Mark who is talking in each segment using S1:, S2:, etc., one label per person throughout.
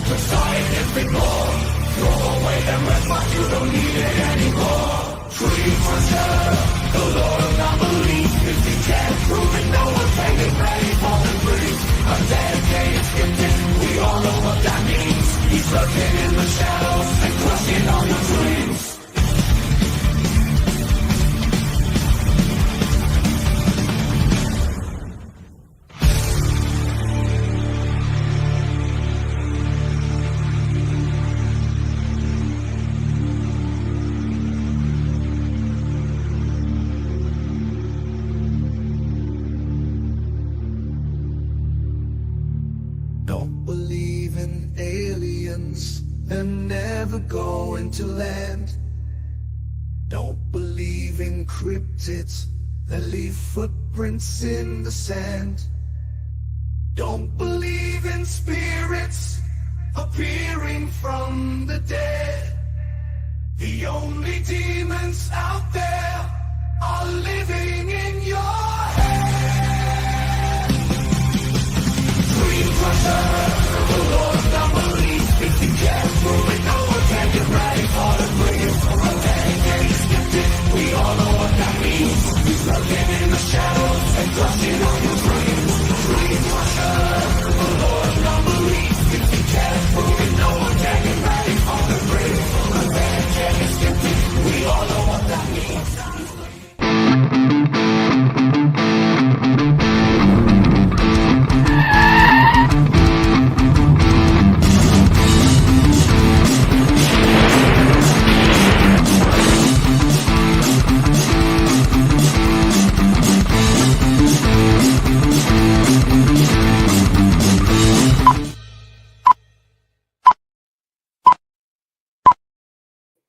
S1: Decide if ignore. Throw away the rest, but you don't need it anymore. Tree crusher, the lord of non-belief. If you can't prove it, no one can get ready for the breeze. A dedicated skeptic, we all know what that means. He's lurking in the shadows and crushing all your dreams.
S2: And never going to land. Don't believe in cryptids that leave footprints in the sand. Don't believe in spirits appearing from the dead. The only demons out there are living in your head. Dream crusher, the Lord of non-belief. If you can't prove it, no one can get ready for the breeze. A dedicated skeptic, we all know what that means. He's lurking in the shadows and crushing all your dreams. Dream crusher, the Lord of non-belief. If you can't prove it, no one can get ready for the breeze. A dedicated skeptic, we all know what that means.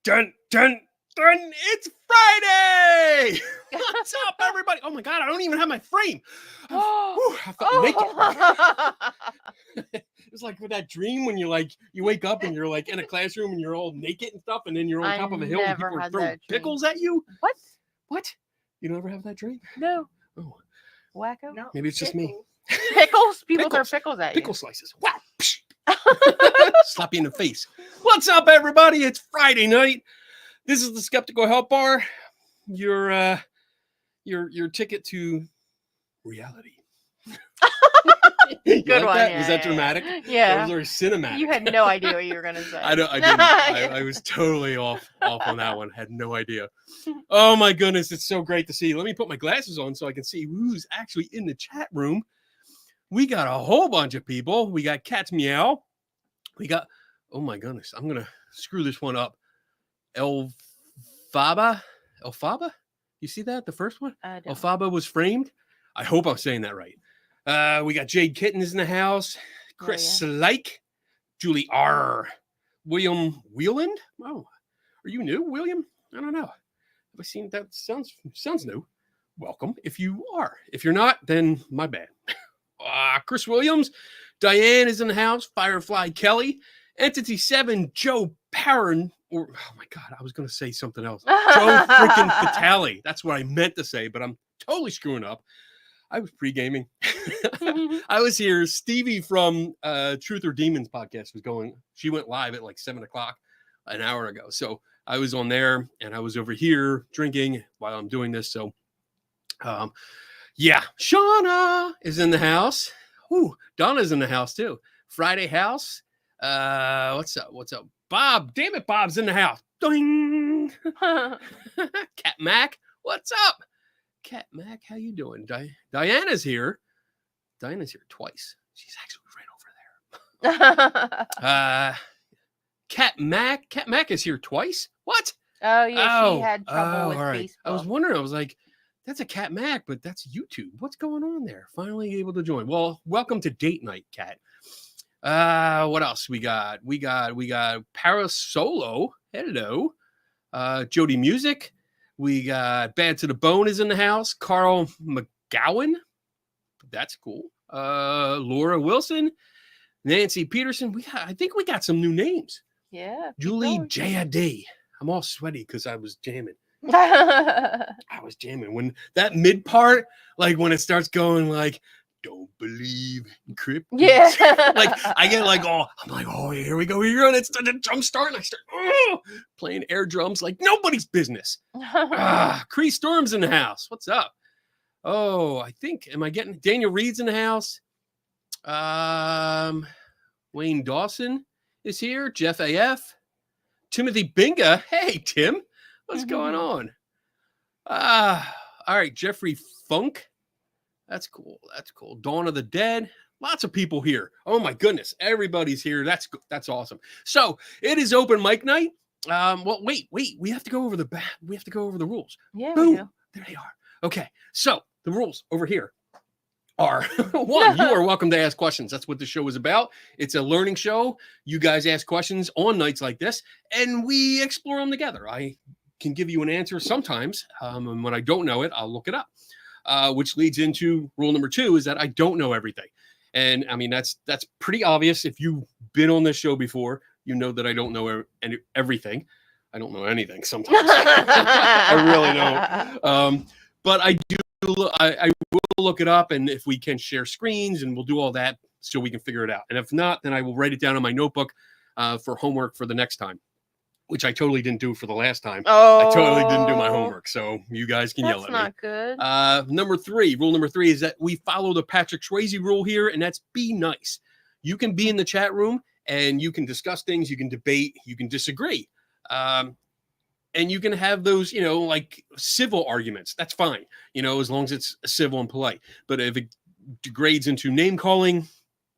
S3: Dun, dun, dun, it's Friday! What's up, everybody? Oh my God, I don't even have my frame. I felt naked. It's like with that dream when you wake up and you're like in a classroom and you're all naked and stuff, and then you're on top of a hill and people are throwing pickles at you. What? You never have that dream?
S4: No.
S3: Oh.
S4: Wacko?
S3: No. Maybe it's just me.
S4: Pickles? People throw pickles at you.
S3: Pickle slices. Wow. Slap you in the face. What's up, everybody? It's Friday night. This is the Skeptical Help Bar. Your ticket to reality.
S4: Good
S3: like
S4: one.
S3: That?
S4: Yeah,
S3: Was that dramatic?
S4: Yeah.
S3: That was very cinematic.
S4: You had no idea what you were gonna say.
S3: I didn't. I was totally off on that one. Had no idea. Oh my goodness, it's so great to see. Let me put my glasses on so I can see who's actually in the chat room. We got a whole bunch of people. We got Cat's Meow. We got, oh my goodness, I'm going to screw this one up. Elphaba? You see that? The first one? Elphaba was framed. I hope I'm saying that right. We got Jade Kittens in the house. Chris Like. Julie R. William Wheeland? Oh, are you new, William? I don't know. Have I seen that? Sounds new. Welcome if you are. If you're not, then my bad. Chris Williams, Diane is in the house, Firefly Kelly, Entity 7, Joe Parron, or oh my God, I was going to say something else. Joe freaking Fatale. That's what I meant to say, but I'm totally screwing up. I was pre-gaming. I was here. Stevie from Truth or Demons podcast was going. She went live at like 7 o'clock an hour ago. So I was on there and I was over here drinking while I'm doing this. So, yeah, Shauna is in the house. Ooh, Donna's in the house too. Friday house. What's up? Bob. Damn it, Bob's in the house. Doing. Cat Mac. What's up? Cat Mac, how you doing? Diana's here. Diana's here twice. She's actually right over there. Cat Mac is here twice. What?
S4: Oh yeah, she had trouble with
S3: right.
S4: Facebook.
S3: I was wondering. I was like, that's a Cat Mac, but that's YouTube. What's going on there? Finally able to join. Well, welcome to date night, Cat. What else we got? We got Parasolo. Hello. Jody Music. We got Bad to the Bone is in the house. Carl McGowan. That's cool. Laura Wilson. Nancy Peterson. I think we got some new names.
S4: Yeah.
S3: Julie J.A.D. I'm all sweaty because I was jamming. I was jamming when that mid part, like when it starts going like don't believe in cryptids.
S4: Yeah.
S3: Like I get like, I'm like, here we go. And it's the drum start, and I start playing air drums like nobody's business. Cree Storm's in the house. What's up? Oh, I think, am I getting Daniel Reed's in the house? Wayne Dawson is here. Jeff AF. Timothy Binga. Hey, Tim. What's going on? All right. Jeffrey Funk. That's cool. That's cool. Dawn of the Dead. Lots of people here. Oh my goodness. Everybody's here. That's awesome. So it is open mic night. Well, wait. We have to go over the rules.
S4: Yeah,
S3: Boom.
S4: we do.
S3: There they are. Okay. So the rules over here are one, you are welcome to ask questions. That's what the show is about. It's a learning show. You guys ask questions on nights like this, and we explore them together. I can give you an answer sometimes, and when I don't know it, I'll look it up. Which leads into rule number 2 is that I don't know everything. And I mean, that's pretty obvious. If you've been on this show before, you know that I don't know everything. I don't know anything sometimes. I really don't. But I do. I will look it up, and if we can share screens, and we'll do all that so we can figure it out. And if not, then I will write it down on my notebook for homework for the next time, which I totally didn't do for the last time. I totally didn't do my homework, so you guys can yell at me.
S4: That's not good.
S3: Rule number 3 is that we follow the Patrick Swayze rule here, and that's be nice. You can be in the chat room, and you can discuss things, you can debate, you can disagree. And you can have those, like civil arguments. That's fine, as long as it's civil and polite. But if it degrades into name calling,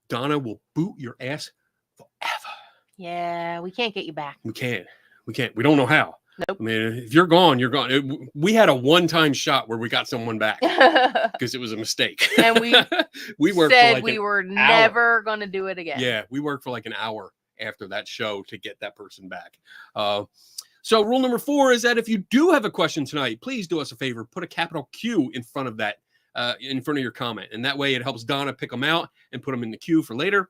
S3: Donna will boot your ass forever.
S4: Yeah, we can't get you back.
S3: We can't. We don't know how.
S4: Nope.
S3: I mean, if you're gone, you're gone. We had a one-time shot where we got someone back because it was a mistake.
S4: And we
S3: worked
S4: said
S3: for like
S4: we were
S3: hour.
S4: never going to do it again.
S3: Yeah, we worked for like an hour after that show to get that person back. So rule number 4 is that if you do have a question tonight, please do us a favor. Put a capital Q in front of that, in front of your comment. And that way it helps Donna pick them out and put them in the queue for later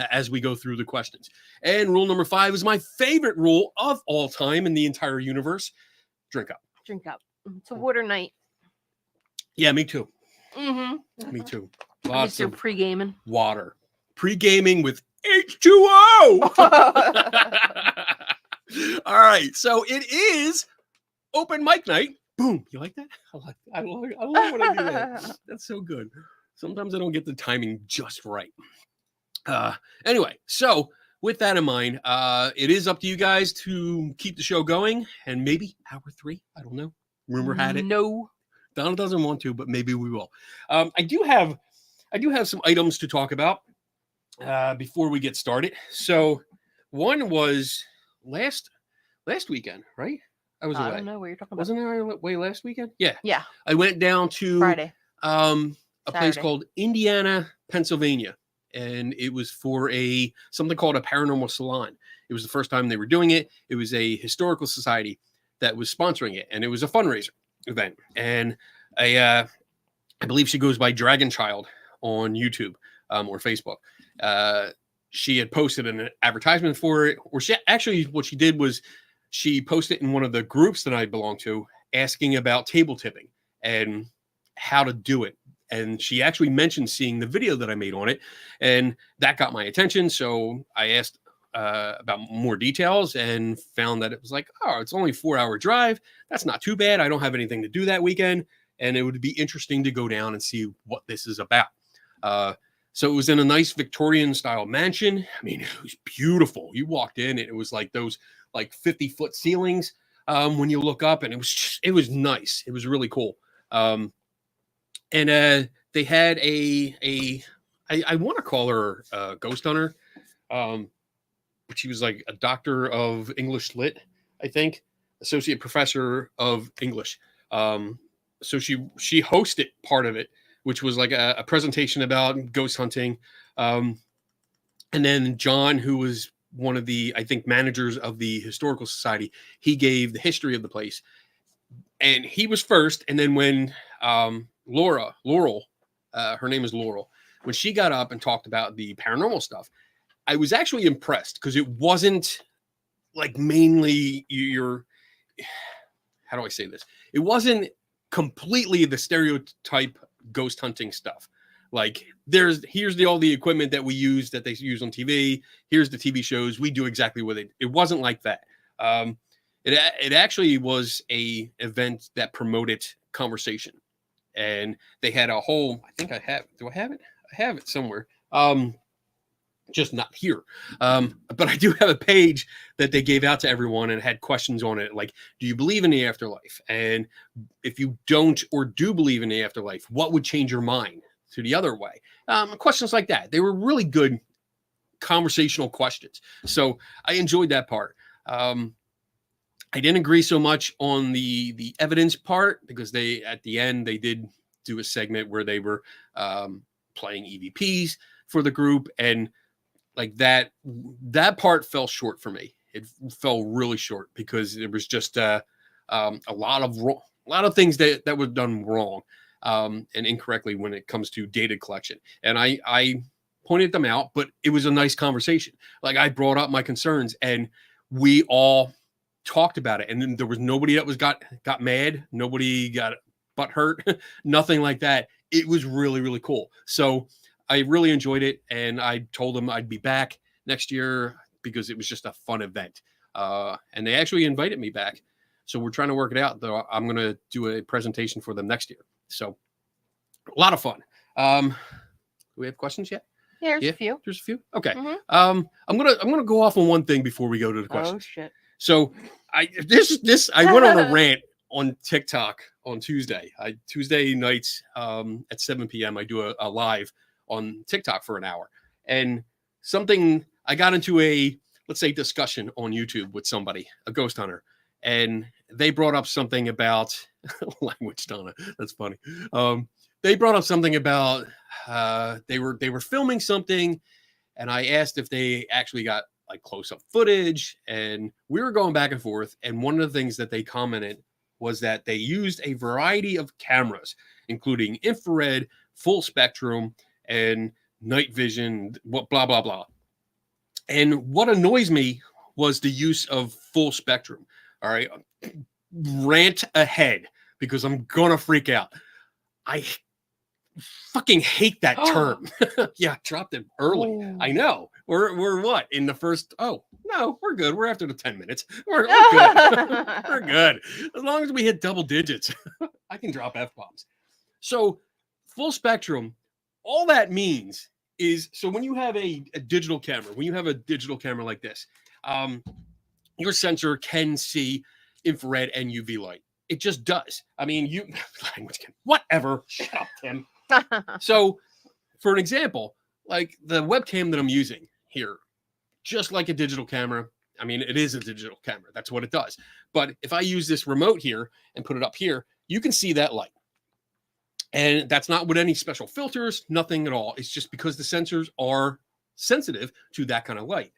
S3: as we go through the questions. And rule number 5 is my favorite rule of all time in the entire universe. Drink up.
S4: Drink up. It's a water night.
S3: Yeah, me too.
S4: Mm-hmm.
S3: Me too.
S4: Lots of pre-gaming.
S3: Water. Pre-gaming with H2O. All right, so it is open mic night. Boom. You like that? I love when I do that. That's so good. Sometimes I don't get the timing just right. Anyway, so with that in mind, it is up to you guys to keep the show going, and maybe hour 3. I don't know. Rumor had it.
S4: No.
S3: Donna doesn't want to, but maybe we will. I do have some items to talk about before we get started. So one was last weekend, right? I was away.
S4: I don't know what you're talking about.
S3: Wasn't I away last weekend? Yeah.
S4: Yeah.
S3: I went down to
S4: Friday.
S3: A place called Indiana, Pennsylvania, and it was for something called a paranormal salon. It was the first time they were doing it. It was a historical society that was sponsoring it, and it was a fundraiser event. And I believe she goes by Dragon Child on YouTube or Facebook. She had posted an advertisement for it, or what she did was she posted in one of the groups that I belong to, asking about table tipping and how to do it. And she actually mentioned seeing the video that I made on it, and that got my attention. So I asked about more details and found that it was like, it's only a 4-hour drive. That's not too bad. I don't have anything to do that weekend, and it would be interesting to go down and see what this is about. So it was in a nice Victorian style mansion. I mean, it was beautiful. You walked in and it was like those 50-foot ceilings when you look up, and it was nice. It was really cool. And they had I want to call her a ghost hunter, but she was like a doctor of English Lit, I think, associate professor of English. So she hosted part of it, which was like a presentation about ghost hunting. And then John, who was one of the, I think, managers of the Historical Society, he gave the history of the place. And he was first. And then when Laurel, her name is Laurel, when she got up and talked about the paranormal stuff, I was actually impressed because it wasn't like mainly how do I say this? It wasn't completely the stereotype ghost hunting stuff. Like here's all the equipment that we use that they use on TV. Here's the TV shows. We do exactly what it wasn't like that. It actually was a event that promoted conversation, and they had a whole. I think I have. Do I have it? I have it somewhere. Just not here. But I do have a page that they gave out to everyone and had questions on it. Like, do you believe in the afterlife? And if you don't or do believe in the afterlife, what would change your mind to the other way? Questions like that. They were really good conversational questions. So I enjoyed that part. I didn't agree so much on the evidence part because at the end, they did do a segment where they were playing EVPs for the group, and like that part fell short for me. It fell really short because it was just a lot of things that were done wrong and incorrectly when it comes to data collection. And I pointed them out, but it was a nice conversation. Like I brought up my concerns, and we all talked about it, and then there was nobody that was got mad, nobody got butt hurt, nothing like that. It was really, really cool. So I really enjoyed it, and I told them I'd be back next year because it was just a fun event. And they actually invited me back. So we're trying to work it out, though. I'm going to do a presentation for them next year. So a lot of fun. Do we have questions yet?
S4: Yeah, there's a few.
S3: There's a few. Okay.
S4: Mhm.
S3: I'm gonna go off on one thing before we go to the questions.
S4: Oh shit.
S3: So I went on a rant on TikTok on Tuesday. Tuesday nights at 7 p.m. I do a live on TikTok for an hour, and I got into a, let's say, discussion on YouTube with somebody, a ghost hunter, and they brought up something about language, Donna. That's funny. They brought up something about they were filming something, and I asked if they actually got like close-up footage, and we were going back and forth. And one of the things that they commented was that they used a variety of cameras, including infrared, full spectrum, and night vision, blah, blah, blah. And what annoys me was the use of full spectrum. All right. Rant ahead because I'm going to freak out. I fucking hate that term. Yeah, I dropped it early.
S4: Oh.
S3: I know. We're what? In the first, oh, no, we're good. We're after the 10 minutes. We're good. We're good. As long as we hit double digits, I can drop F-bombs. So full spectrum, all that means is, so when you have a digital camera, like this, your sensor can see infrared and UV light. It just does. I mean, whatever. Shut up, Tim. So for an example, like the webcam that I'm using here, just like a digital camera, I mean, it is a digital camera. That's what it does. But if I use this remote here and put it up here, you can see that light. And that's not with any special filters, nothing at all. It's just because the sensors are sensitive to that kind of light.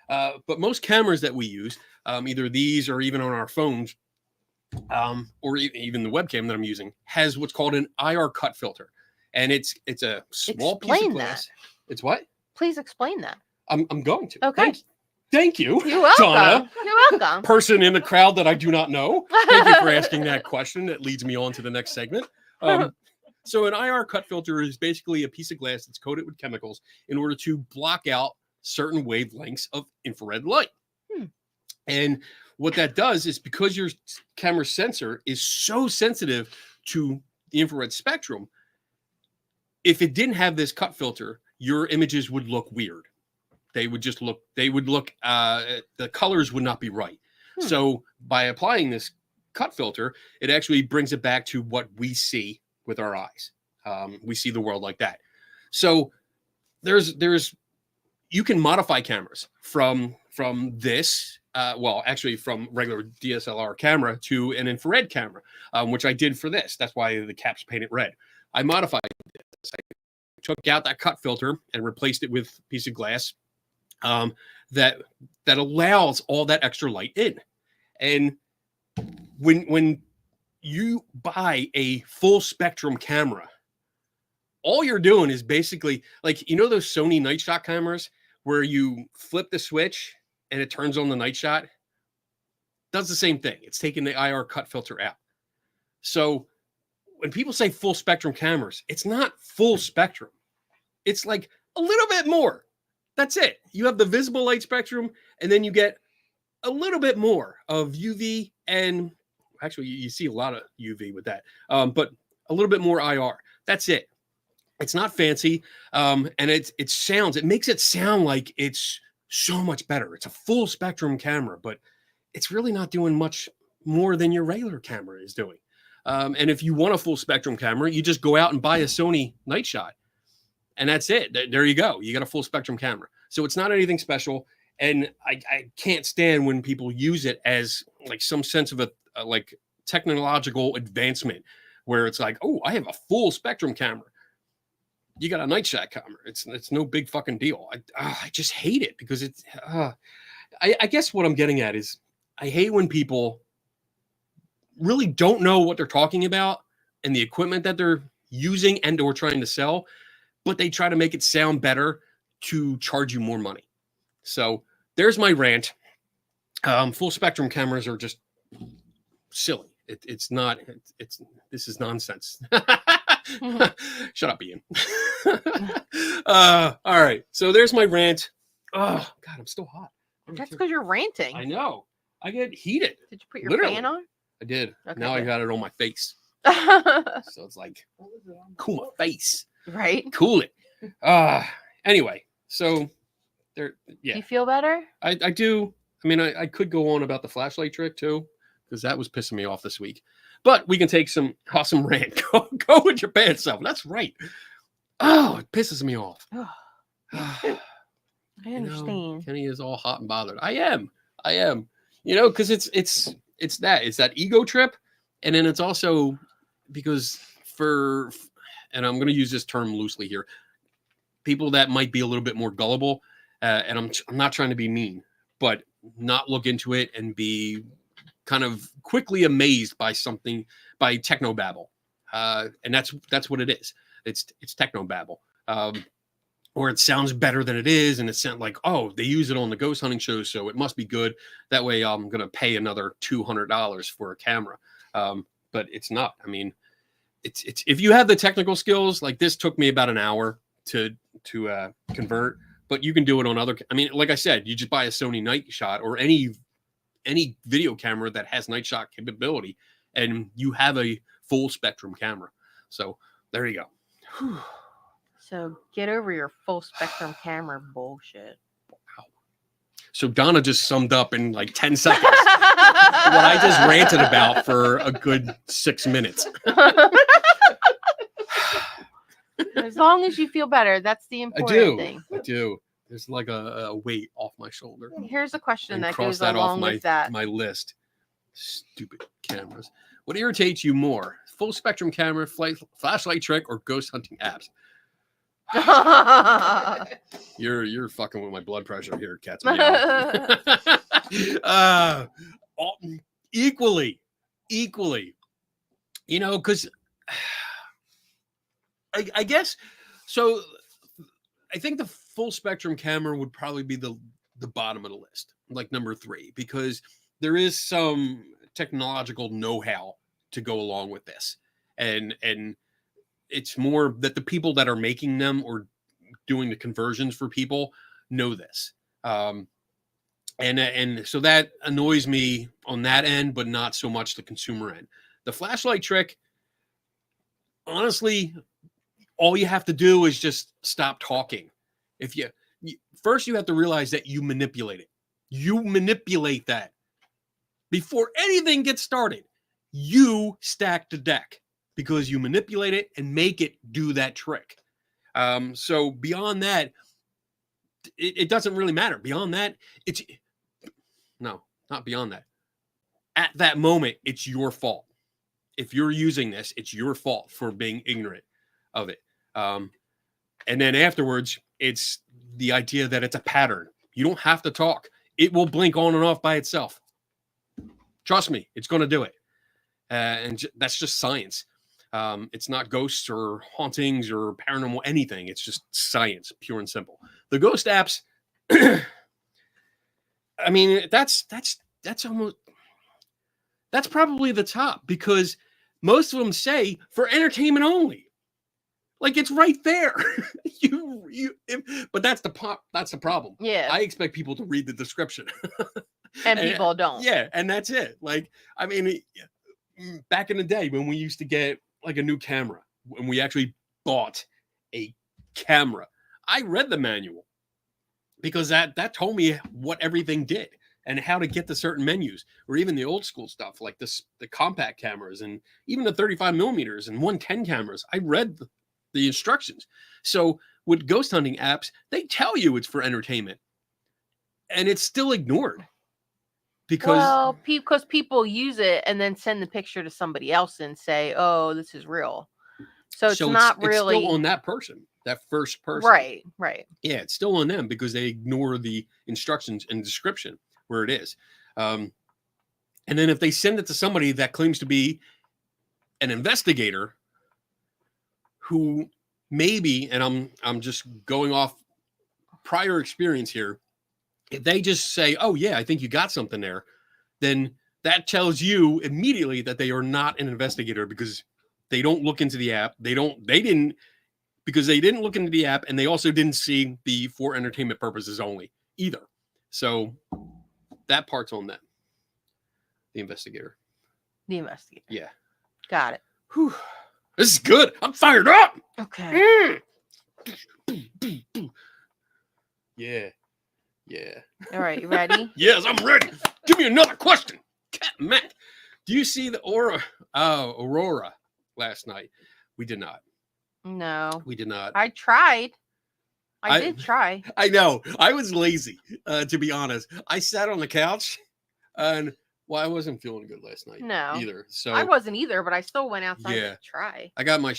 S3: But most cameras that we use, either these or even on our phones, or even the webcam that I'm using, has what's called an IR cut filter. And it's a small piece of glass. It's what?
S4: Please explain that.
S3: I'm going to.
S4: Okay.
S3: Thank you.
S4: You're welcome.
S3: Donna,
S4: You're welcome.
S3: person in the crowd that I do not know. Thank you for asking that question. That leads me on to the next segment. So an IR cut filter is basically a piece of glass that's coated with chemicals in order to block out certain wavelengths of infrared light. And what that does is, because your camera sensor is so sensitive to the infrared spectrum, if it didn't have this cut filter, your images would look weird. They would look, the colors would not be right. So by applying this cut filter, it actually brings it back to what we see with our eyes. We see the world like that. So you can modify cameras from this, actually from regular DSLR camera to an infrared camera, which I did for this. That's why the cap's painted red. I modified this. I took out that cut filter and replaced it with a piece of glass that allows all that extra light in. And when you buy a full spectrum camera, all you're doing is basically, like, you know those Sony night shot cameras where you flip the switch and it turns on the night shot? Does the same thing. It's taking the IR cut filter out. So when people say full spectrum cameras, it's not full spectrum. It's like a little bit more. That's it. You have the visible light spectrum, and then you get a little bit more of UV, and actually you see a lot of UV with that, but a little bit more IR. That's it. It's not fancy, and it makes it sound like it's so much better. It's a full spectrum camera, but it's really not doing much more than your regular camera is doing. And if you want a full spectrum camera, you just go out and buy a Sony Night Shot, and that's it. There you go. You got a full spectrum camera. So it's not anything special. And I can't stand when people use it as like some sense of a like technological advancement, where it's like, oh, I have a full spectrum camera. You got a Night Shot camera. It's no big fucking deal. I just hate it because it's. I guess what I'm getting at is I hate when people really don't know what they're talking about and the equipment that they're using and or trying to sell, but they try to make it sound better to charge you more money. So there's my rant. Full spectrum cameras are just silly. It's not. This is nonsense. Shut up, Ian. All right. So there's my rant. Oh God, I'm still hot.
S4: That's because you're ranting.
S3: I know. I get heated.
S4: Did you put your
S3: Literally.
S4: fan on?
S3: I did.
S4: Okay,
S3: now I
S4: good.
S3: got it on my face. So it's like, cool my face.
S4: Right.
S3: Cool it. Anyway, so there. Yeah.
S4: Do you feel better?
S3: I do. I mean, I could go on about the flashlight trick too, because that was pissing me off this week. But we can take some awesome rant. Go with your bad self. That's right. Oh, it pisses me off.
S4: I understand.
S3: Kenny is all hot and bothered. I am. Because it's that ego trip, and then it's also because and I'm going to use this term loosely here, people that might be a little bit more gullible, and I'm not trying to be mean, but not look into it and be kind of quickly amazed by technobabble, and that's what it is. It's technobabble, or it sounds better than it is, and it sounds like, oh, they use it on the ghost hunting shows, so it must be good. That way, I'm gonna pay another $200 for a camera, but it's not. I mean, it's if you have the technical skills, like this took me about an hour to convert, but you can do it on other. I mean, like I said, you just buy a Sony Night Shot or any video camera that has Night Shot capability, and you have a full spectrum camera. So there you go. Whew.
S4: So get over your full spectrum camera bullshit.
S3: Wow. So Donna just summed up in like 10 seconds what I just ranted about for a good 6 minutes.
S4: As long as you feel better, that's the important thing.
S3: I do. There's like a weight off my shoulder.
S4: Here's a question that
S3: cross
S4: goes along
S3: off
S4: with that.
S3: my list. Stupid cameras. What irritates you more? Full spectrum camera, flashlight trick, or ghost hunting apps? You're fucking with my blood pressure here, cats. Equally, because I guess so. I think the full spectrum camera would probably be the bottom of the list, like number 3, because there is some technological know-how to go along with this, and it's more that the people that are making them or doing the conversions for people know this, and so that annoys me on that end, but not so much the consumer end. The flashlight trick, honestly, all you have to do is just stop talking. If you first, you have to realize that you manipulate it. You manipulate that before anything gets started. You stack the deck because you manipulate it and make it do that trick. So beyond that, it doesn't really matter. Beyond that, not beyond that. At that moment, it's your fault. If you're using this, it's your fault for being ignorant of it. And then afterwards, it's the idea that it's a pattern. You don't have to talk. It will blink on and off by itself. Trust me, it's going to do it. And that's just science. It's not ghosts or hauntings or paranormal anything. It's just science, pure and simple. The ghost apps, I mean, that's probably the top, because most of them say for entertainment only. Like it's right there. But that's the problem.
S4: Yeah.
S3: I expect people to read the description.
S4: And people don't.
S3: Yeah, and that's it. Like, I mean, back in the day when we used to get like a new camera, when we actually bought a camera, I read the manual because that told me what everything did and how to get to certain menus, or even the old school stuff like the compact cameras and even the 35 millimeters and 110 cameras. I read the instructions. So with ghost hunting apps, they tell you it's for entertainment, and it's still ignored because
S4: people use it and then send the picture to somebody else and say, "Oh, this is real." So it's not really
S3: it's still on that person, that first person.
S4: Right.
S3: Yeah, it's still on them because they ignore the instructions and description where it is. And then if they send it to somebody that claims to be an investigator, who maybe, and I'm just going off prior experience here, if they just say, "Oh yeah, I think you got something there," then that tells you immediately that they are not an investigator because they don't look into the app. They didn't look into the app, and they also didn't see the for entertainment purposes only either. So that part's on them. The investigator. Yeah.
S4: Got it.
S3: Whew. This is good. I'm fired up.
S4: Okay.
S3: Yeah.
S4: All right, you ready?
S3: Yes, I'm ready. Give me another question. Captain Matt, do you see the aurora last night? We did not.
S4: No.
S3: We did not.
S4: I tried. I did try.
S3: I know. I was lazy, to be honest. I sat on the couch, and I wasn't feeling good last night.
S4: No.
S3: Either. So
S4: I wasn't either, but I still went outside
S3: Yeah.
S4: to try.
S3: I got my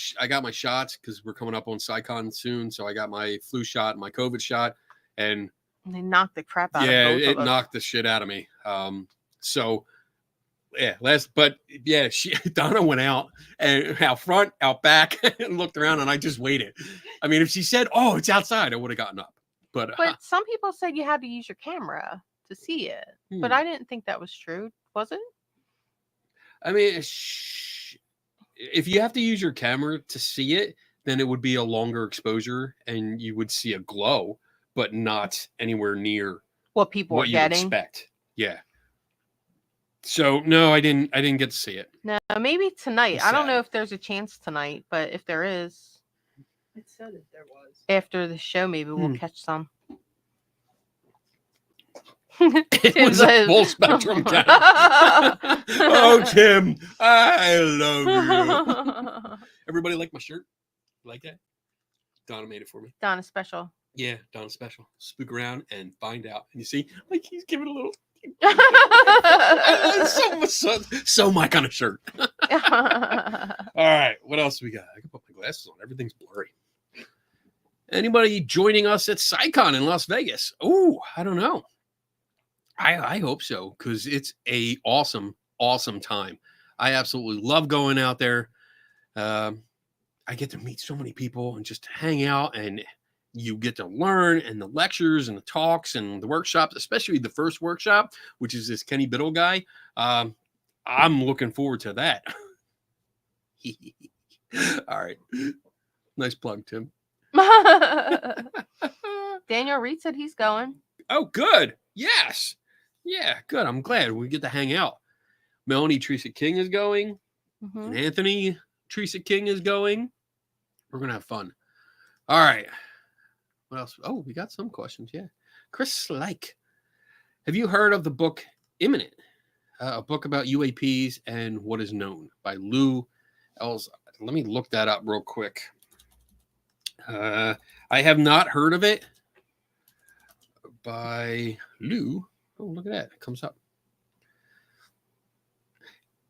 S3: shots because we're coming up on SciCon soon. So I got my flu shot, my COVID shot, and
S4: they knocked the crap out of
S3: yeah,
S4: both
S3: it
S4: of us.
S3: knocked the shit out of me. So yeah, Donna went out and out front, out back, and looked around, and I just waited. I mean, if she said, "Oh, it's outside," I would have gotten up. But
S4: some people said you had to use your camera to see it, but I didn't think that was true. Was it?
S3: I mean, if you have to use your camera to see it, then it would be a longer exposure, and you would see a glow, but not anywhere near
S4: what you
S3: expect. Yeah. So no, I didn't get to see it.
S4: No, maybe tonight. I don't know if there's a chance tonight, but if there is,
S2: it said if there was.
S4: After the show, maybe we'll catch some.
S3: It was a full spectrum camera. Oh, Kim, I love you. Everybody like my shirt? Like that? Donna made it for me.
S4: Donna special.
S3: Yeah, Donna special. Spook around and find out. And you see, like he's giving a little. so my kind of shirt. All right, what else we got? I can put my glasses on. Everything's blurry. Anybody joining us at SciCon in Las Vegas? Oh, I don't know. I hope so, because it's a awesome time. I absolutely love going out there. I get to meet so many people and just hang out, and you get to learn, and the lectures and the talks and the workshops, especially the first workshop, which is this Kenny Biddle guy. I'm looking forward to that. All right. Nice plug, Tim.
S4: Daniel Reed said he's going.
S3: Oh, good. Yes. Yeah, good. I'm glad we get to hang out. Melanie Teresa King is going. Mm-hmm. And Anthony Teresa King is going. We're going to have fun. All right. What else? Oh, we got some questions. Yeah. Chris Slike. Have you heard of the book Imminent? A book about UAPs and what is known by Lou Els. Let me look that up real quick. I have not heard of it by Lou. Oh, look at that. It comes up.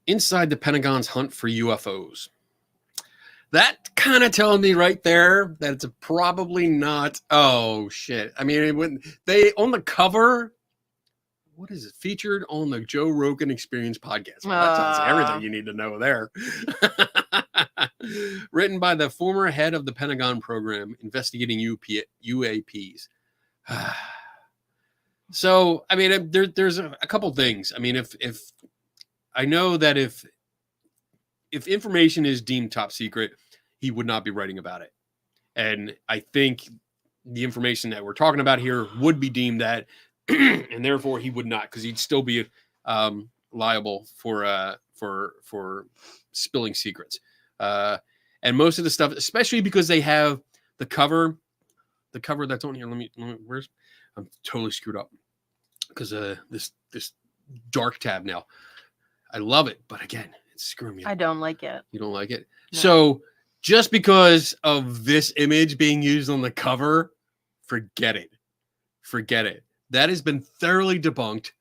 S3: Inside the Pentagon's Hunt for UFOs. That kind of telling me right there that it's probably not. Oh, shit. I mean, when they on the cover, what is it? Featured on the Joe Rogan Experience podcast. Well, that tells you everything you need to know there. Written by the former head of the Pentagon program investigating UAPs. So, I mean, there's a couple things. I mean, if I know that if information is deemed top secret, he would not be writing about it. And I think the information that we're talking about here would be deemed that, and therefore he would not, because he'd still be liable for spilling secrets. And most of the stuff, especially because they have the cover that's on here. Let me where's I'm totally screwed up because this dark tab now. I love it, but again, it's screwing me up.
S4: I don't like it.
S3: You don't like it?
S4: No.
S3: So just because of this image being used on the cover, forget it. Forget it. That has been thoroughly debunked.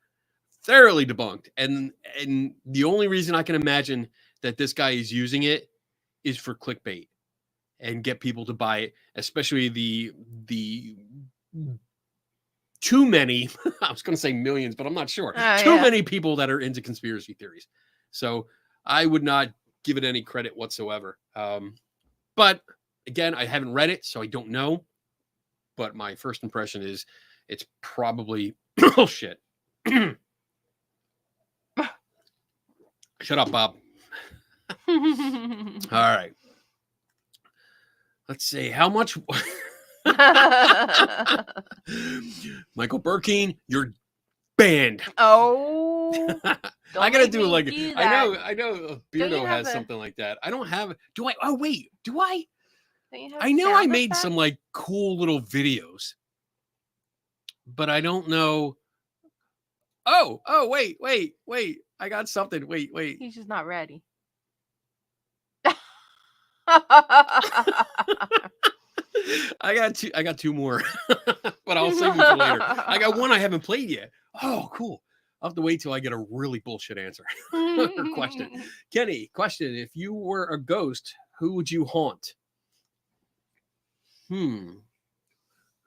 S3: And the only reason I can imagine that this guy is using it is for clickbait and get people to buy it, especially the too many, I was going to say millions, but I'm not sure. Too many people that are into conspiracy theories. So I would not give it any credit whatsoever. But again, I haven't read it, so I don't know. But my first impression is it's probably bullshit. Shut up, Bob. All right. Let's see. How much... Michael Burkeen, you're banned.
S4: Oh,
S3: I gotta do like I know Beardo has something like that. I don't have. Do I? Oh wait, do I? I know I made some like cool little videos, but I don't know. Oh wait. I got something. Wait.
S4: He's just not ready.
S3: I got two more, but I'll save them for later. I got one I haven't played yet. Oh, cool. I'll have to wait till I get a really bullshit answer or question. Kenny, question. If you were a ghost, who would you haunt? Who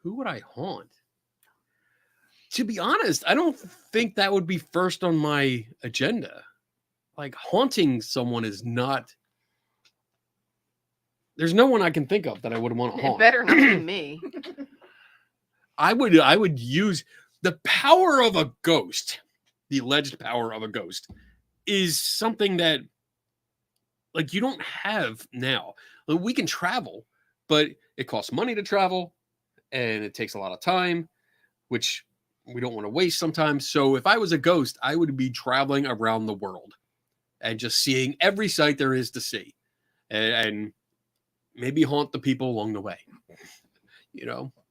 S3: would I haunt? To be honest, I don't think that would be first on my agenda. Like haunting someone is not... There's no one I can think of that I would want to haunt.
S4: It better not be me.
S3: I would use the power of a ghost. The alleged power of a ghost is something that like you don't have now. Like, we can travel, but it costs money to travel and it takes a lot of time, which we don't want to waste sometimes. So if I was a ghost, I would be traveling around the world and just seeing every site there is to see. And maybe haunt the people along the way,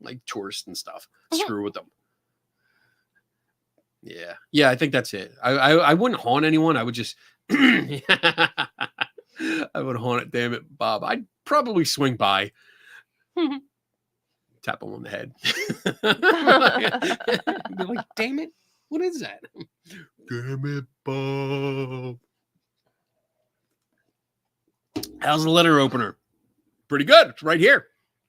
S3: like tourists and stuff. Screw with them. Yeah, I think that's it. I wouldn't haunt anyone. I would just, I would haunt it. Damn it, Bob. I'd probably swing by, tap him on the head. Be like, damn it, what is that? Damn it, Bob. How's the letter opener? Pretty good. It's right here.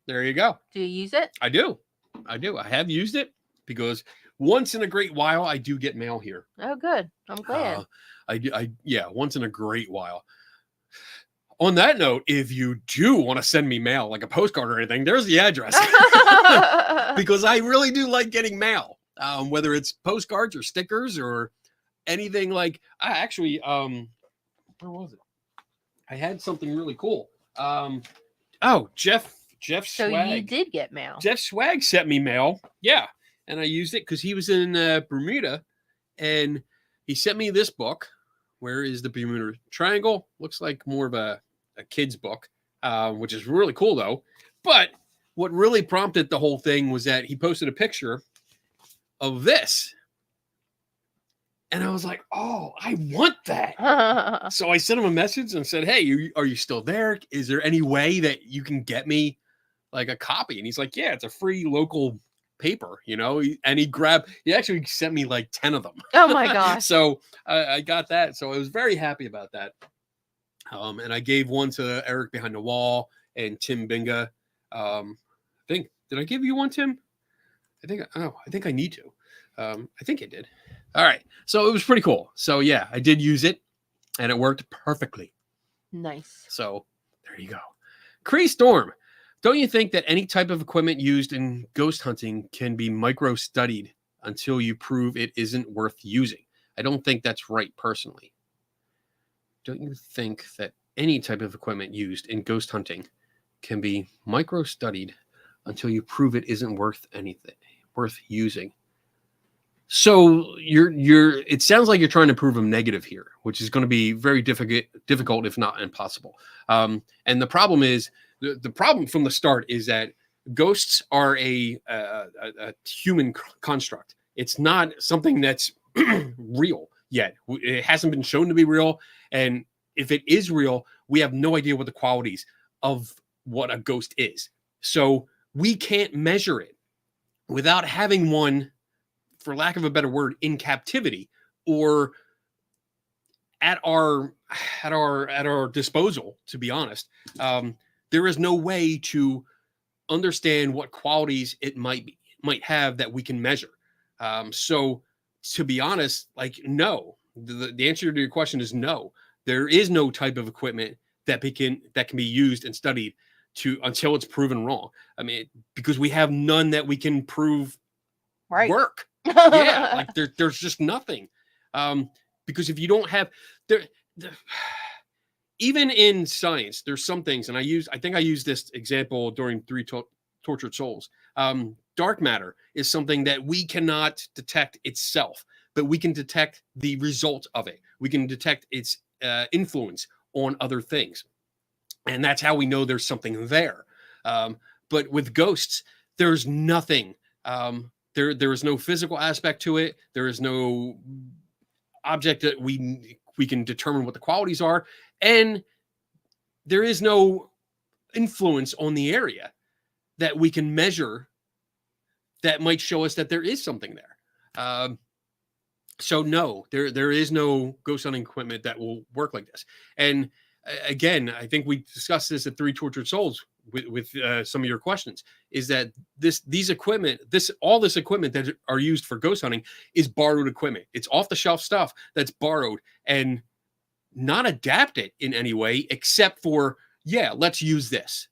S3: There you go.
S4: Do you use it?
S3: I do. I have used it because once in a great while I do get mail here.
S4: Oh, good. I'm glad.
S3: Once in a great while. On that note, if you do want to send me mail, like a postcard or anything, there's the address. Because I really do like getting mail, whether it's postcards or stickers or anything. Like I actually, where was it? I had something really cool. Jeff Swag.
S4: So you did get mail.
S3: Jeff Swag sent me mail. Yeah. And I used it because he was in Bermuda and he sent me this book. Where is the Bermuda Triangle? Looks like more of a kid's book, which is really cool though. But what really prompted the whole thing was that he posted a picture of this. And I was like, oh, I want that. So I sent him a message and said, hey, are you still there? Is there any way that you can get me like a copy? And he's like, yeah, it's a free local paper, and he actually sent me like 10 of them.
S4: Oh my gosh.
S3: So I got that. So I was very happy about that. And I gave one to Eric Behind the Wall and Tim Binga. Did I give you one, Tim? I think I need to. I think I did. All right. So it was pretty cool. So yeah, I did use it and it worked perfectly.
S4: Nice.
S3: So there you go. Cree Storm. Don't you think that any type of equipment used in ghost hunting can be micro-studied until you prove it isn't worth using? I don't think that's right, personally. Don't you think that any type of equipment used in ghost hunting can be micro-studied until you prove it isn't worth anything, worth using. So it sounds like you're trying to prove them negative here, which is going to be very difficult, if not impossible. And the problem is, the problem from the start is that ghosts are a human construct. It's not something that's real yet. It hasn't been shown to be real. And if it is real, we have no idea what the qualities of what a ghost is. So we can't measure it without having one, for lack of a better word, in captivity or at our disposal, to be honest. There is no way to understand what qualities it might have that we can measure. So to be honest, like, no, the answer to your question is no. There is no type of equipment that can be used and studied until it's proven wrong. I mean, because we have none that we can prove work. Yeah, like there's just nothing. Because if you don't have even in science, there's some things, and I think I used this example during Three Tortured Souls. Dark matter is something that we cannot detect itself, but we can detect the result of it. We can detect its influence on other things. And that's how we know there's something there. But with ghosts, there's nothing. There is no physical aspect to it. There is no object that we can determine what the qualities are. And there is no influence on the area that we can measure that might show us that there is something there. So no, there is no ghost hunting equipment that will work like this. And again, I think we discussed this at Three Tortured Souls with some of your questions, is that all this equipment that are used for ghost hunting is borrowed equipment. It's off the shelf stuff that's borrowed and not adapted in any way, except for, let's use this.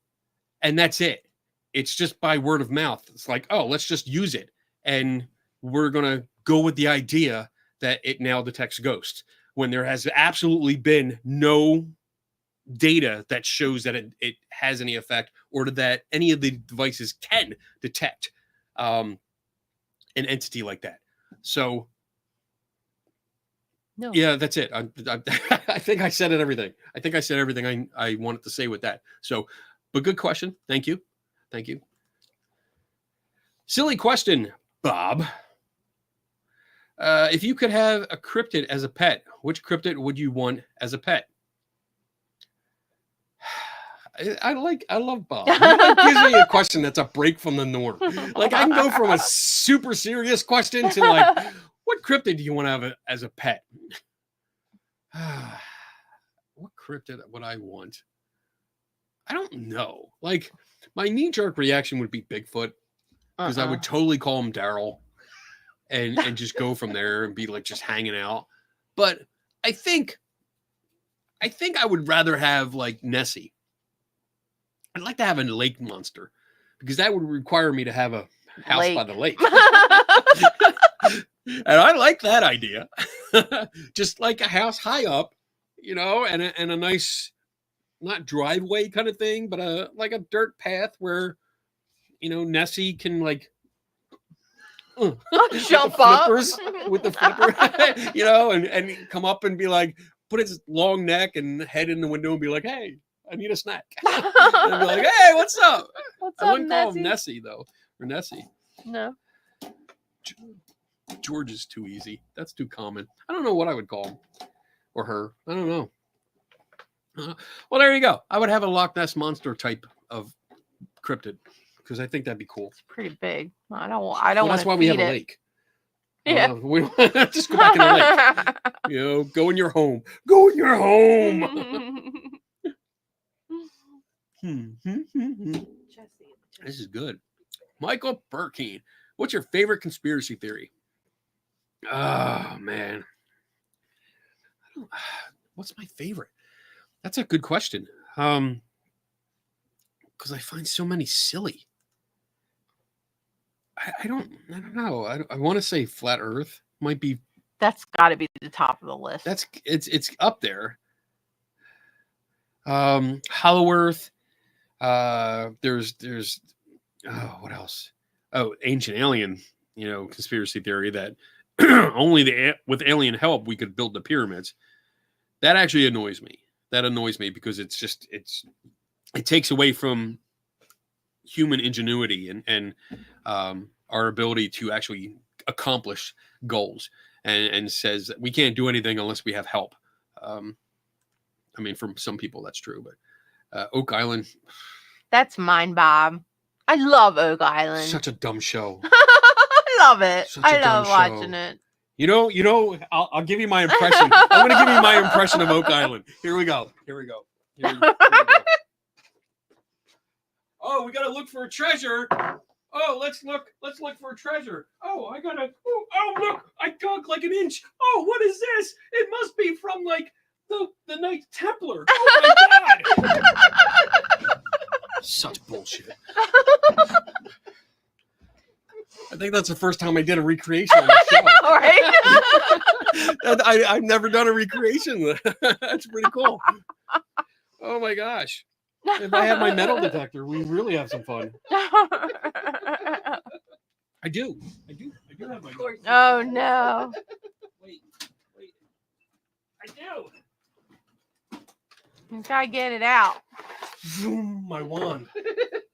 S3: And that's it. It's just by word of mouth. It's like, oh, let's just use it. And we're going to go with the idea that it now detects ghosts, when there has absolutely been no data that shows that it has any effect, or that any of the devices can detect an entity like that. So no. Yeah, that's it. I think I said everything. I think I said everything I wanted to say with that. So, but good question. Thank you. Silly question, Bob. If you could have a cryptid as a pet, which cryptid would you want as a pet? I love Bob. He gives me a question that's a break from the norm. Like, I can go from a super serious question to like, what cryptid do you want to have as a pet? What cryptid would I want? I don't know. Like, my knee-jerk reaction would be Bigfoot, because I would totally call him Daryl and just go from there and be like just hanging out. But I think I would rather have like Nessie. I'd like to have a lake monster, because that would require me to have a house by the lake. And I like that idea. Just like a house high up, and a nice, not driveway kind of thing, but like a dirt path where, Nessie can like
S4: jump up
S3: with the flipper, and come up and be like, put its long neck and head in the window and be like, hey, I need a snack. And be like, hey, what's up? I wouldn't call him Nessie though, or Nessie. No. George is too easy. That's too common. I don't know what I would call him or her. I don't know. Well, there you go. I would have a Loch Ness monster type of cryptid, because I think that'd be cool. It's
S4: pretty big. I don't. Well,
S3: that's why we have a lake.
S4: Yeah.
S3: We just go back in the lake. Go in your home. Go in your home. This is good. Michael Burkeen, what's your favorite conspiracy theory? Oh, man. What's my favorite? That's a good question. Because I find so many silly. I don't know. I want to say flat Earth might be.
S4: That's got to be the top of the list.
S3: It's up there. Hollow Earth. There's what else? Oh, ancient alien, conspiracy theory that only with alien help we could build the pyramids. That actually annoys me. That annoys me because it takes away from human ingenuity and our ability to actually accomplish goals, and says that we can't do anything unless we have help. I mean, for some people that's true, but Oak Island.
S4: That's mine, Bob. I love Oak Island.
S3: Such a dumb show.
S4: I love it. I love watching
S3: show.
S4: it.
S3: I'll give you my impression. I'm going to give you my impression of Oak Island. Here we go. Oh, we got to look for a treasure. Oh, let's look for a treasure. Oh, look, I dug like an inch. Oh, what is this? It must be from like the Knight Templar. Oh my God. Such bullshit. I think that's the first time I did a recreation on the show. Right? I've never done a recreation. That's pretty cool. Oh my gosh. If I had my metal detector, we really have some fun. I do have my metal detector.
S4: Oh no.
S3: Wait. I do.
S4: Try to get it out.
S3: Zoom, my wand.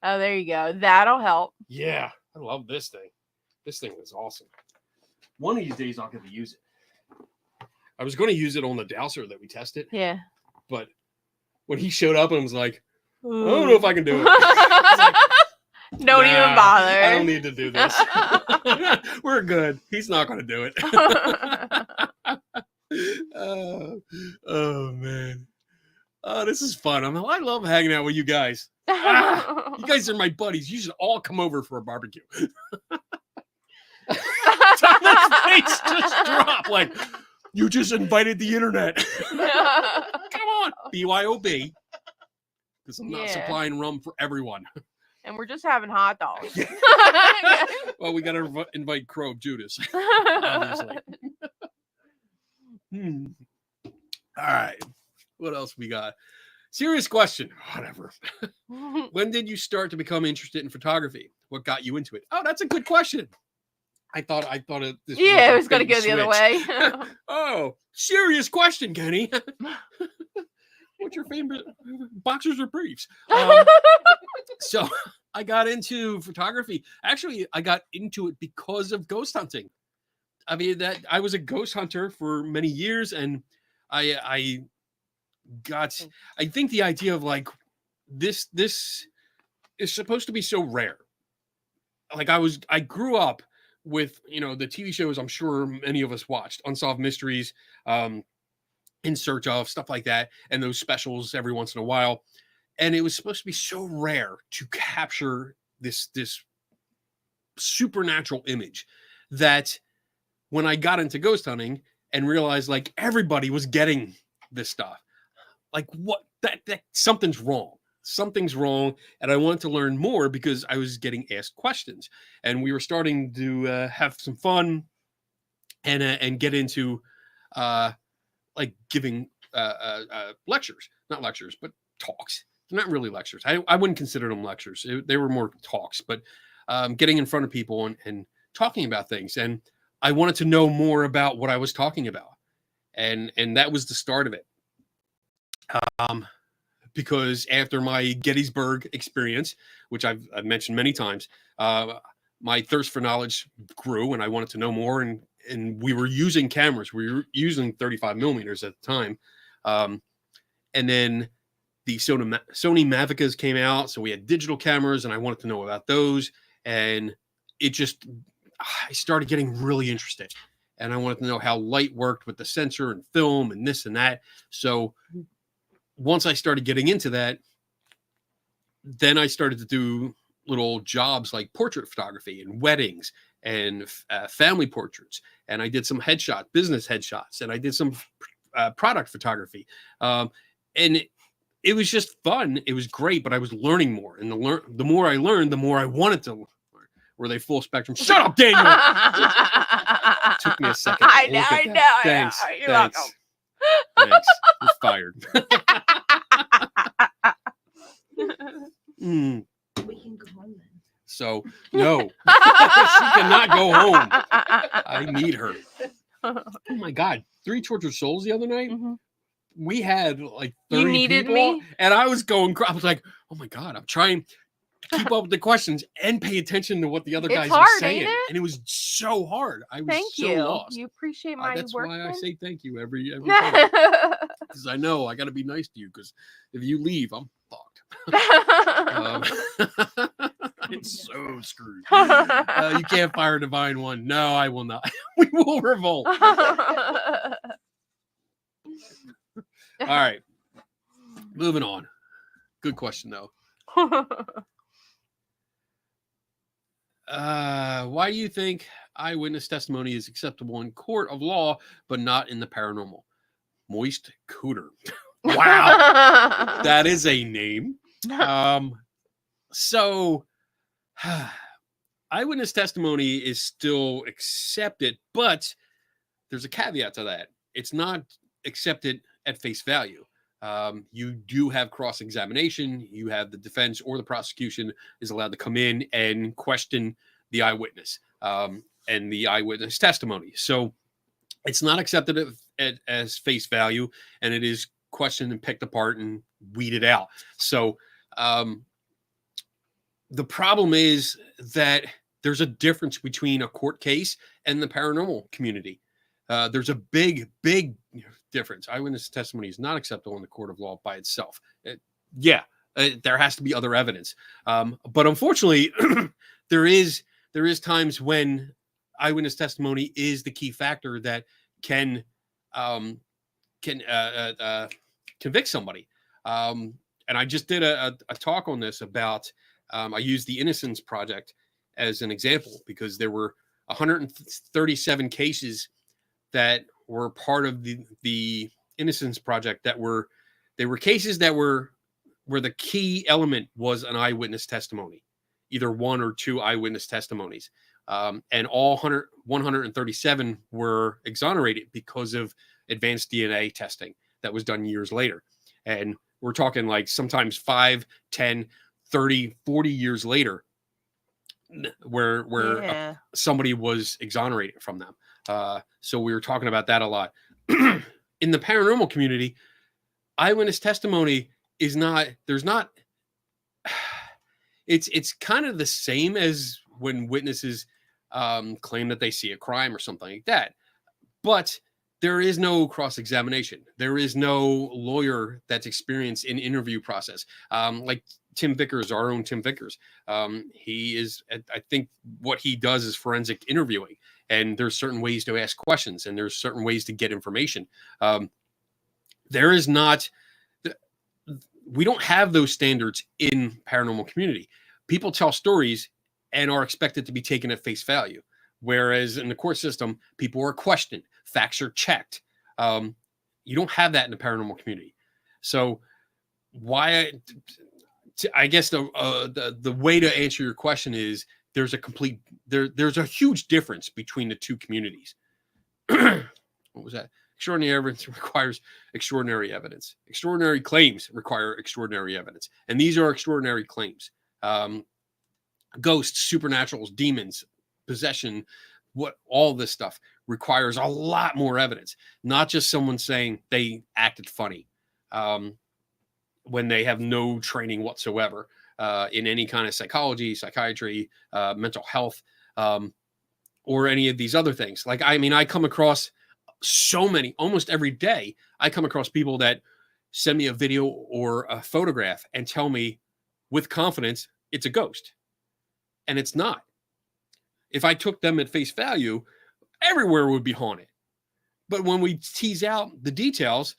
S4: Oh, there you go. That'll help.
S3: Yeah, I love this thing. This thing is awesome. One of these days, I'll get to use it. I was going to use it on the dowser that we tested.
S4: Yeah.
S3: But when he showed up and was like, I don't know if I can do it. Like,
S4: don't even bother.
S3: I don't need to do this. We're good. He's not going to do it. Oh, man. Oh, this is fun. I love hanging out with you guys. You guys are my buddies. You should all come over for a barbecue. Thomas' face just dropped. Like, you just invited the internet. Come on. BYOB. Because I'm not supplying rum for everyone.
S4: And we're just having hot dogs.
S3: Well, we got to invite Crow Judas. Obviously. All right. What else we got? Serious question. Whatever. When did you start to become interested in photography? What got you into it? Oh, that's a good question. I thought it.
S4: It was going to go the other way.
S3: Oh, serious question, Kenny. What's your favorite boxers or briefs? So I got into photography. Actually, I got into it because of ghost hunting. I mean, that I was a ghost hunter for many years, and I think the idea of like this is supposed to be so rare. Like I grew up with, the TV shows I'm sure many of us watched, Unsolved Mysteries, In Search Of, stuff like that, and those specials every once in a while. And it was supposed to be so rare to capture this supernatural image that when I got into ghost hunting and realized like everybody was getting this stuff, like what that something's wrong. Something's wrong, and I wanted to learn more because I was getting asked questions, and we were starting to have some fun and get into like giving lectures, not lectures, but talks. They're not really lectures. I wouldn't consider them lectures. They were more talks, but getting in front of people and talking about things. And I wanted to know more about what I was talking about, and that was the start of it. Because after my Gettysburg experience, which I've mentioned many times, my thirst for knowledge grew, and I wanted to know more. And we were using cameras. We were using 35 millimeters at the time. And then the Sony Mavicas came out, so we had digital cameras, and I wanted to know about those. And I started getting really interested, and I wanted to know how light worked with the sensor and film and this and that. So once I started getting into that, then I started to do little jobs like portrait photography and weddings and family portraits. And I did some business headshots, and I did some product photography. And it was just fun. It was great, but I was learning more. And the more I learned, the more I wanted to learn. Were they full spectrum? Shut up, Daniel! Took me a second.
S4: I know.
S3: Thanks.
S4: You're welcome.
S3: Thanks. You're fired. Mm.
S2: We can go home then.
S3: So no, she cannot go home. I need her. Oh my God, 3 Tortured Souls the other night.
S4: Mm-hmm.
S3: We had like 30
S4: You needed
S3: people,
S4: me?
S3: and I was going. I was like, oh my God, I'm trying to keep up with the questions and pay attention to what the other guys
S4: hard,
S3: were saying,
S4: ain't it?
S3: and it was so hard. I was
S4: Thank
S3: so
S4: you.
S3: lost.
S4: You appreciate my
S3: That's
S4: work.
S3: why I
S4: then?
S3: say thank you every time, because I know I got to be nice to you. Because if you leave, I'm fucked. It's so screwed. You can't fire a divine one. No, I will not. We will revolt. All right, moving on. Good question though. Why do you think eyewitness testimony is acceptable in court of law but not in the paranormal? Moist Cooter. Wow, that is a name. So eyewitness testimony is still accepted, but there's a caveat to that. It's not accepted at face value. You do have cross-examination. You have the defense or the prosecution is allowed to come in and question the eyewitness and the eyewitness testimony. So it's not accepted as face value, and it is questioned and picked apart and weeded out. So the problem is that there's a difference between a court case and the paranormal community. There's a big difference. Eyewitness testimony is not acceptable in the court of law by itself. There has to be other evidence. But unfortunately, there is times when eyewitness testimony is the key factor that can convict somebody. And I just did a talk on this about. I used the Innocence Project as an example because there were 137 cases that were part of the Innocence Project they were cases that were where the key element was an eyewitness testimony, either 1 or 2 eyewitness testimonies. And all 137 were exonerated because of advanced DNA testing that was done years later. And we're talking like sometimes 5, 10, 30, 40 years later where somebody was exonerated from them. So we were talking about that a lot. In the paranormal community, eyewitness testimony is it's kind of the same as when witnesses claim that they see a crime or something like that. But there is no cross-examination. There is no lawyer that's experienced in interview process. Like Tim Vickers, our own Tim Vickers. He is, I think what he does is forensic interviewing. And there's certain ways to ask questions and there's certain ways to get information. There is not, we don't have those standards in paranormal community. People tell stories and are expected to be taken at face value. Whereas in the court system, people are questioned, facts are checked. You don't have that in the paranormal community. So why, I guess the way to answer your question is there's a huge difference between the two communities. What was that? Extraordinary evidence requires extraordinary evidence. Extraordinary claims require extraordinary evidence. And these are extraordinary claims. Ghosts, supernaturals, demons, possession, all this stuff requires a lot more evidence, not just someone saying they acted funny when they have no training whatsoever in any kind of psychology, psychiatry, mental health, or any of these other things. Like, I mean, I come across so many, almost every day, I come across people that send me a video or a photograph and tell me with confidence it's a ghost. And it's not. If I took them at face value, everywhere would be haunted. But when we tease out the details,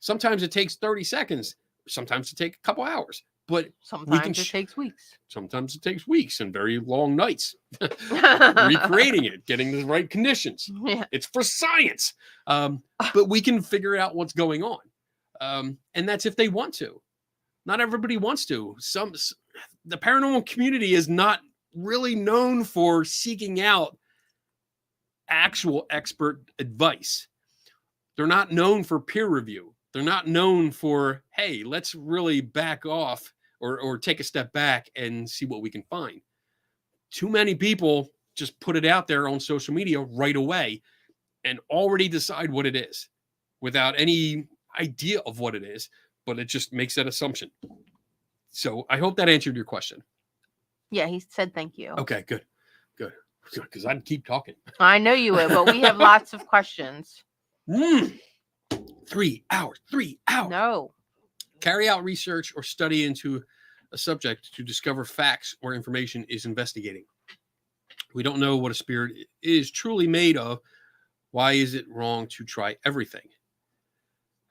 S3: sometimes it takes 30 seconds. Sometimes it takes a couple hours. But
S4: sometimes it takes weeks.
S3: Sometimes it takes weeks and very long nights. Recreating it, getting the right conditions.
S4: Yeah.
S3: It's for science. But we can figure out what's going on. And that's if they want to. Not everybody wants to. The paranormal community is not really known for seeking out actual expert advice. They're not known for peer review. They're not known for, hey, let's really back off or take a step back and see what we can find. Too many people just put it out there on social media right away and already decide what it is without any idea of what it is, but it just makes that assumption. So I hope that answered your question.
S4: Yeah, he said thank you.
S3: Okay, good. Because I'd keep talking.
S4: I know you would, but we have lots of questions.
S3: 3 hours.
S4: No.
S3: Carry out research or study into a subject to discover facts or information is investigating. We don't know what a spirit is truly made of. Why is it wrong to try everything?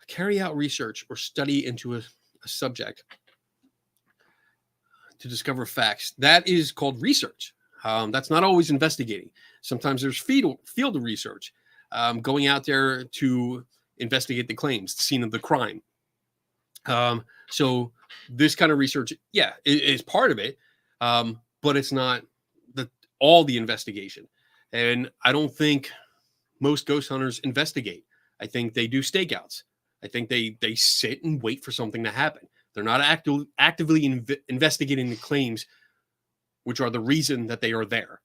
S3: Carry out research or study into a subject to discover facts. That is called research. That's not always investigating. Sometimes there's field research, going out there to investigate the claims, the scene of the crime. So this kind of research, yeah, is part of it, but it's not all the investigation. And I don't think most ghost hunters investigate. I think they do stakeouts. I think they sit and wait for something to happen. They're not actively investigating the claims, which are the reason that they are there.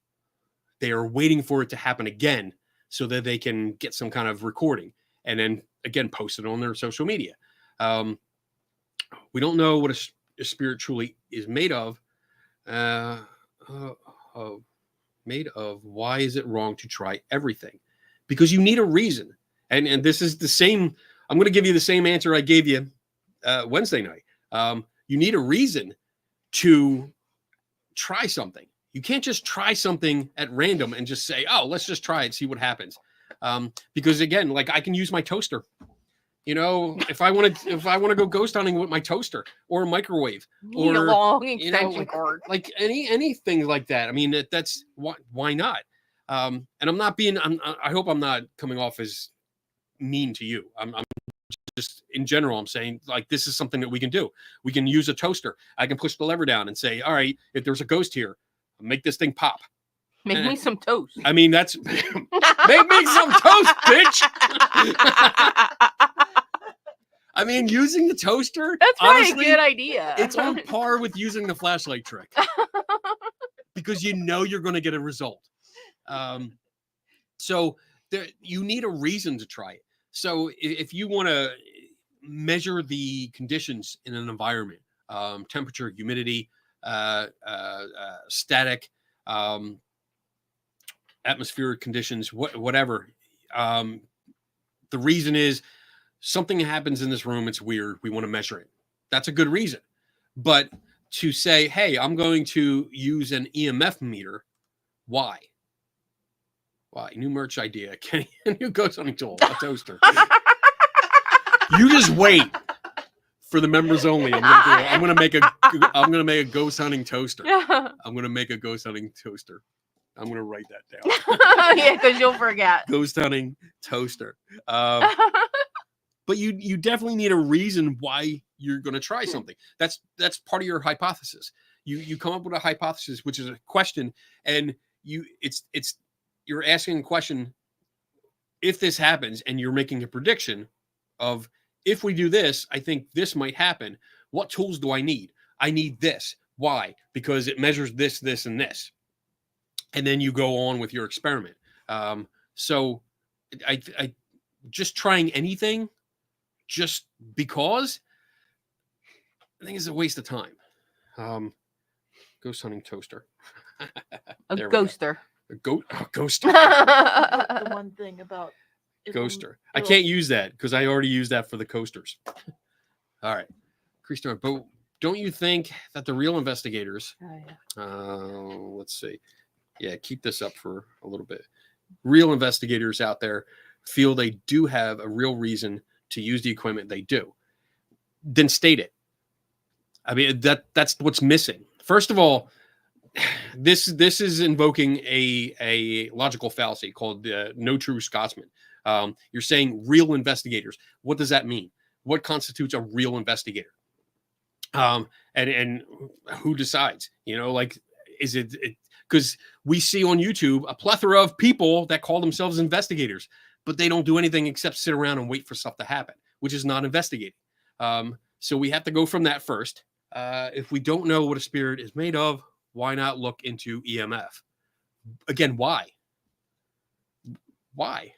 S3: They are waiting for it to happen again so that they can get some kind of recording and then again post it on their social media. We don't know what a spirit truly is made of. Made of. Why is it wrong to try everything? Because you need a reason. And this is the same. I'm going to give you the same answer I gave you Wednesday night. You need a reason to try something. You can't just try something at random and just say, oh, let's just try it, see what happens. Because again, like I can use my toaster. You know, if I want to go ghost hunting with my toaster or a microwave or
S4: a long extension cord,
S3: like anything like that. I mean, that's why not? And I'm not being. I hope I'm not coming off as mean to you. I'm just in general. I'm saying like this is something that we can do. We can use a toaster. I can push the lever down and say, all right, if there's a ghost here, make this thing pop.
S4: Make me some toast.
S3: I mean, that's make me some toast, bitch. I mean, using the toaster,
S4: that's honestly, a good idea.
S3: It's on par with using the flashlight trick because you know you're going to get a result. So you need a reason to try it. So if you want to measure the conditions in an environment, temperature, humidity, static, atmospheric conditions, whatever, the reason is something happens in this room. It's weird. We want to measure it. That's a good reason. But to say, hey, I'm going to use an EMF meter. Why? New merch idea. New ghost hunting tool, a toaster. You just wait for the members only. I'm gonna make a ghost hunting toaster. I'm gonna make a ghost hunting toaster. I'm gonna write that down.
S4: Yeah, because you'll forget.
S3: Ghost hunting toaster. But you definitely need a reason why you're going to try something. That's part of your hypothesis. You come up with a hypothesis, which is a question, and you're asking a question. If this happens, and you're making a prediction of if we do this, I think this might happen. What tools do I need? I need this. Why? Because it measures this, this, and this. And then you go on with your experiment. So I just trying anything. Just because I think it's a waste of time. Ghost hunting toaster.
S4: A ghoster.
S3: A ghoster.
S2: The one thing about
S3: ghoster. I can't use that because I already used that for the coasters. All right. Christopher, but don't you think that the real investigators, let's see. Yeah, keep this up for a little bit. Real investigators out there feel they do have a real reason to use the equipment they do, then state it. I mean, that's what's missing. First of all, this is invoking a logical fallacy called no true Scotsman. You're saying real investigators. What does that mean? What constitutes a real investigator? And who decides? You know, like, is it because we see on YouTube a plethora of people that call themselves investigators, but they don't do anything except sit around and wait for stuff to happen, which is not investigating. So we have to go from that first. If we don't know what a spirit is made of, why not look into EMF? Again, why? Why?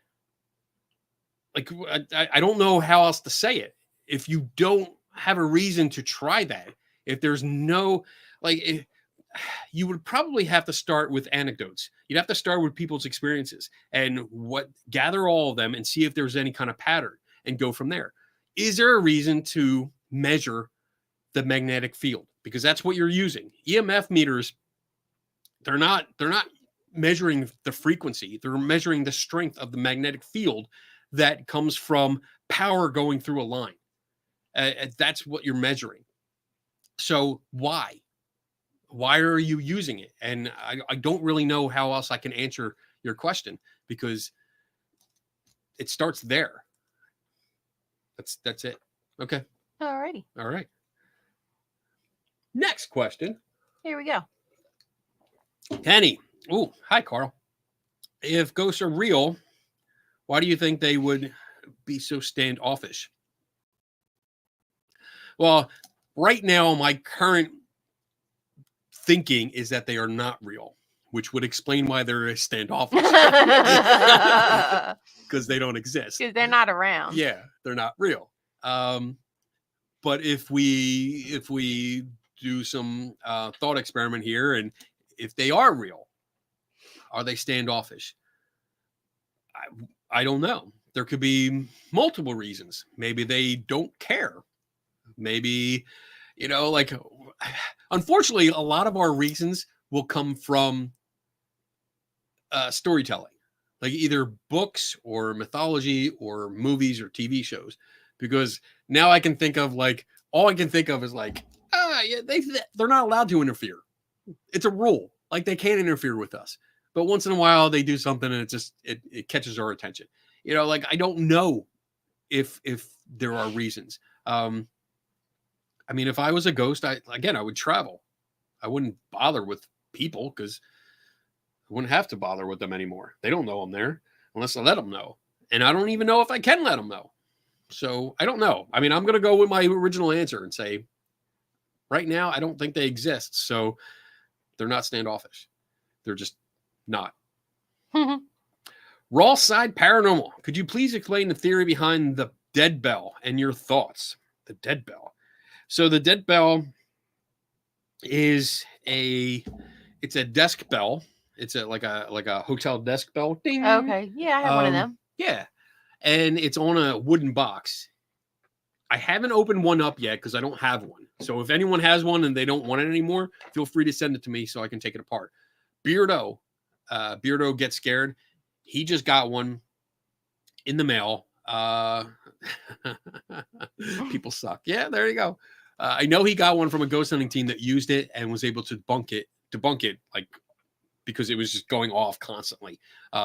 S3: Like, I don't know how else to say it. If you don't have a reason to try that, if there's no, like, you would probably have to start with anecdotes. You'd have to start with people's experiences and gather all of them and see if there's any kind of pattern and go from there. Is there a reason to measure the magnetic field? Because that's what you're using. EMF meters, they're not measuring the frequency. They're measuring the strength of the magnetic field that comes from power going through a line. That's what you're measuring. So why? Why are you using it? And I don't really know how else I can answer your question, because it starts there. That's it. Okay.
S4: Alrighty.
S3: All right. Next question.
S4: Here we go.
S3: Kenny. Oh, hi, Carl. If ghosts are real, why do you think they would be so standoffish? Well, right now, my current thinking is that they are not real, which would explain why they're standoffish. Because they don't exist.
S4: Because they're not around.
S3: Yeah, they're not real. But if we do some thought experiment here, and if they are real, are they standoffish? I don't know. There could be multiple reasons. Maybe they don't care. Maybe, like, unfortunately, a lot of our reasons will come from storytelling, like either books or mythology or movies or TV shows. Because now I can think of, like, all I can think of is like, yeah, they're not allowed to interfere. It's a rule. Like, they can't interfere with us. But once in a while they do something and it catches our attention. Like, I don't know if there are reasons. I mean, if I was a ghost, I would travel. I wouldn't bother with people, because I wouldn't have to bother with them anymore. They don't know I'm there unless I let them know. And I don't even know if I can let them know. So I don't know. I mean, I'm going to go with my original answer and say, right now, I don't think they exist. So they're not standoffish. They're just not. Raw Side Paranormal. Could you please explain the theory behind the dead bell and your thoughts? The dead bell. So the dead bell is it's a desk bell. It's like a hotel desk bell. Ding.
S4: Okay. Yeah, I have one of them.
S3: Yeah. And it's on a wooden box. I haven't opened one up yet because I don't have one. So if anyone has one and they don't want it anymore, feel free to send it to me so I can take it apart. Beardo Gets Scared. He just got one in the mail. People suck. Yeah, there you go. I know he got one from a ghost hunting team that used it and was able to debunk it, like, because it was just going off constantly.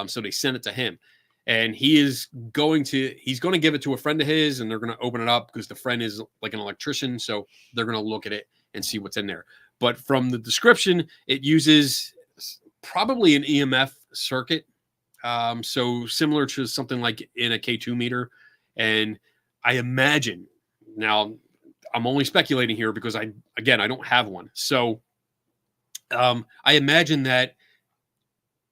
S3: So they sent it to him, and he's going to give it to a friend of his, and they're going to open it up because the friend is like an electrician. So they're going to look at it and see what's in there. But from the description, it uses probably an EMF circuit. So similar to something like in a K2 meter. And I imagine, now I'm only speculating here because I don't have one. So I imagine that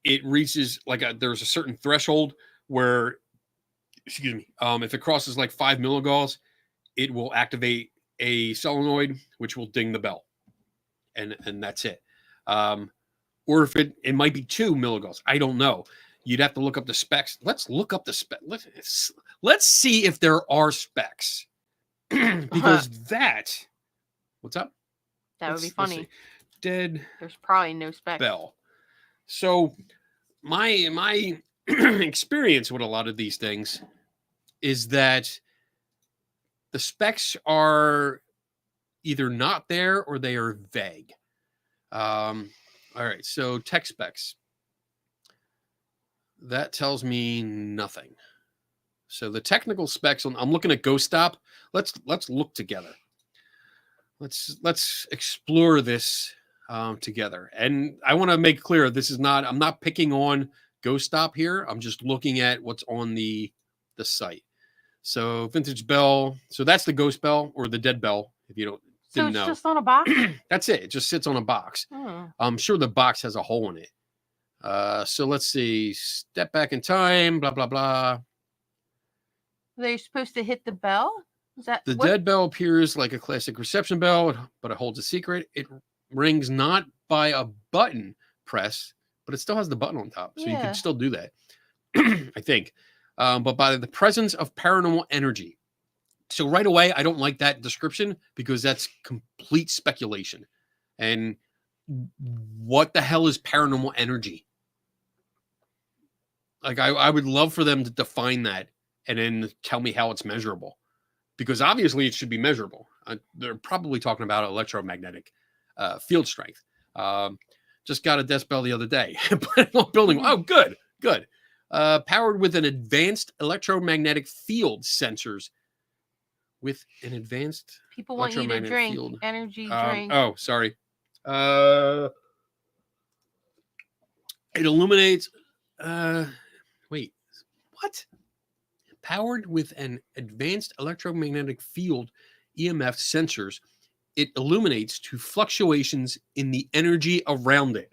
S3: it reaches there's a certain threshold where, if it crosses like 5 milligauss, it will activate a solenoid, which will ding the bell. And that's it. Or if it might be 2 milligauss. I don't know. You'd have to look up the specs. Let's look up the spec. Let's see if there are specs. Because what's up?
S4: That would be funny.
S3: Dead.
S4: There's probably no specs.
S3: Bell. So my experience with a lot of these things is that the specs are either not there or they are vague. All right. So tech specs. That tells me nothing. So the technical specs I'm looking at Ghost Stop. Let's look together. Let's explore this together. And I want to make clear, I'm not picking on Ghost Stop here. I'm just looking at what's on the site. So vintage bell. So that's the ghost bell or the dead bell. If you don't.
S4: So it's just on a box?
S3: That's it. It just sits on a box. I'm sure the box has a hole in it. So let's see. Step back in time, blah, blah, blah.
S4: They're supposed to hit the bell? Is that
S3: the dead bell appears like a classic reception bell, but it holds a secret. It rings not by a button press, but it still has the button on top. So you can still do that, I think. But by the presence of paranormal energy. So right away, I don't like that description because that's complete speculation. And what the hell is paranormal energy? Like, I would love for them to define that and then tell me how it's measurable. Because obviously it should be measurable. They're probably talking about electromagnetic field strength. Just got a desk bell the other day. Building. Oh, good. Powered with an advanced electromagnetic field sensors. With an advanced
S4: people want you to drink field. Energy drink.
S3: Oh, sorry. It illuminates. Wait, what? Powered with an advanced electromagnetic field EMF sensors, it illuminates to fluctuations in the energy around it.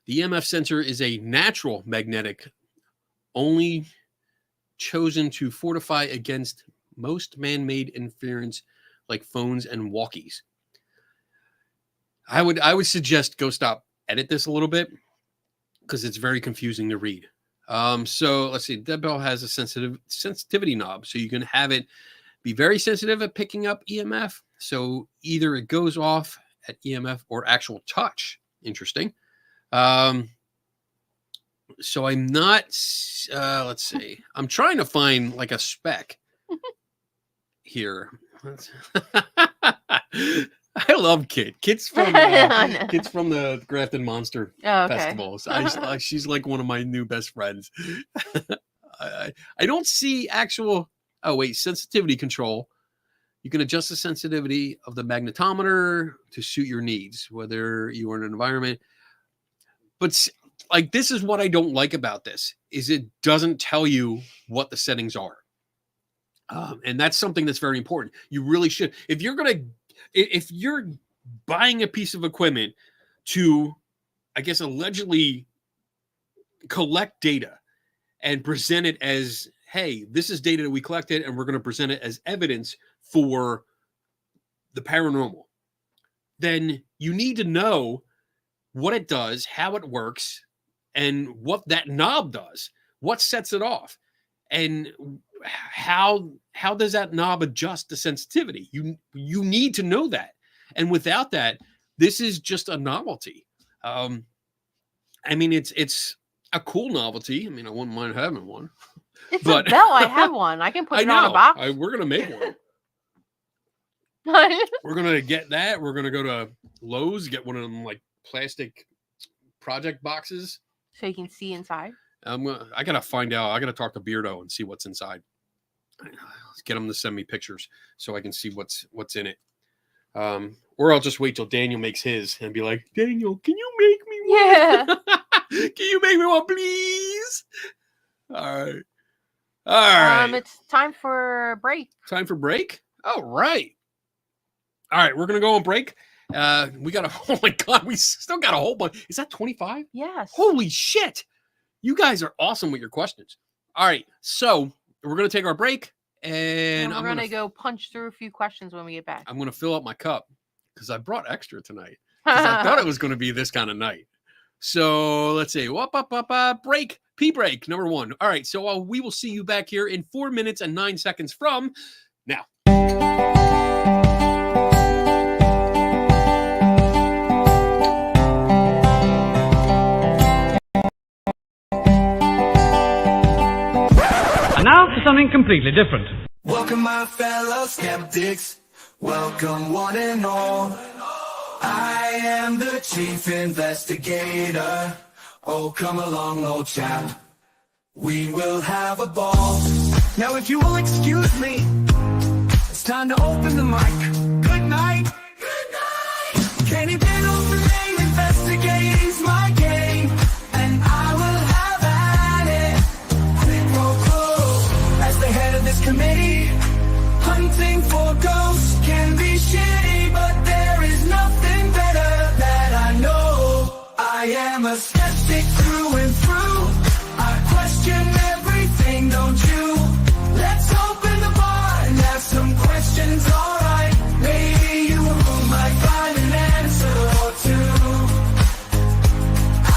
S3: The EMF sensor is a natural magnetic, only chosen to fortify against most man-made interference like phones and walkies. I would suggest go stop, edit this a little bit because it's very confusing to read. So let's see. Dead bell has a sensitivity knob, so you can have it be very sensitive at picking up EMF. So either it goes off at EMF or actual touch. Interesting. So I'm not. Let's see. I'm trying to find like a spec here. I love Kit. Kit's from the Grafton Monster Festivals. She's like one of my new best friends. I don't see actual. Oh wait, sensitivity control. You can adjust the sensitivity of the magnetometer to suit your needs, whether you are in an environment. But like, this is what I don't like about this, is it doesn't tell you what the settings are. And that's something that's very important. You really should, if you're buying a piece of equipment to, I guess, allegedly collect data and present it as, hey, this is data that we collected and we're going to present it as evidence for the paranormal, then you need to know what it does, how it works, and what that knob does, what sets it off, and how does that knob adjust the sensitivity? You need to know that, and without that, this is just a novelty. I mean, it's a cool novelty. I mean, I wouldn't mind having one.
S4: It's a bell. I have one. I can put it on a box.
S3: We're gonna make one. We're gonna get that. We're gonna go to Lowe's, get one of them like plastic project boxes
S4: so you can see inside.
S3: I gotta find out. I gotta talk to Beardo and see what's inside. Let's get him to send me pictures so I can see what's in it. Or I'll just wait till Daniel makes his and be like, Daniel, can you make me one?
S4: Yeah.
S3: Can you make me one, please? All right.
S4: It's time for a break.
S3: Time for break? All right. All right, we're gonna go on break. We got oh my God, we still got a whole bunch. Is that 25?
S4: Yes.
S3: Holy shit. You guys are awesome with your questions. All right, so we're going to take our break. And
S4: we're going to go punch through a few questions when we get back.
S3: I'm going to fill up my cup because I brought extra tonight. Because I thought it was going to be this kind of night. So let's see. Break. P-break, number 1. All right, so we will see you back here in 4 minutes and 9 seconds from now.
S5: Now for something completely different.
S1: Welcome, my fellow skeptics. Welcome, one and all. I am the chief investigator. Oh, come along, old chap. We will have a ball. Now, if you will excuse me, it's time to open the mic. Good night. Good night. Kenny Biddle for me investigating's my game, and I will have at it. Quid pro quo. As the head of this committee, hunting for ghosts.
S2: question everything, don't you? Let's open the bar and ask some questions, alright. Maybe you might find an answer or two.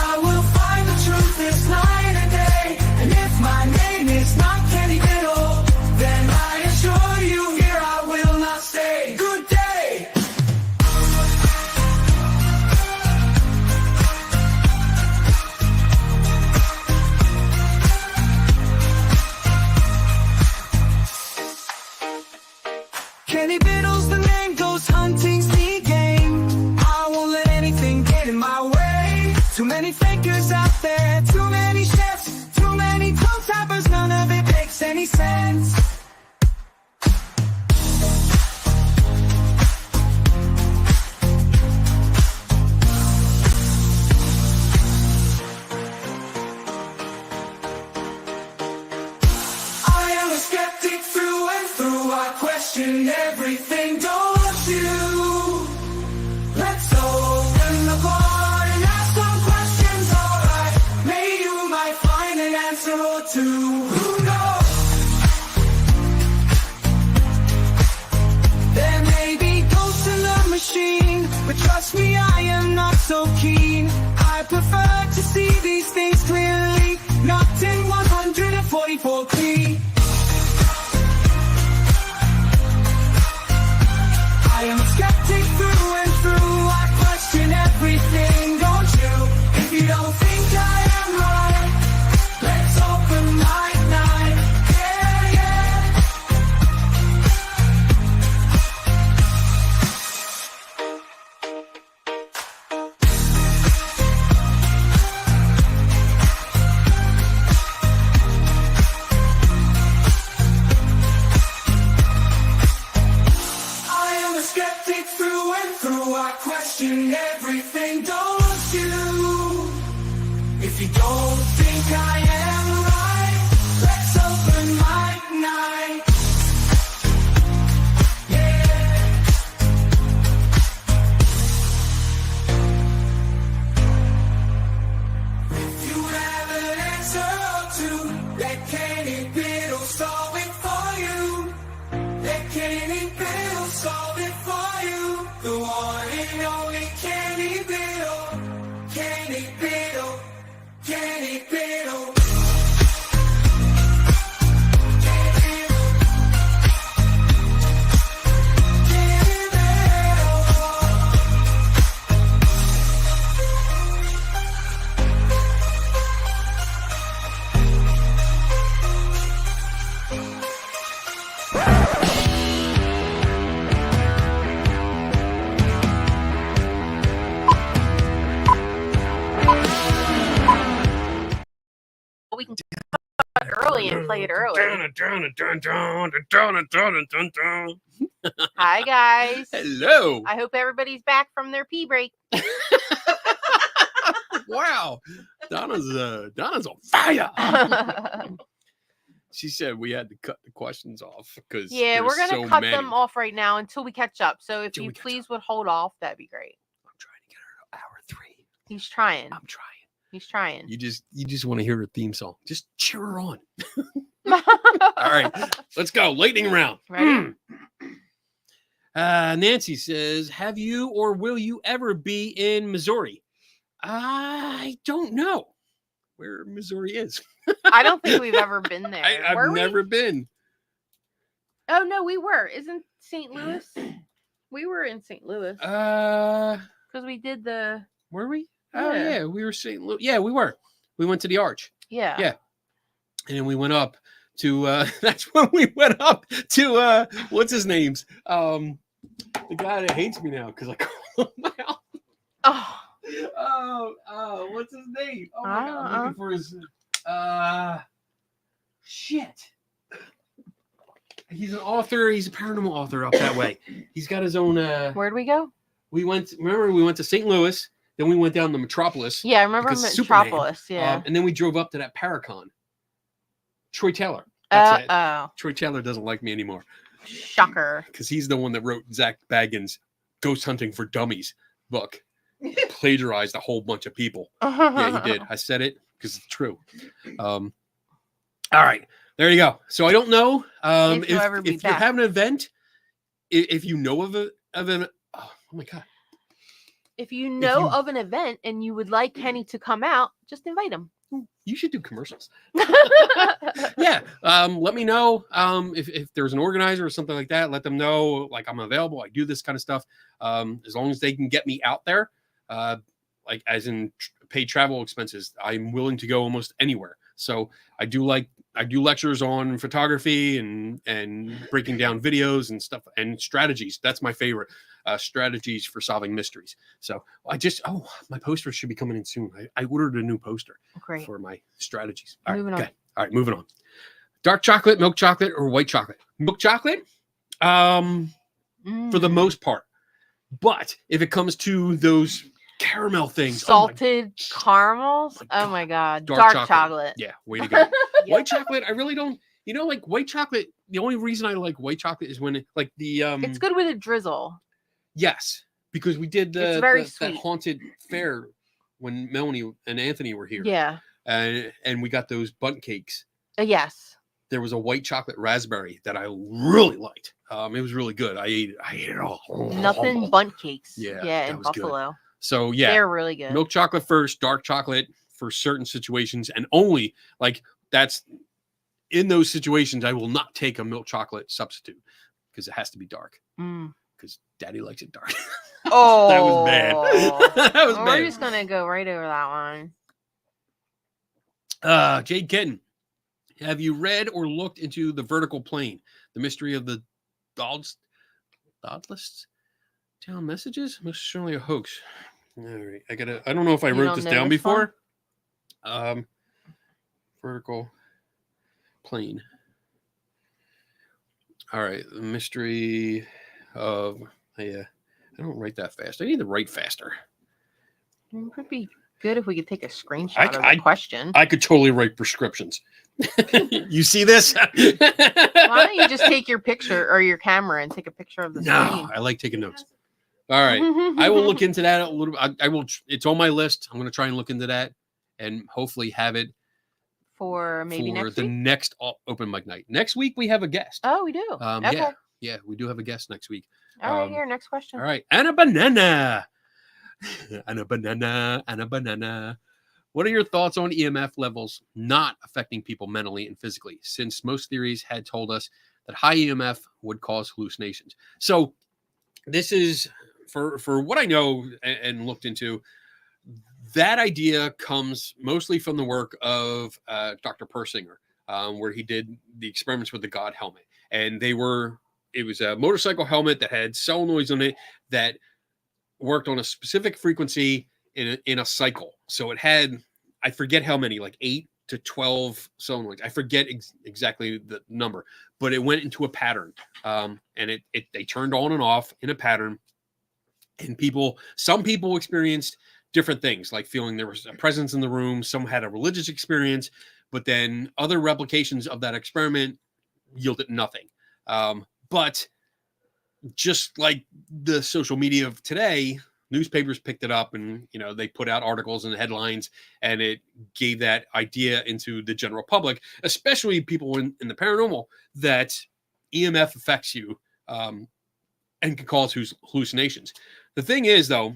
S2: I will find the truth this night and day. And if my name is not Kenny Biddle, then I assure you here I will not stay. Good day! Kenny Biddle's the name, Ghost Hunting's the game. I won't let anything get in my way. Too many fakers out there, too many chefs, too many toe tappers, none of it makes any sense. I am a skeptic through and through. I question everything, don't you? Let's open the bar and ask some questions, alright. Maybe you might find an answer or two. Who knows? There may be ghosts in the machine, but trust me, I am not so keen. I prefer to see these things clearly, not in 144p. I am a skeptic through and through. I question everything, don't you? If you don't think I am right, let's open my night. Yeah, yeah. I am a skeptic through and through. I question everything, don't you? If you don't think I am right, let's open my night. Yeah. If you have an answer or two, let Kenny Biddle solve it for you. Let Kenny Biddle solve it for you. The one and only Kenny Biddle. Kenny Biddle. Kenny Biddle. Kenny Biddle. Kenny Biddle.
S4: We can cut early and play it early. Hi guys.
S3: Hello.
S4: I hope everybody's back from their pee break.
S3: Wow. Donna's on fire. She said we had to cut the questions off because
S4: Yeah, we're gonna
S3: so
S4: cut
S3: many.
S4: them off right now until we catch up. So if
S3: Till
S4: you
S3: we catch
S4: please would hold off, that'd be great.
S3: I'm trying to get her to hour 3.
S4: He's trying.
S3: I'm trying.
S4: He's trying.
S3: You just want to hear her theme song. Just cheer her on. All right, let's go. Lightning round.
S4: Ready?
S3: Nancy says, "Have you or will you ever be in Missouri?" I don't know where Missouri is.
S4: I don't think we've ever been there.
S3: I've
S4: Were we?
S3: never been.
S4: Oh no, we were. Isn't St. Louis? We were in St. Louis
S3: Were
S4: because we did the.
S3: we? Oh
S4: Yeah.
S3: yeah, we were St. Louis. Yeah, we were. We went to the Arch.
S4: Yeah.
S3: Yeah. And then we went up to that's when we went up to what's his name's the guy that hates me now because I call him out. Oh, what's his name? Oh my god, I'm looking for his shit. He's an author, he's a paranormal author up that way. He's got his own
S4: Where'd we go?
S3: we went to St. Louis, then we went down to Metropolis.
S4: Yeah, I remember
S3: because
S4: Metropolis.
S3: Superman,
S4: Yeah.
S3: and then we drove up to that Paracon. Troy Taylor. That's it.
S4: Oh,
S3: Troy Taylor doesn't like me anymore
S4: shocker.
S3: because he's the one that wrote Zach Bagans' Ghost Hunting for Dummies book. Plagiarized a whole bunch of people. Yeah, he did. I said it because it's true. All right, there you go. So I don't know
S4: If you'll ever be
S3: if you're
S4: back.
S3: having an event, if you know of an oh my god,
S4: If you know of an event and you would like Kenny to come out, just invite him.
S3: you should do commercials. Yeah, let me know if there's an organizer or something like that. Let them know like I'm available. I do this kind of stuff. As long as they can get me out there, like as in paid travel expenses, I'm willing to go almost anywhere. So I do lectures on photography and breaking down videos and stuff and strategies. That's my favorite, strategies for solving mysteries. So my poster should be coming in soon. I ordered a new poster for my strategies. All right, okay. All right, moving on. Dark chocolate, milk chocolate, or white chocolate? Milk chocolate, for the most part. But if it comes to those caramel things,
S4: salted caramels, oh my god, dark chocolate.
S3: Yeah, way to go. White chocolate, I really don't. Like white chocolate. The only reason I like white chocolate is when
S4: it's good with a drizzle.
S3: Yes, because we did that haunted fair when Melanie and Anthony were here.
S4: Yeah,
S3: and we got those bundt cakes.
S4: Yes.
S3: There was a white chocolate raspberry that I really liked. It was really good. I ate it all.
S4: Nothing bundt cakes.
S3: Yeah,
S4: in Buffalo.
S3: Good. So yeah,
S4: they're really good.
S3: Milk chocolate first, dark chocolate for certain situations, and only that's in those situations. I will not take a milk chocolate substitute because it has to be dark. Because Daddy likes it dark.
S4: Oh,
S3: that was bad. That was bad.
S4: We're just gonna go right over that one.
S3: Jade Kitten, have you read or looked into The Vertical Plane, the mystery of the Dodless Town Messages? Most certainly a hoax. All right, I don't know if I wrote this down before. Vertical Plane. All right, the mystery of I don't write that fast. I need to write faster.
S4: It would be good if we could take a screenshot of the question.
S3: I could totally write prescriptions. You see this?
S4: Why don't you just take your picture or your camera and take a picture of the screen?
S3: No, I like taking notes. All right, I will look into that a little. I will. It's on my list. I'm going to try and look into that, and hopefully have it
S4: for
S3: next open mic night. Next week we have a guest.
S4: Oh, we do. Okay.
S3: Yeah, we do have a guest next week.
S4: All right, here, next question.
S3: All right, Anna Banana. Anna Banana. What are your thoughts on EMF levels not affecting people mentally and physically, since most theories had told us that high EMF would cause hallucinations? So this is, for what I know and looked into, that idea comes mostly from the work of Dr. Persinger, where he did the experiments with the God helmet. And it was a motorcycle helmet that had solenoids on it that worked on a specific frequency in a cycle. So it had, I forget how many, like 8 to 12 solenoids. I forget exactly the number, but it went into a pattern. And they turned on and off in a pattern. And some people experienced different things, like feeling there was a presence in the room. Some had a religious experience, but then other replications of that experiment yielded nothing. But just like the social media of today, newspapers picked it up and, they put out articles and headlines, and it gave that idea into the general public, especially people in the paranormal, that EMF affects you and can cause hallucinations. The thing is, though,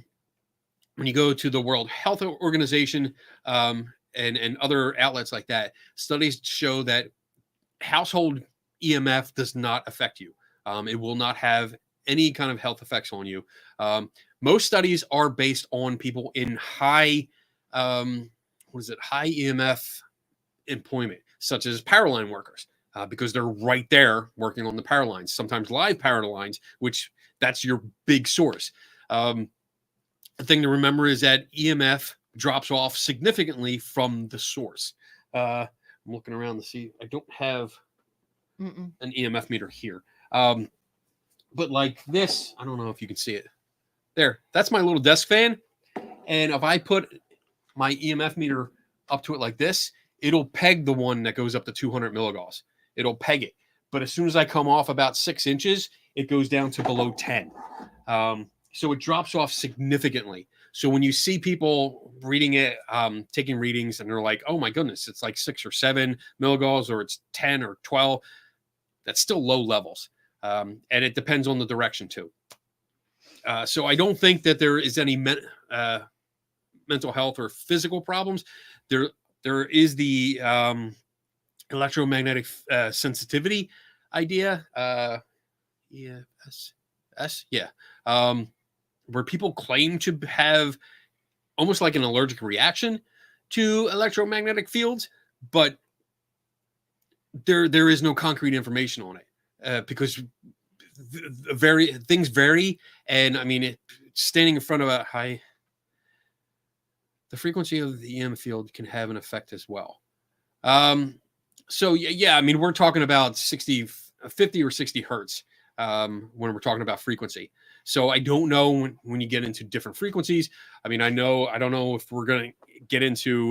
S3: when you go to the World Health Organization and other outlets like that, studies show that household EMF does not affect you. It will not have any kind of health effects on you. Most studies are based on people in high EMF employment, such as power line workers, because they're right there working on the power lines, sometimes live power lines, which that's your big source. The thing to remember is that EMF drops off significantly from the source. I'm looking around to see. I don't have an EMF meter here. But like this, I don't know if you can see it. There, that's my little desk fan. And if I put my EMF meter up to it like this, it'll peg the one that goes up to 200 milligauss. It'll peg it. But as soon as I come off about 6 inches, it goes down to below 10. So it drops off significantly. So when you see people reading it, taking readings, and they're like, oh my goodness, it's like 6 or 7 milligauss, or it's 10 or 12, that's still low levels. And it depends on the direction too. So I don't think that there is any mental health or physical problems. There is the electromagnetic sensitivity idea. Yeah, yeah. Where people claim to have almost like an allergic reaction to electromagnetic fields, but there is no concrete information on it because things vary. And I mean, standing in front of the frequency of the EM field can have an effect as well. So yeah, I mean, we're talking about 50 or 60 hertz when we're talking about frequency. So I don't know when you get into different frequencies. I mean, I don't know if we're going to get into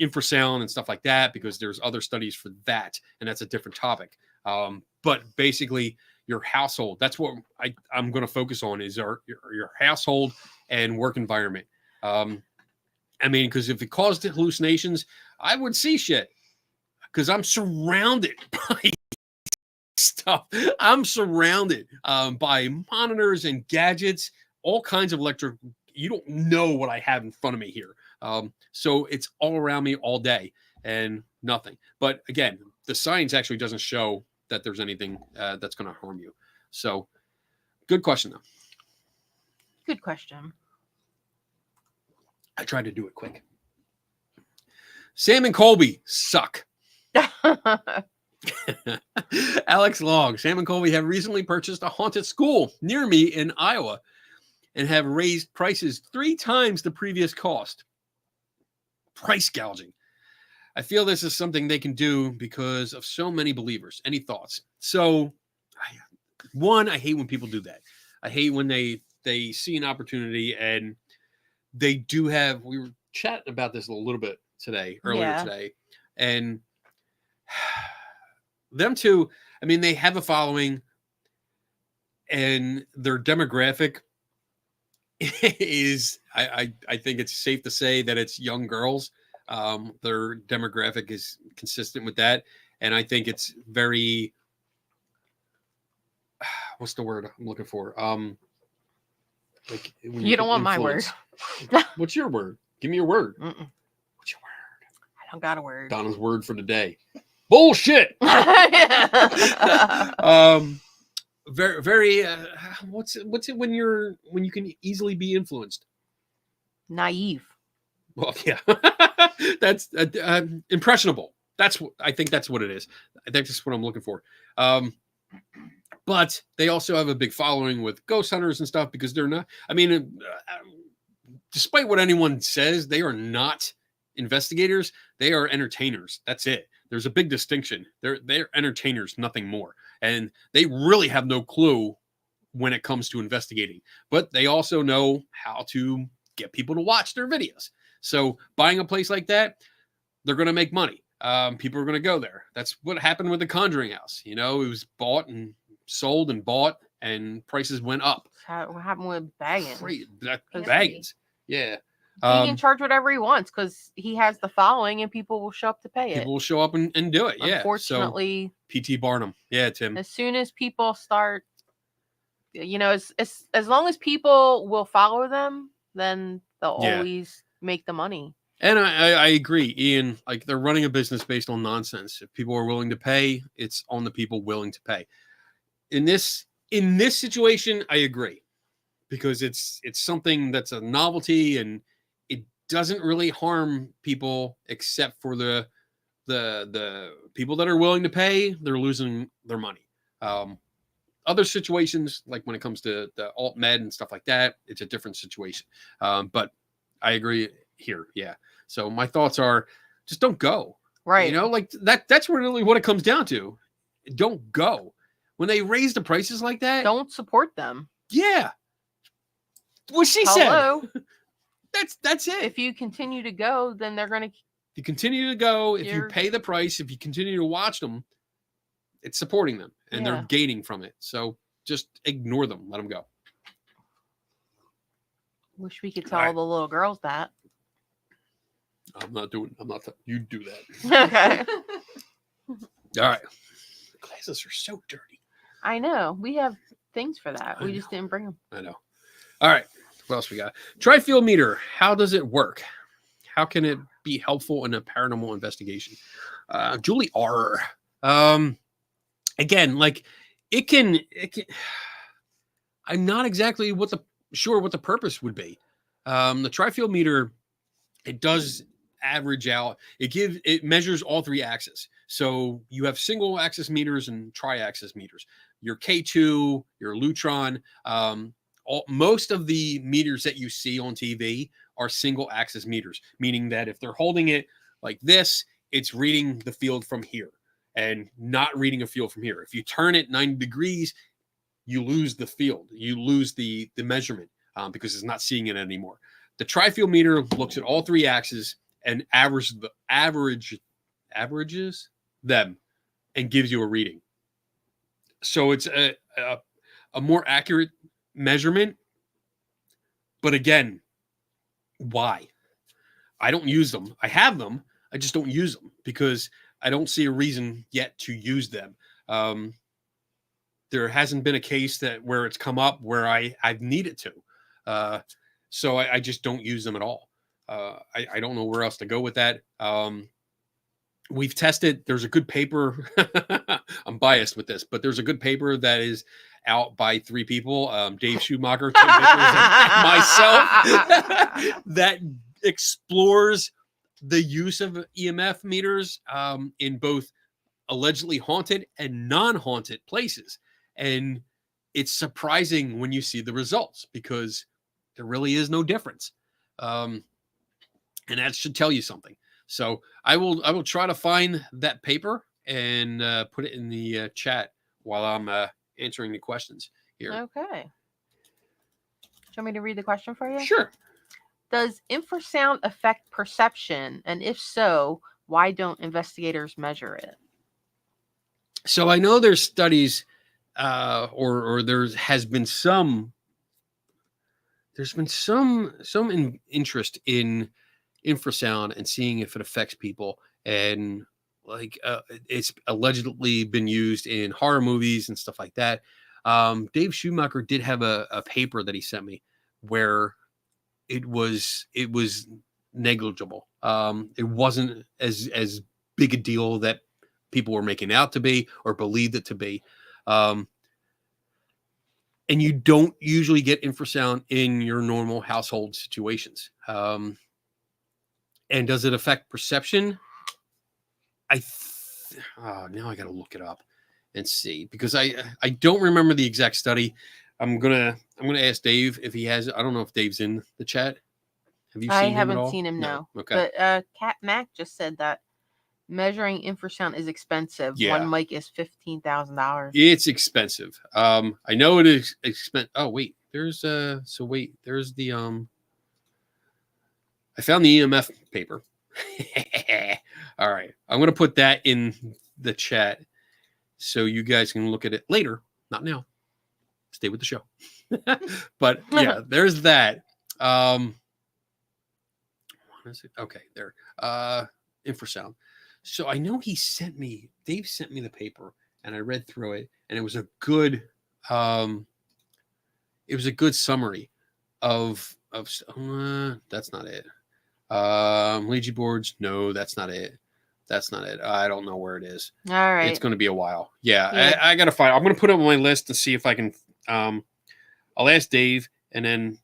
S3: infrasound and stuff like that, because there's other studies for that, and that's a different topic. But basically, your household, that's what I'm going to focus on, is your household and work environment. I mean, because if it caused hallucinations, I would see shit, because I'm surrounded by stuff. I'm surrounded by monitors and gadgets, all kinds of electric. You don't know what I have in front of me here. So it's all around me all day and nothing. But again, the science actually doesn't show that there's anything that's going to harm you. So good question, though.
S4: Good question.
S3: I tried to do it quick. Sam and Colby suck. Alex Long. Sam and Colby have recently purchased a haunted school near me in Iowa and have raised prices 3 times the previous cost. Price gouging. I feel this is something they can do because of so many believers. Any thoughts? So, I hate when people do that. I hate when they see an opportunity, and they do have. We were chatting about this a little bit earlier today, and them too. I mean, they have a following, and their demographic is. I think it's safe to say that it's young girls. Their demographic is consistent with that, and I think it's very. What's the word I'm looking for? Like
S4: you don't want my word.
S3: What's your word? Give me your word.
S4: Mm-mm.
S3: What's your word?
S4: I don't got a word.
S3: Donna's word for the day. Bullshit. Very, very. What's it when you can easily be influenced?
S4: Naive.
S3: Well, yeah, that's impressionable. I think that's what it is. I think that's what I'm looking for. But they also have a big following with ghost hunters and stuff, because they're not. I mean, despite what anyone says, they are not investigators. They are entertainers. That's it. There's a big distinction. They're entertainers, nothing more. And they really have no clue when it comes to investigating. But they also know how to get people to watch their videos. So buying a place like that, they're going to make money. People are going to go there. That's what happened with the Conjuring house. You know, it was bought and sold and bought, and prices went up.
S4: What happened with Baggins?
S3: Baggins. Yeah.
S4: He can charge whatever he wants because he has the following, and people will show up to pay it.
S3: People will show up and do it. Yeah.
S4: Unfortunately,
S3: so, P.T. Barnum. Yeah, Tim.
S4: As soon as people start, as long as people will follow them, then they'll always make the money.
S3: And I agree, Ian. Like, they're running a business based on nonsense. If people are willing to pay, it's on the people willing to pay. In this situation, I agree, because it's something that's a novelty, and it doesn't really harm people except for the people that are willing to pay. They're losing their money. Other situations, like when it comes to the alt med and stuff like that, it's a different situation. But I agree here. Yeah. So my thoughts are, just don't go.
S4: Right.
S3: Like that's really what it comes down to. Don't go. When they raise the prices like that,
S4: don't support them.
S3: Yeah. What she
S4: said.
S3: That's it.
S4: If you continue to go, then they're going to.
S3: You continue to go. If you pay the price, if you continue to watch them, it's supporting them, and they're gaining from it. So just ignore them. Let them go.
S4: Wish we could tell all the little girls that.
S3: You do that.
S4: Okay.
S3: All right. The glasses are so dirty.
S4: I know. We have things for that. We just didn't bring them.
S3: I know. All right. What else we got? Tri-field meter. How does it work? How can it be helpful in a paranormal investigation? Julie R. Again, like it can. I'm not exactly sure what the purpose would be. The tri-field meter, it does average out. It measures all three axes. So you have single axis meters and tri-axis meters. Your K2, your Lutron, most of the meters that you see on TV are single axis meters, meaning that if they're holding it like this, it's reading the field from here and not reading a field from here. If you turn it 90 degrees, you lose the field. You lose the measurement because it's not seeing it anymore. The tri-field meter looks at all three axes and averages them and gives you a reading. So it's a more accurate measurement. But again, why? I don't use them. I have them. I just don't use them because I don't see a reason yet to use them. There hasn't been a case where it's come up where I've needed to. So I just don't use them at all. I don't know where else to go with that. We've tested. There's a good paper. I'm biased with this, but there's a good paper that is out by three people, Dave Schumacher, Tim Vickers, and myself, that explores the use of EMF meters in both allegedly haunted and non-haunted places. And it's surprising when you see the results because there really is no difference. And that should tell you something. So I will try to find that paper and put it in the chat while I'm answering the questions here.
S4: Okay. Do you want me to read the question for you?
S3: Sure.
S4: Does infrasound affect perception? And if so, why don't investigators measure it?
S3: So I know there's studies or there has been some interest in infrasound and seeing if it affects people, and like it's allegedly been used in horror movies and stuff like that. Dave Schumacher did have a paper that he sent me where it was negligible. It wasn't as big a deal that people were making out to be or believed it to be. And you don't usually get infrasound in your normal household situations. And does it affect perception? Now I got to look it up and see, because I don't remember the exact study. I'm gonna ask Dave if he has. I don't know if Dave's in the chat. Have you seen him at all?
S4: I haven't seen him, no.
S3: Okay.
S4: But Cat Mac just said that measuring infrasound is expensive.
S3: Yeah.
S4: One mic is $15,000.
S3: It's expensive. I know it is expensive. Oh wait, there's the I found the EMF paper. All right, I'm gonna put that in the chat so you guys can look at it later, not now. Stay with the show. But yeah, there's that. What is it? Okay, there. Infrasound. So I know Dave sent me the paper and I read through it, and it was a good summary of that's not it. Ouija boards. No, that's not it. I don't know where it is.
S4: All right.
S3: It's going to be a while. Yeah. I got to find. I'm going to put it on my list to see if I can. I'll ask Dave, and then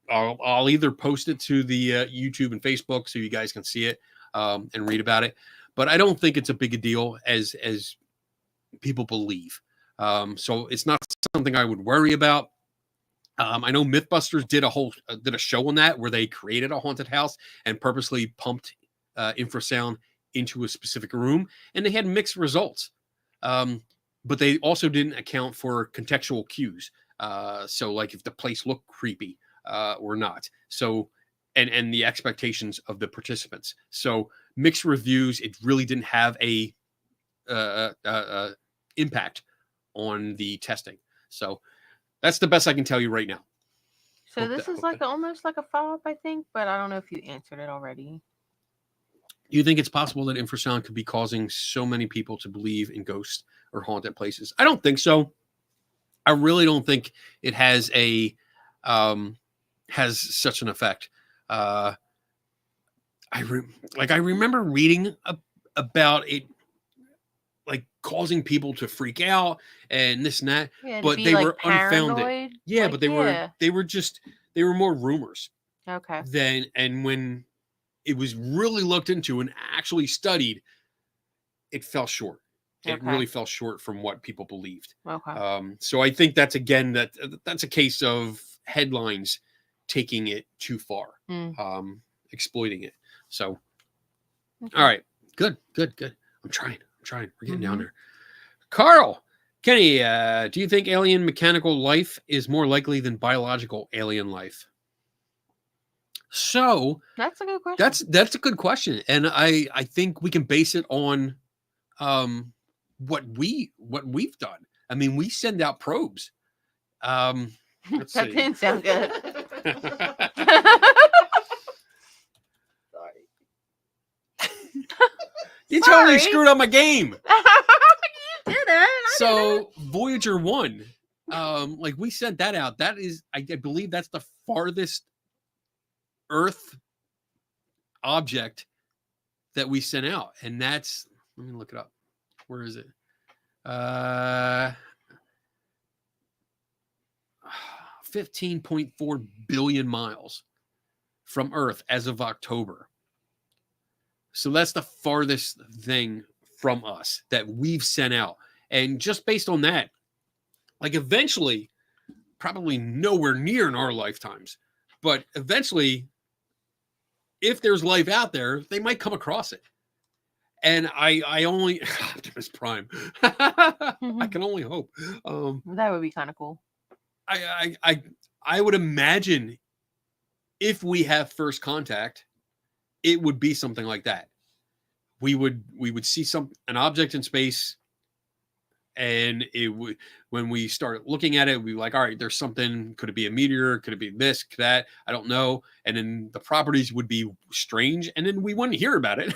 S3: I'll either post it to the YouTube and Facebook so you guys can see it and read about it. But I don't think it's a big a deal as people believe. So it's not something I would worry about. I know MythBusters did a show on that where they created a haunted house and purposely pumped infrasound into a specific room, and they had mixed results. But they also didn't account for contextual cues. So like if the place looked creepy or not. So and the expectations of the participants. So mixed reviews, it really didn't have a impact on the testing. So that's the best I can tell you right now.
S4: So this is like almost like a follow-up, I think, but I don't know if you answered it already.
S3: Do you think it's possible that infrasound could be causing so many people to believe in ghosts or haunted places? I don't think so. I really don't think it has has such an effect. I remember reading about it, like causing people to freak out and this and that, but they were unfounded. Yeah, but they were more rumors.
S4: Okay.
S3: And when it was really looked into and actually studied, it fell short. It really fell short from what people believed.
S4: Okay.
S3: So I think that's again that's a case of headlines taking it too far, exploiting it. So, all right, good. I'm trying. We're getting down there. Carl, Kenny, do you think alien mechanical life is more likely than biological alien life? So
S4: that's a good question.
S3: That's a good question, and I think we can base it on what we've done. I mean, we send out probes. Let's
S4: that
S3: see.
S4: didn't sound good.
S3: Sorry. You totally screwed up my game.
S4: You did it.
S3: So Voyager 1, like we sent that out. That is, I believe that's the farthest Earth object that we sent out, and that's, let me look it up. Where is it? 15.4 billion miles from Earth as of October. So that's the farthest thing from us that we've sent out. And just based on that, like eventually, probably nowhere near in our lifetimes, but eventually, if there's life out there, they might come across it. And I only Optimus Prime. I can only hope.
S4: That would be kind of cool.
S3: I would imagine if we have first contact, it would be something like that. We would see an object in space, and it would, when we start looking at it, we'd be like, all right, there's something. Could it be a meteor? Could it be this? Could that? I don't know. And then the properties would be strange, and then we wouldn't hear about it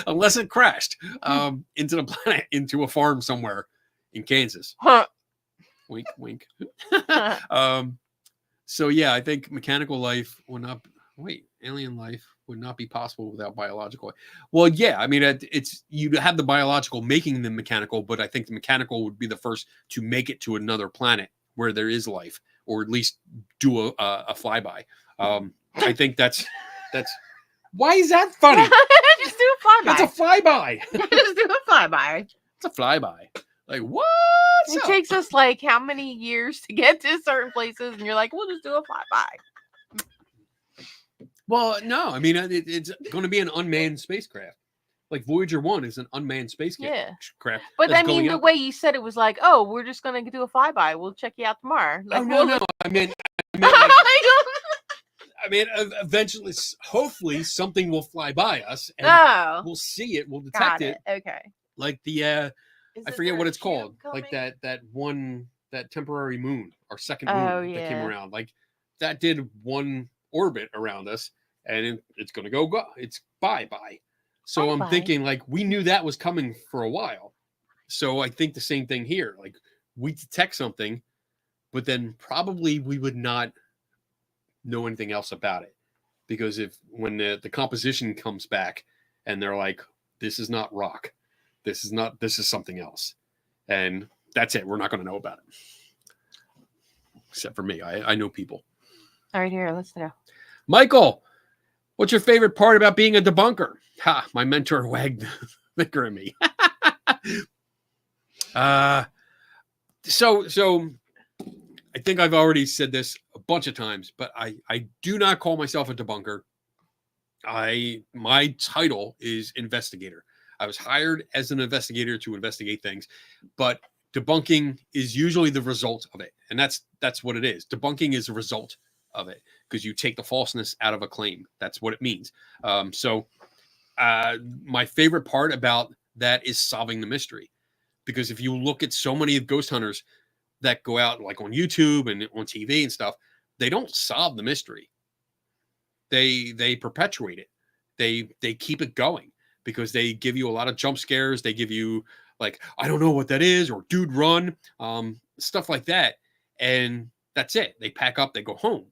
S3: unless it crashed into the planet, into a farm somewhere in Kansas. Wink, wink. So yeah, I think mechanical life would not. Alien life would not be possible without biological. Well, yeah, I mean, it's you have the biological making them mechanical, but I think the mechanical would be the first to make it to another planet where there is life, or at least do a flyby. I think that's. Why is that funny?
S4: Just do a flyby.
S3: That's a flyby.
S4: Just do a flyby.
S3: It's a flyby. Like, what?
S4: It takes us like how many years to get to certain places, and you're like, we'll just do a flyby.
S3: Well, no, I mean, it's going to be an unmanned spacecraft. Like Voyager 1 is an unmanned spacecraft.
S4: Yeah. But I mean, the way you said it was like, oh, we're just going to do a flyby. We'll check you out tomorrow. Like,
S3: no. I mean, eventually, hopefully, something will fly by us, and we'll see it. We'll detect it.
S4: Okay.
S3: Like the, I forget what it's called. Like that temporary moon, our second moon that came around. Like that did one orbit around us, and it's going to go. It's bye. So I'm thinking, like, we knew that was coming for a while. So I think the same thing here. Like, we detect something, but then probably we would not know anything else about it, because when the composition comes back and they're like, this is not rock, this is something else, and that's it. We're not going to know about it, except for me. I know people.
S4: All right, here, let's go. Michael,
S3: what's your favorite part about being a debunker? Ha! My mentor wagged the finger at me. So I think I've already said this a bunch of times, but I do not call myself a debunker. My title is investigator. I was hired as an investigator to investigate things, but debunking is usually the result of it, and that's what it is. Debunking is a result of it, because you take the falseness out of a claim. That's what it means. My favorite part about that is solving the mystery, because if you look at so many ghost hunters that go out like on YouTube and on TV and stuff, they don't solve the mystery. They perpetuate it. They keep it going because they give you a lot of jump scares. They give you like, I don't know what that is, or dude, run, stuff like that. And that's it. They pack up, they go home.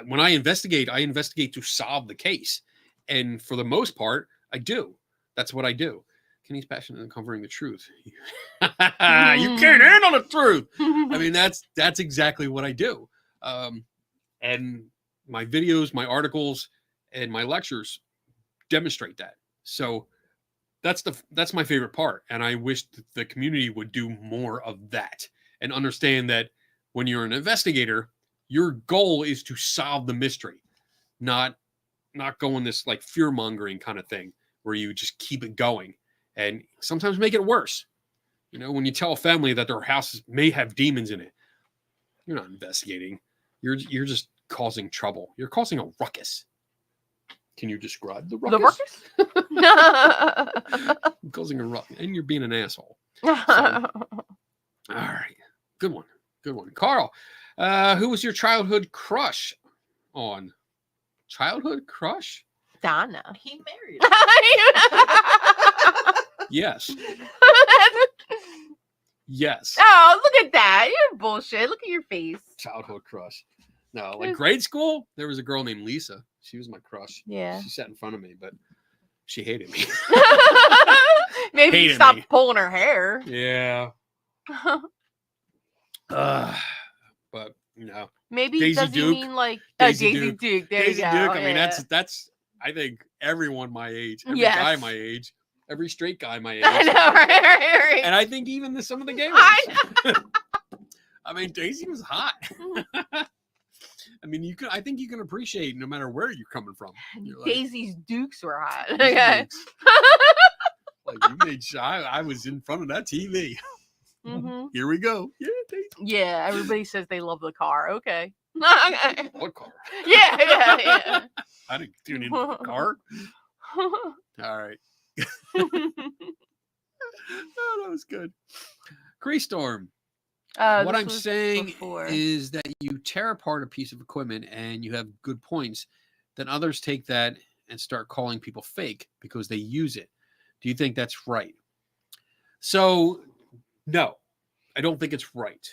S3: When I investigate to solve the case. And for the most part, I do. That's what I do. Kenny's passionate in covering the truth. You can't handle the truth. I mean, that's exactly what I do. And my videos, my articles, and my lectures demonstrate that. So that's my favorite part. And I wish the community would do more of that and understand that when you're an investigator, your goal is to solve the mystery, not go in this like fear mongering kind of thing where you just keep it going and sometimes make it worse. You know, when you tell a family that their house may have demons in it, you're not investigating. You're just causing trouble. You're causing a ruckus. Can you describe the ruckus?
S4: The ruckus?
S3: Causing a ruckus, and you're being an asshole. So, all right, good one. Carl, who was your childhood crush on? Childhood crush?
S4: Donna.
S2: He married.
S3: Yes. Yes.
S4: Oh, look at that. You're bullshit. Look at your face.
S3: Childhood crush. No, like grade school, there was a girl named Lisa. She was my crush.
S4: Yeah.
S3: She sat in front of me, but she hated me.
S4: Maybe
S3: Hated
S4: you stopped
S3: me.
S4: pulling her hair.
S3: Yeah. But you know,
S4: Maybe
S3: Daisy
S4: does
S3: Duke.
S4: he mean like
S3: Daisy
S4: Daisy Duke? There
S3: Daisy
S4: you
S3: Duke.
S4: go.
S3: I mean,
S4: yeah.
S3: that's. I think everyone my age, every
S4: Yes.
S3: guy my age, every straight guy my age,
S4: I know, right.
S3: and I think even some of the gay ones.
S4: I
S3: I mean, Daisy was hot. I mean, I think you can appreciate no matter where you're coming from. You're like,
S4: Daisy's Dukes were hot.
S3: Daisy
S4: Okay.
S3: Dukes. Like you made sure I was in front of that TV.
S4: Mm-hmm.
S3: Here we go. Yeah, Daisy.
S4: Yeah, everybody says they love the car. Okay.
S3: What car?
S4: yeah.
S3: I didn't tune in for the car. All right. Oh, that was good. Storm. What I'm saying is that you tear apart a piece of equipment and you have good points, then others take that and start calling people fake because they use it. Do you think that's right? So, no, I don't think it's right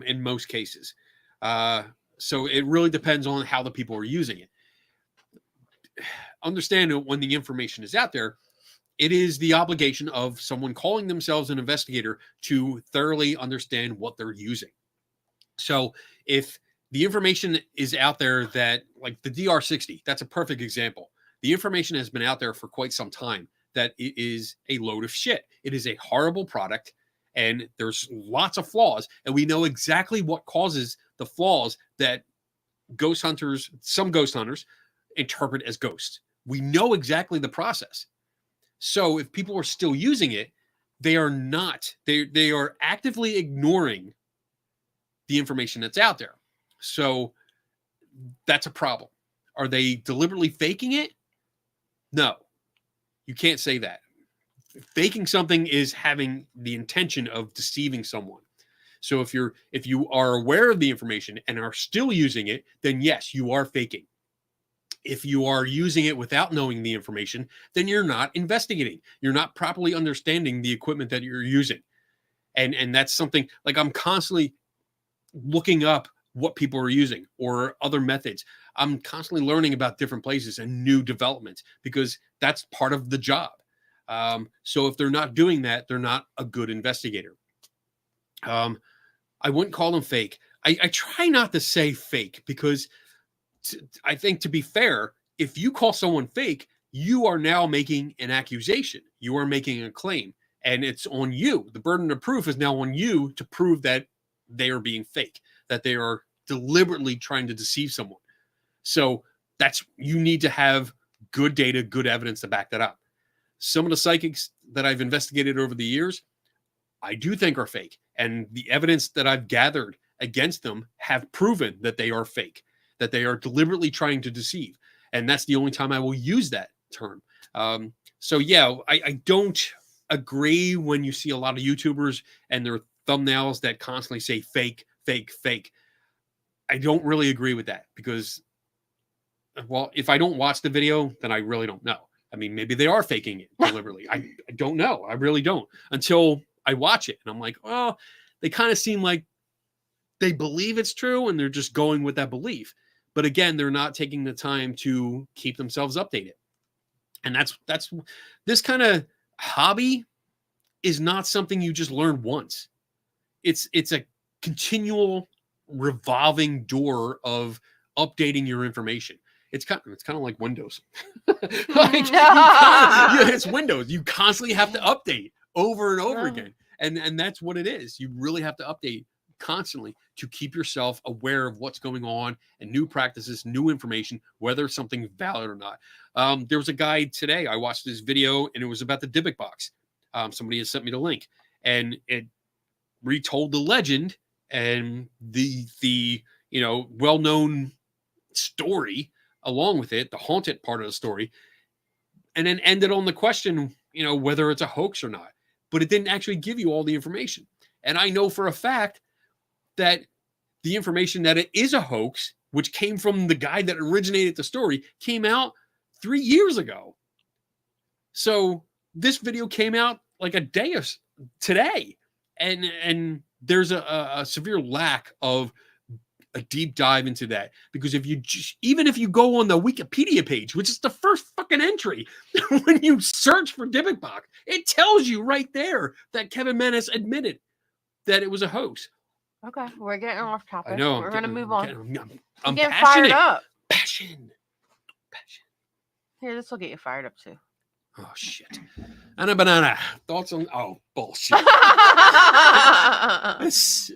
S3: in most cases. So it really depends on how the people are using it. Understand that when the information is out there, it is the obligation of someone calling themselves an investigator to thoroughly understand what they're using. So if the information is out there that, like the DR60, that's a perfect example. The information has been out there for quite some time that it is a load of shit. It is a horrible product and there's lots of flaws. And we know exactly what causes the flaws that some ghost hunters interpret as ghosts. We know exactly the process. So if people are still using it, they are not. They are actively ignoring the information that's out there. So that's a problem. Are they deliberately faking it? No. You can't say that. Faking something is having the intention of deceiving someone. So if you are aware of the information and are still using it, then yes, you are faking. If you are using it without knowing the information, then you're not investigating. You're not properly understanding the equipment that you're using. And that's something like I'm constantly looking up what people are using or other methods. I'm constantly learning about different places and new developments because that's part of the job. So if they're not doing that, they're not a good investigator. I wouldn't call them fake. I try not to say fake because I think, to be fair, if you call someone fake, you are now making an accusation. You are making a claim, and it's on you. The burden of proof is now on you to prove that they are being fake, that they are deliberately trying to deceive someone. So you need to have good data, good evidence to back that up. Some of the psychics that I've investigated over the years, I do think are fake, and the evidence that I've gathered against them have proven that they are fake, that they are deliberately trying to deceive. And that's the only time I will use that term. So yeah, I don't agree when you see a lot of YouTubers and their thumbnails that constantly say fake, fake, fake. I don't really agree with that because, well, if I don't watch the video, then I really don't know. I mean, maybe they are faking it deliberately. I don't know. I really don't until I watch it. And I'm like, well, they kind of seem like they believe it's true and they're just going with that belief. But again, they're not taking the time to keep themselves updated. And that's this kind of hobby is not something you just learn once. It's a continual revolving door of updating your information. It's kind of like Windows. It's Windows. You constantly have to update over and over again. And that's what it is. You really have to update constantly to keep yourself aware of what's going on and new practices, new information, whether something's valid or not. There was a guy today, I watched this video and it was about the Dybbuk box. Somebody has sent me the link and it retold the legend and the well-known story along with it, the haunted part of the story, and then ended on the question, whether it's a hoax or not. But it didn't actually give you all the information. And I know for a fact that the information that it is a hoax, which came from the guy that originated the story, came out 3 years ago. So this video came out like a day of today. And there's a severe lack of a deep dive into that, because even if you go on the Wikipedia page, which is the first fucking entry, when you search for Dybbuk box, it tells you right there that Kevin Menace admitted that it was a hoax.
S4: Okay, we're getting off topic.
S3: I know.
S4: We're going to move on.
S3: I'm
S4: getting
S3: passionate.
S4: fired up.
S3: Passion.
S4: Here, this will get you fired up too.
S3: Oh shit. And a banana. Thoughts on? Oh bullshit. That's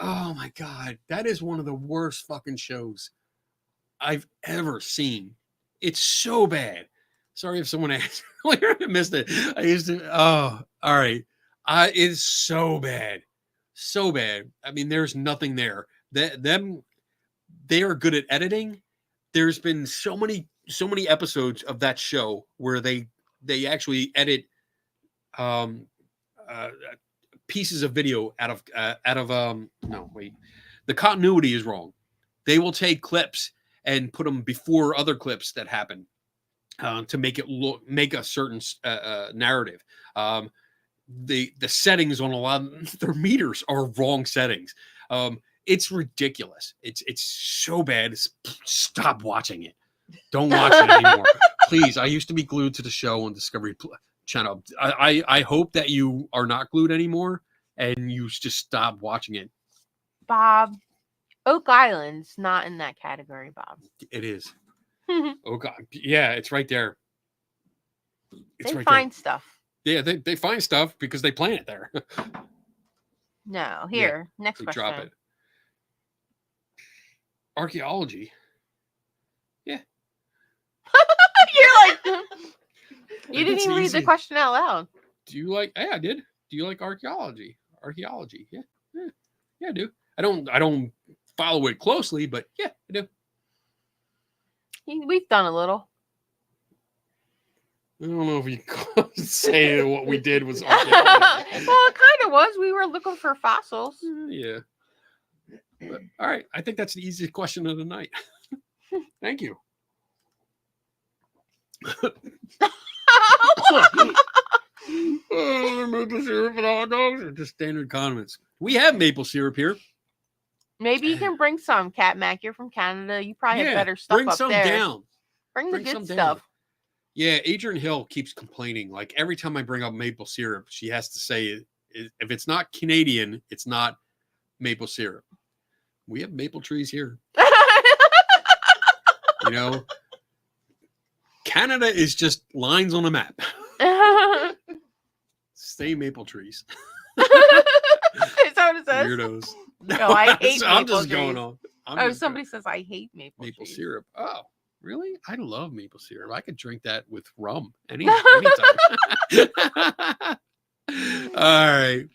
S3: oh my god. That is one of the worst fucking shows I've ever seen. It's so bad. Sorry if someone asked. I missed it. I used to. Oh, all right. It's so bad. So bad. I mean, there's nothing there. They are good at editing. There's been so many episodes of that show where they actually edit pieces of video out of no, wait. The continuity is wrong. They will take clips and put them before other clips that happen to make a certain narrative. The settings on a lot of their meters are wrong settings. It's ridiculous. It's so bad. Stop watching it. Don't watch it anymore. Please. I used to be glued to the show on Discovery Channel. I hope that you are not glued anymore and you just stop watching it.
S4: Bob, Oak Island's not in that category, Bob.
S3: It is. Oh God. Yeah, it's right there.
S4: They find stuff.
S3: Yeah, they find stuff because they plant it there.
S4: No. Here, next question.
S3: Drop it. Archaeology. Yeah.
S4: You're like, you didn't even read the question out loud.
S3: Do you like? Yeah, I did. Do you like archaeology? Archaeology. Yeah. Yeah, I do. I don't follow it closely, but yeah, I do.
S4: We've done a little.
S3: I don't know if you could say what we did was archaeology.
S4: Well, it kind of was. We were looking for fossils.
S3: Yeah. But, all right. I think that's the easiest question of the night. Thank you. Maple syrup and hot dogs are just standard condiments. We have maple syrup here.
S4: Maybe you can bring some, Cat Mac. You're from Canada. You probably have better stuff up there.
S3: Bring some down.
S4: Bring the good stuff.
S3: Down. Yeah, Adrian Hill keeps complaining. Like every time I bring up maple syrup, she has to say, if it's not Canadian, it's not maple syrup. We have maple trees here. Canada is just lines on a map. Stay maple trees.
S4: Is that what it says?
S3: Weirdos.
S4: No, I hate maple
S3: I'm just
S4: trees.
S3: going on.
S4: Somebody says I hate maple trees.
S3: Syrup. Oh, really? I love maple syrup. I could drink that with rum anytime. All right.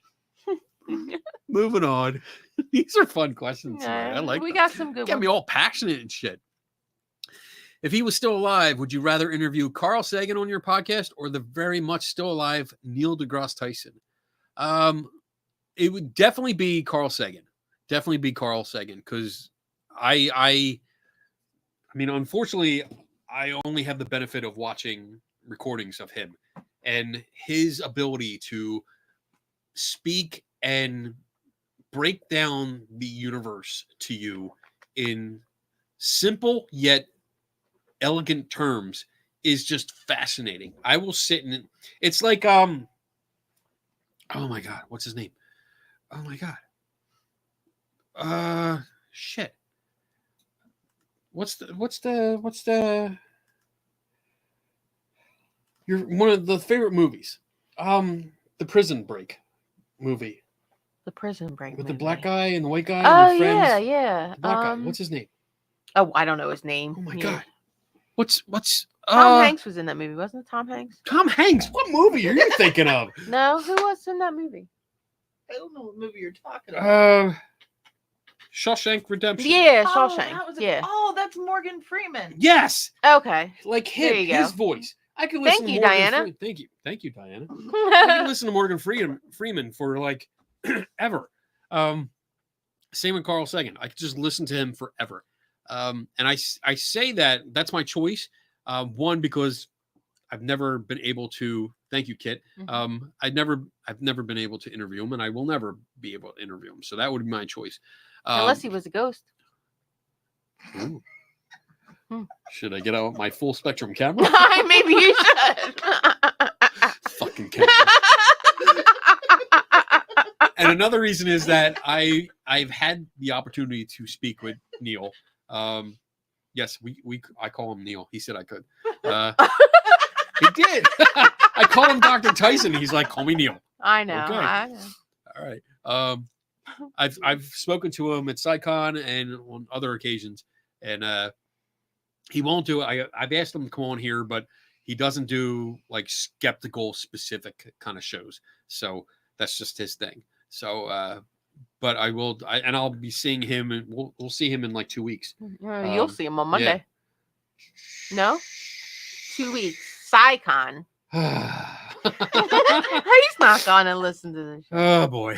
S3: Moving on. These are fun questions. I like
S4: we
S3: them.
S4: got some good
S3: Get
S4: ones.
S3: me all passionate and shit. If he was still alive, would you rather interview Carl Sagan on your podcast or the very much still alive Neil deGrasse Tyson? It would definitely be Carl Sagan. definitely be Carl Sagan, because I mean, unfortunately, I only have the benefit of watching recordings of him, and his ability to speak and break down the universe to you in simple yet elegant terms is just fascinating. I will sit and it's like oh my god, what's his name? Oh my god. Shit. What's the you're one of the favorite movies. The Prison Break movie.
S4: The Prison Break
S3: With
S4: movie.
S3: the black guy and the white guy
S4: Oh,
S3: and the friends.
S4: yeah, yeah.
S3: The black guy. What's his name?
S4: Oh, I don't know his name.
S3: Oh my
S4: Yeah.
S3: god. What's
S4: Tom Hanks was in that movie, wasn't it? Tom Hanks?
S3: Tom Hanks. What movie are you thinking of?
S4: No, who was in that movie?
S2: I don't know what movie you're talking about.
S3: Shawshank Redemption.
S4: Yeah,
S2: Oh,
S4: Shawshank.
S2: that was
S4: Yeah.
S2: Oh, that's Morgan Freeman.
S3: Yes.
S4: Okay.
S3: Like
S4: There
S3: him,
S4: you go.
S3: his voice. I can listen
S4: Thank
S3: to
S4: you,
S3: Morgan
S4: Diana.
S3: Freeman. Thank you, Diana. I can listen to Morgan Freeman for like ever. Same with Carl Sagan. I could just listen to him forever. And I say that's my choice. One, because I've never been able to. Thank you, Kit.
S4: Mhm.
S3: I've never been able to interview him, and I will never be able to interview him. So that would be my choice.
S4: Unless he was a ghost.
S3: Ooh. Should I get out my full spectrum camera?
S4: Maybe you should.
S3: Fucking camera. And another reason is that I've had the opportunity to speak with Neil. Yes, I call him Neil. He said I could. He did. I call him Dr. Tyson. He's like, call me Neil.
S4: I know.
S3: Okay.
S4: I know.
S3: All right. I've spoken to him at SciCon and on other occasions, and he won't do it. I've asked him to come on here, but he doesn't do like skeptical specific kind of shows. So that's just his thing. So, but I'll be seeing him, and we'll see him in like 2 weeks.
S4: You'll see him on Monday. Yeah. No? 2 weeks. SciCon. He's not gonna listen to this.
S3: Oh boy.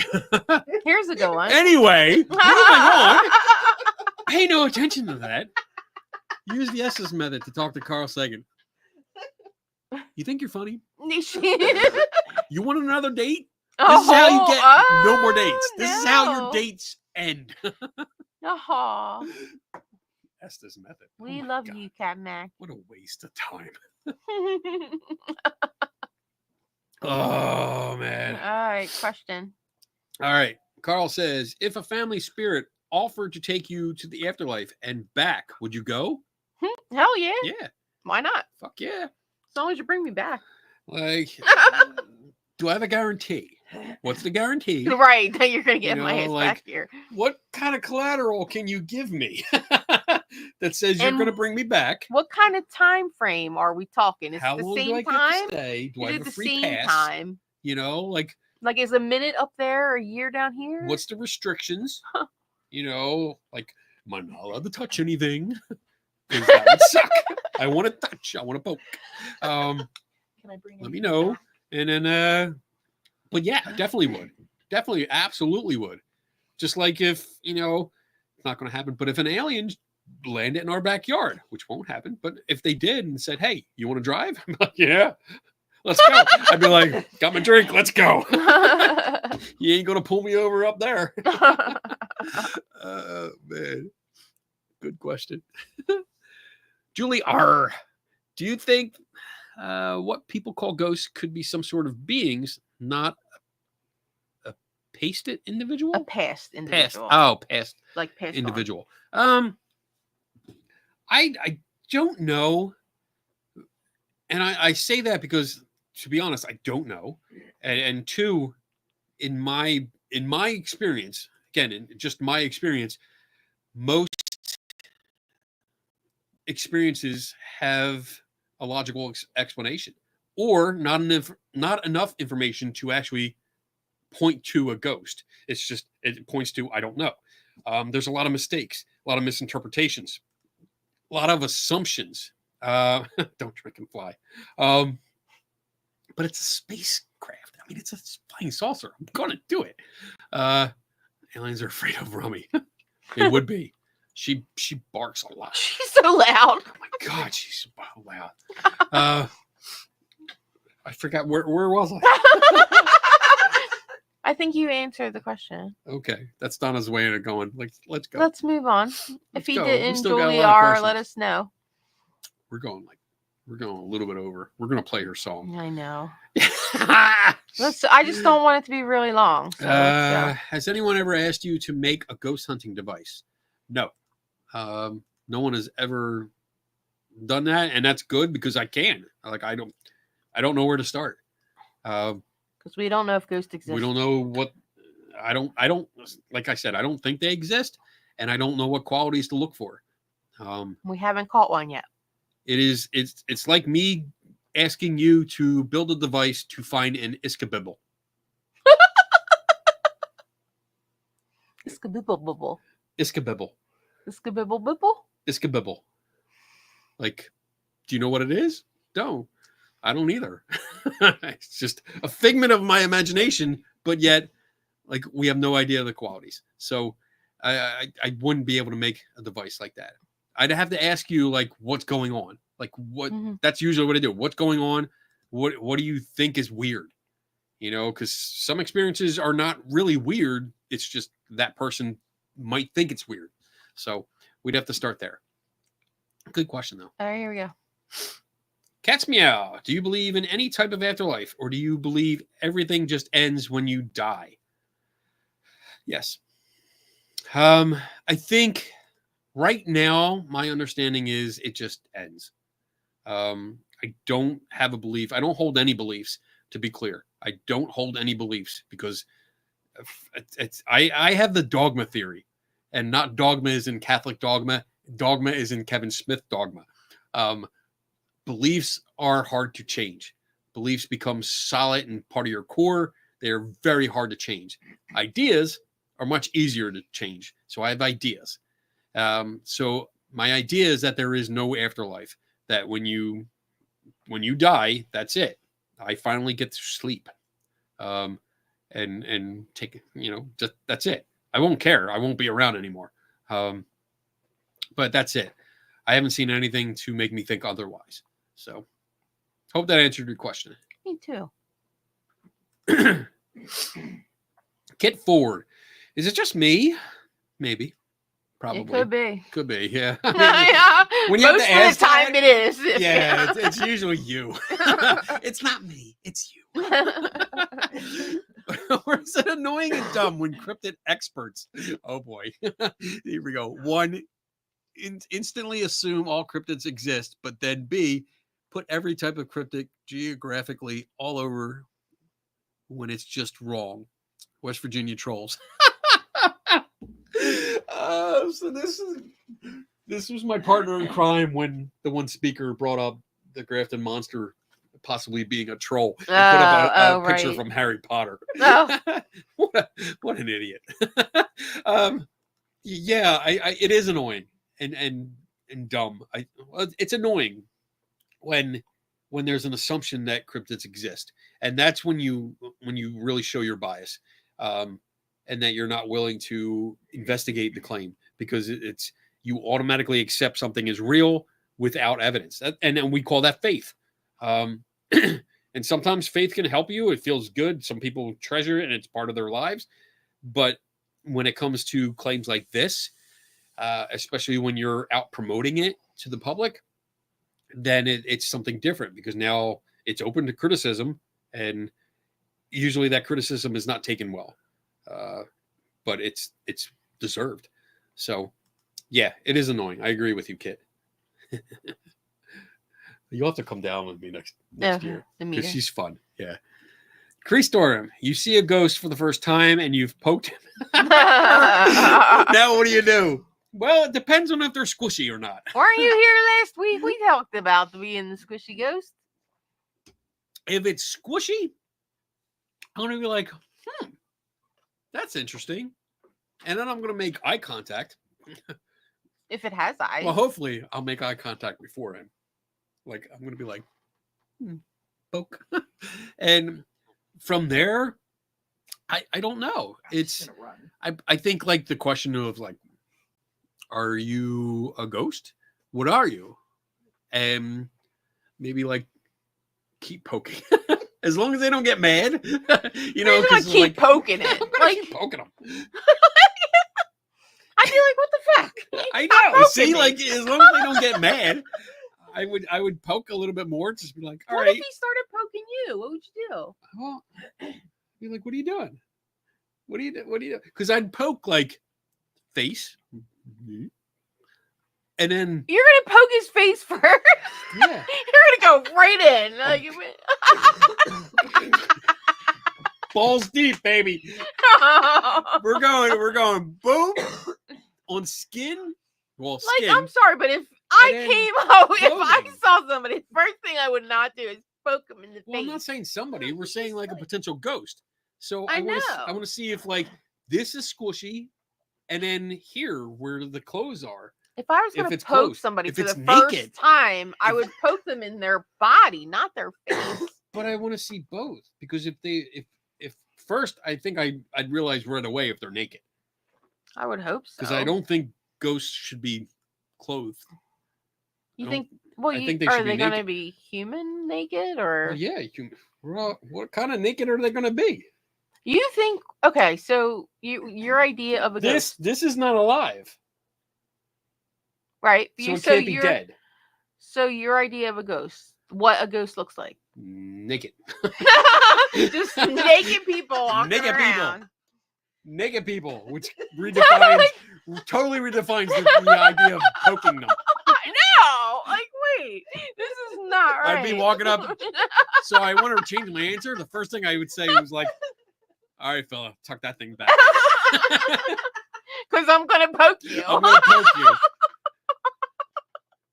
S4: Here's a good one.
S3: Anyway, moving on. Pay no attention to that. Use the S's method to talk to Carl Sagan. You think you're funny? You want another date? This is how you get no more dates. This is how your dates end.
S4: Oh.
S3: Estes method.
S4: We
S3: my
S4: love
S3: God.
S4: you, Cat Mac.
S3: What a waste of time. Oh, man.
S4: All right, question.
S3: All right. Carl says, if a family spirit offered to take you to the afterlife and back, would you go?
S4: Hell yeah.
S3: Yeah.
S4: Why not?
S3: Fuck yeah.
S4: As long as you bring me back.
S3: Like, do I have a guarantee? What's the guarantee?
S4: Right, that you're going to get
S3: You
S4: my
S3: know,
S4: ass
S3: like,
S4: back here.
S3: What kind of collateral can you give me that says you're
S4: And
S3: going to bring me back?
S4: What kind of time frame are we talking? Is
S3: How
S4: it the
S3: long do I
S4: same
S3: get to
S4: time?
S3: stay? Do I
S4: Is
S3: have
S4: it
S3: a
S4: the
S3: free
S4: same
S3: pass?
S4: time?
S3: You know, like,
S4: Like, is a minute up there or a year down here?
S3: what's the restrictions? You know, like, am I not allowed to touch anything? Because that would suck. I want to touch. I want to poke.
S2: Can I bring
S3: Let me
S2: anything
S3: know.
S2: back?
S3: And then, but yeah, definitely would. Definitely, absolutely would. Just like if, you know, it's not going to happen, but if an alien landed in our backyard, which won't happen, but if they did and said, hey, you want to drive? I'm like, yeah, let's go. I'd be like, got my drink, let's go. You ain't going to pull me over up there. Man. Good question. Julie R. Do you think what people call ghosts could be some sort of beings, not a pasted individual?
S4: A past individual.
S3: Past
S4: Like past
S3: individual. I don't know. And I say that because, to be honest, I don't know. And two, in my experience, again, in just my experience, most experiences have a logical explanation, or not enough information to actually point to a ghost. It's just, it points to, I don't know. There's a lot of mistakes, a lot of misinterpretations, a lot of assumptions. Don't drink and fly. But it's a spacecraft. I mean, it's a flying saucer. I'm gonna do it. And Aliens are afraid of Rummy. It would be. She barks a lot.
S4: She's so loud.
S3: Oh my God, she's so loud. I forgot where was I?
S4: I think you answered the question.
S3: Okay, that's Donna's way of going. Like, let's go.
S4: Let's move on. If he
S3: go. We
S4: didn't,
S3: still got a
S4: Julie
S3: lot of
S4: R,
S3: questions.
S4: let us know.
S3: We're going a little bit over. We're gonna play her song.
S4: I know. I just don't want it to be really long. So let's go.
S3: Has anyone ever asked you to make a ghost hunting device? No. No one has ever done that, and that's good because I can. Like, I don't know where to start.
S4: Because we don't know if ghosts exist.
S3: We don't know what. I don't. Like I said, I don't think they exist, and I don't know what qualities to look for.
S4: We haven't caught one yet.
S3: It's like me asking you to build a device to find an iskabibble.
S4: Iskabibble.
S3: Iskabibble.
S4: Iskabibble bibble?
S3: Iskabibble. Like, do you know what it is? No, I don't either. It's just a figment of my imagination, but yet, like, we have no idea of the qualities. So I wouldn't be able to make a device like that. I'd have to ask you, like, what's going on? Like, what? Mm-hmm. That's usually what I do. What's going on? What do you think is weird? You know, because some experiences are not really weird. It's just that person might think it's weird. So we'd have to start there. Good question, though.
S4: All right, here we go.
S3: Cat's Meow. Do you believe in any type of afterlife, or do you believe everything just ends when you die? Yes. I think right now, my understanding is it just ends. I don't have a belief. I don't hold any beliefs, to be clear. I don't hold any beliefs because I have the dogma theory, and not dogma is in Catholic dogma. Dogma is in Kevin Smith dogma. Beliefs are hard to change. Beliefs become solid and part of your core. They're very hard to change. Ideas are much easier to change. So I have ideas. So my idea is that there is no afterlife, that when you die, that's it. I finally get to sleep. And take, just that's it. I won't care. I won't be around anymore. But that's it. I haven't seen anything to make me think otherwise. So hope that answered your question.
S4: Me too.
S3: Kit Ford. Is it just me? Maybe. Probably.
S4: It could be.
S3: Could be, yeah.
S4: Yeah.
S3: When you
S4: Most of the time it is.
S3: Yeah, it's usually you. It's not me. It's you. Or is it annoying and dumb when cryptid experts? Oh boy. Here we go. One, instantly assume all cryptids exist, but then B, put every type of cryptid geographically all over when it's just wrong. West Virginia trolls. So this was my partner in crime when the one speaker brought up the Grafton Monster possibly being a troll and put up a picture from Harry Potter.
S4: Oh.
S3: what an idiot. Yeah, it is annoying and dumb. It's annoying when there's an assumption that cryptids exist, and that's when you really show your bias, and that you're not willing to investigate the claim, because it's you automatically accept something as real without evidence, and we call that faith. And sometimes faith can help you. It feels good. Some people treasure it, and it's part of their lives. But when it comes to claims like this, especially when you're out promoting it to the public, then it's something different, because now it's open to criticism, and usually that criticism is not taken well, but it's deserved. So yeah, it is annoying. I agree with you, Kit. You'll have to come down with me next year, because she's fun. Yeah. Creastorm, you see a ghost for the first time and you've poked him. Now what do? Well, it depends on if they're squishy or not.
S4: Weren't you here last week? We talked about being the squishy ghost.
S3: If it's squishy, I'm going to be like, that's interesting. And then I'm going to make eye contact.
S4: If it has eyes.
S3: Well, hopefully I'll make eye contact beforehand. Like, I'm going to be like, poke. And from there, I don't know. It's I think like the question of like, are you a ghost? What are you? And maybe like keep poking. As long as they don't get mad, you know,
S4: because
S3: because
S4: keep
S3: like
S4: poking it. Like
S3: keep poking them.
S4: I'd be like, what the fuck?
S3: I
S4: Stop
S3: know. See,
S4: poking me.
S3: like as long as they don't get mad, I would poke a little bit more. Just be like, all
S4: What
S3: right.
S4: if he started poking you? What would you do?
S3: Well, be like, what are you doing? What do you do? Because I'd poke like face, and then
S4: You're gonna poke his face first.
S3: yeah,
S4: You're gonna go right in. Like,
S3: balls deep, baby. We're going boom on skin. Well, skin.
S4: Like, I'm sorry, but if I came out, if I
S3: clothing.
S4: saw somebody, the first thing I would not do is poke them in the
S3: Well,
S4: face.
S3: I'm not saying somebody. We're saying like a potential ghost. So
S4: I
S3: want to see if like this is squishy, and then here where the clothes are.
S4: If I was going to
S3: it's
S4: poke
S3: closed,
S4: somebody
S3: if
S4: for the
S3: it's
S4: first
S3: naked.
S4: time, I would poke them in their body, not their face.
S3: But I want to see both because if first, I think I'd realize right away if they're naked.
S4: I would hope so.
S3: Because I don't think ghosts should be clothed.
S4: You think? Well,
S3: I think they
S4: are
S3: should be
S4: they going to
S3: naked.
S4: be human naked or?
S3: Well, yeah, well, what kind of naked are they going to be?
S4: You think? Okay, so your idea of a ghost.
S3: This is not alive,
S4: right?
S3: So it can't be dead.
S4: So your idea of a ghost, what a ghost looks like?
S3: Naked.
S4: Just naked people walking
S3: Naked
S4: around.
S3: people. Naked people, which totally redefines the idea of poking them.
S4: I know. Like, wait, this is not right.
S3: I'd be walking up. So I want to change my answer. The first thing I would say was like, all right, fella, tuck that thing back.
S4: Because I'm going to poke you.
S3: I'm going to poke you.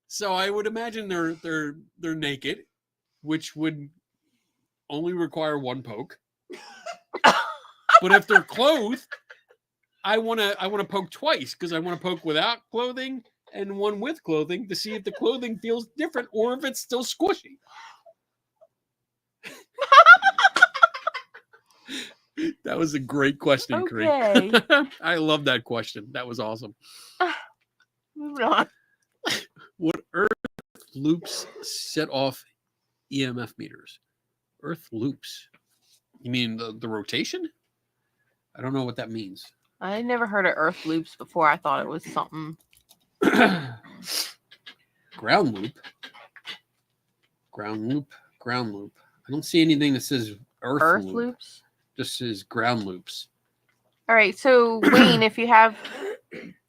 S3: So I would imagine they're naked, which would only require one poke. But if they're clothed, I want to poke twice because I want to poke without clothing and one with clothing to see if the clothing feels different or if it's still squishy. That was a great question,
S4: Okay.
S3: Kareem. I love that question. That was awesome.
S4: Moving on.
S3: What earth loops set off EMF meters? Earth loops. You mean the rotation? I don't know what that means.
S4: I never heard of earth loops before. I thought it was something.
S3: Ground loop. Ground loop. Ground loop. I don't see anything that says earth loop.
S4: Loops?
S3: Just says ground loops.
S4: All right. So, Wayne, if you have.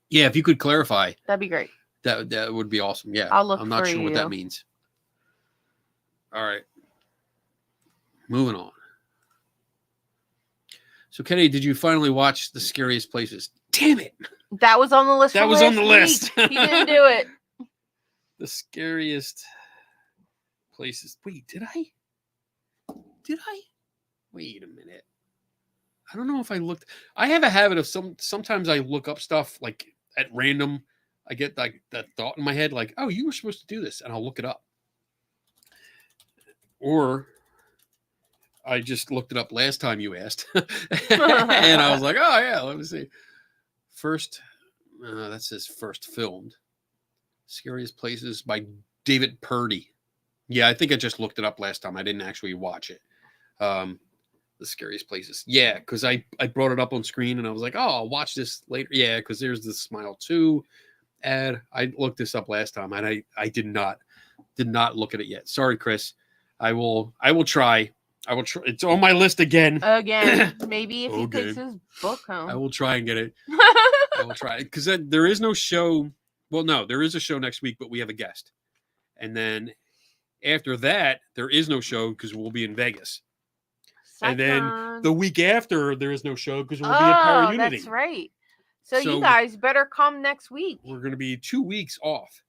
S3: Yeah, if you could clarify.
S4: That'd be great.
S3: That would be awesome. Yeah.
S4: I'll look
S3: I'm not
S4: for
S3: sure what that means. All right. Moving on. So, Kenny, did you finally watch The Scariest Places? Damn it.
S4: That was on the list.
S3: That was on the list.
S4: He didn't do it.
S3: The Scariest Places. Wait, did I? Did I? Wait a minute. I don't know if I looked. I have a habit of sometimes I look up stuff like at random. I get like that thought in my head, like, oh, you were supposed to do this, and I'll look it up. Or I just looked it up last time you asked. And I was like, oh, yeah, let me see. First, that says first filmed. Scariest Places by David Purdy. Yeah, I think I just looked it up last time. I didn't actually watch it. The Scariest Places. Yeah, because I brought it up on screen and I was like, oh, I'll watch this later. Yeah, because there's the Smile 2 ad. I looked this up last time and I did not look at it yet. Sorry, Chris. I will try. I will try. It's on my list again.
S4: Maybe if he takes his book home.
S3: I will try and get it. I will try because there is no show. Well, no, there is a show next week, but we have a guest. And then after that, there is no show because we'll be in Vegas. And then the week after, there is no show because we'll be at Para Unity.
S4: That's right. So you guys better come next week.
S3: We're going to be 2 weeks off.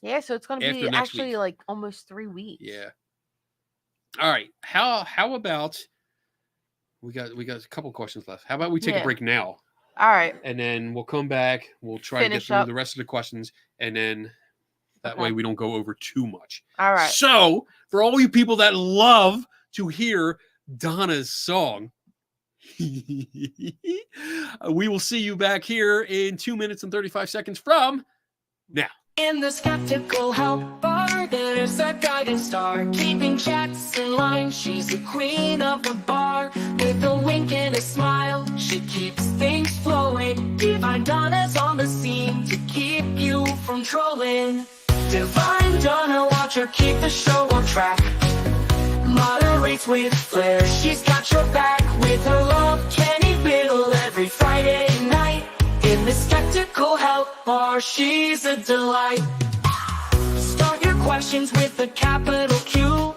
S4: Yeah, so it's going to be actually like almost 3 weeks.
S3: Yeah. All right. How about we got a couple questions left. How about we take a break now?
S4: All right.
S3: And then we'll come back. We'll try to get through the rest of the questions, and then that way we don't go over too much.
S4: All right.
S3: So for all you people that love to hear Donna's song, We will see you back here in 2 minutes and 35 seconds from now.
S2: In the skeptical helper, there's a guiding star, keeping checks in line. She's the queen of the bar, with a wink and a smile. She keeps things flowing. Divine Donna's on the scene to keep you from trolling. Divine Donna, watch her keep the show on track. Moderates with flair, she's got your back. With her love, Kenny Biddle every Friday night. In the skeptical help bar, she's a delight. Start your questions with a capital Q,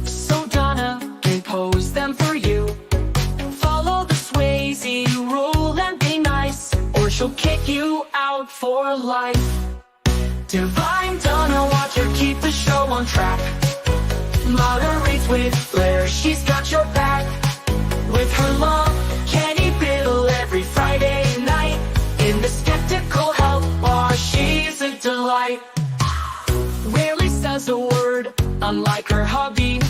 S2: so Donna can pose them for you. Follow the Swayze rule and be nice, or she'll kick you out for life. Divine Donna, watch her keep the show on track. Moderates with flair, she's got your back. With her love, Kenny Biddle every Friday night. In the skeptical help bar, she's a delight. Rarely says a word, unlike her hubby.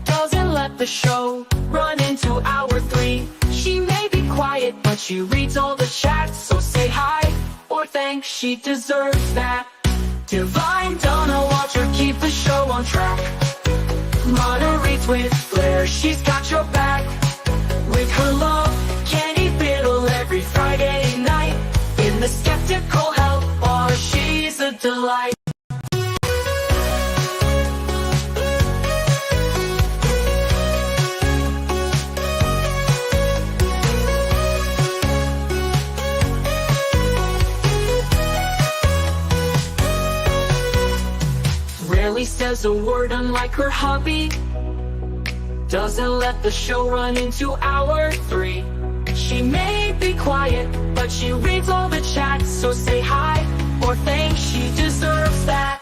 S2: Doesn't let the show run into hour 3. She may be quiet, but she reads all the chats. So say hi, or thanks, she deserves that. Divine Donna, watch her keep the show on track. Moderates with flair, she's got your back. With her love, Kenny Biddle every Friday night. In the skeptical help bar, she's a delight. Rarely says a word, unlike her hubby. Doesn't let the show run into hour 3. She may be quiet, but she reads all the chats. So say hi, or thanks, she deserves that.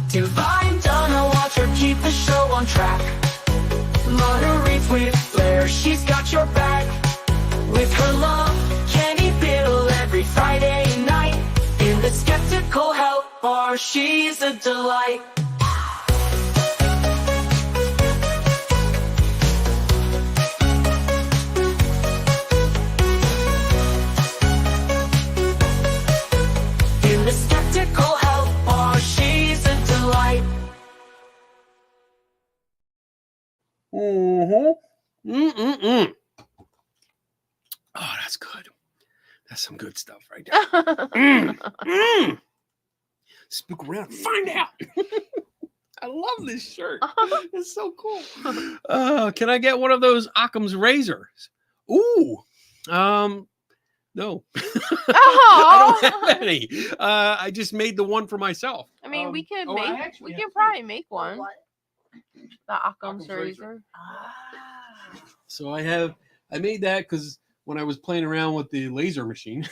S2: Divine Donna, watch her keep the show on track. Moderates with flair, she's got your back. With her love, Kenny Biddle every Friday night. In the skeptical help bar, she's a delight. The skeptical help bar, she's a delight.
S3: Oh, that's good. That's some good stuff right there. Spook around, find out. I love this shirt. It's so cool. Can I get one of those Occam's razors? Ooh. No. I don't have any. I just made the one for myself.
S4: I mean, we can probably make one. The Occam's razor.
S3: So I made that because when I was playing around with the laser machine,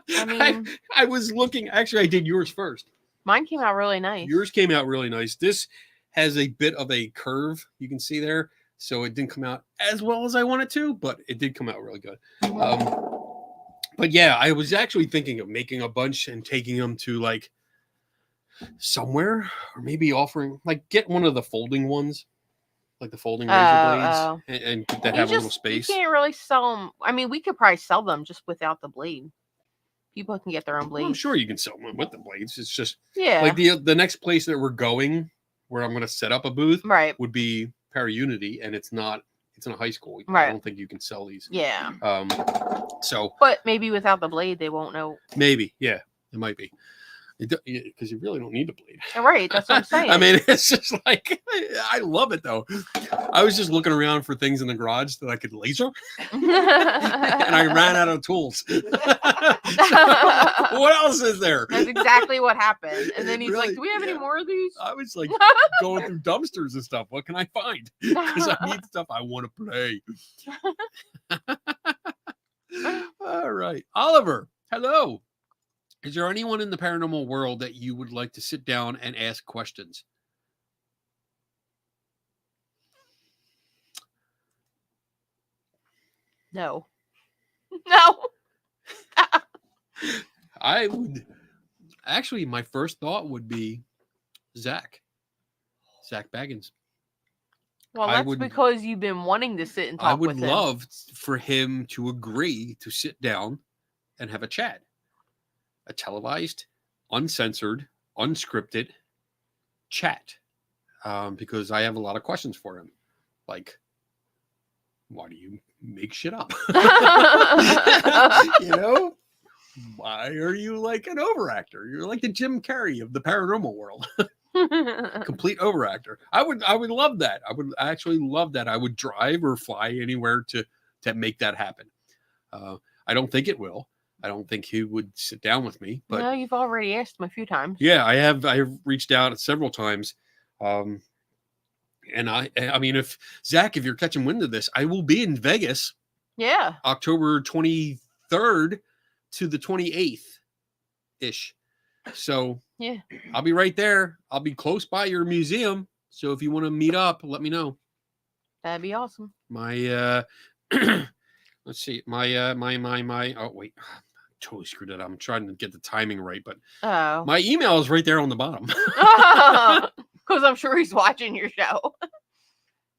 S4: I mean,
S3: I was looking. Actually, I did yours first.
S4: Mine came out really nice.
S3: Yours came out really nice. This has a bit of a curve, you can see there. So it didn't come out as well as I wanted to, but it did come out really good. But yeah, I was actually thinking of making a bunch and taking them to like somewhere, or maybe offering, like, get one of the folding ones, like the folding razor blades, and that have a little space.
S4: You can't really sell them. I mean, we could probably sell them just without the blade. People can get their own blades.
S3: Well, I'm sure you can sell them with the blades. It's just
S4: like
S3: the next place that we're going, where I'm going to set up a booth,
S4: right,
S3: would be Para-Unity, and it's in a high school.
S4: Right.
S3: I don't think you can sell these.
S4: Yeah.
S3: But
S4: maybe without the blade, they won't know.
S3: Maybe, yeah, it might be. Because you really don't need a blade.
S4: Right, that's what I'm saying.
S3: I mean, it's just like, I love it though. I was just looking around for things in the garage that I could laser, and I ran out of tools. So, what else is there?
S4: That's exactly what happened. And then he's
S3: Really?
S4: like, "Do we have any more of these?"
S3: I was like going through dumpsters and stuff. What can I find? Because I need stuff I want to play. All right, Oliver. Hello. Is there anyone in the paranormal world that you would like to sit down and ask questions?
S4: No.
S3: I would actually, my first thought would be Zach Baggins.
S4: Well, that's because you've been wanting to sit and talk with him.
S3: I would love for him to agree to sit down and have a chat. A televised, uncensored, unscripted chat. Because I have a lot of questions for him. Like, why do you make shit up? You know? Why are you like an overactor? You're like the Jim Carrey of the paranormal world. Complete overactor. I would love that. I would actually love that. I would drive or fly anywhere to make that happen. I don't think it will. I don't think he would sit down with me. But
S4: no, you've already asked him a few times.
S3: Yeah, I have. I have reached out several times. And I mean, if Zach, if you're catching wind of this, I will be in Vegas.
S4: Yeah.
S3: October 23rd to the 28th ish. So
S4: yeah,
S3: I'll be right there. I'll be close by your museum. So if you want to meet up, let me know.
S4: That'd be awesome.
S3: My let's see. My oh wait. Totally screwed it up. I'm trying to get the timing right, but my email is right there on the bottom.
S4: Because I'm sure he's watching your show.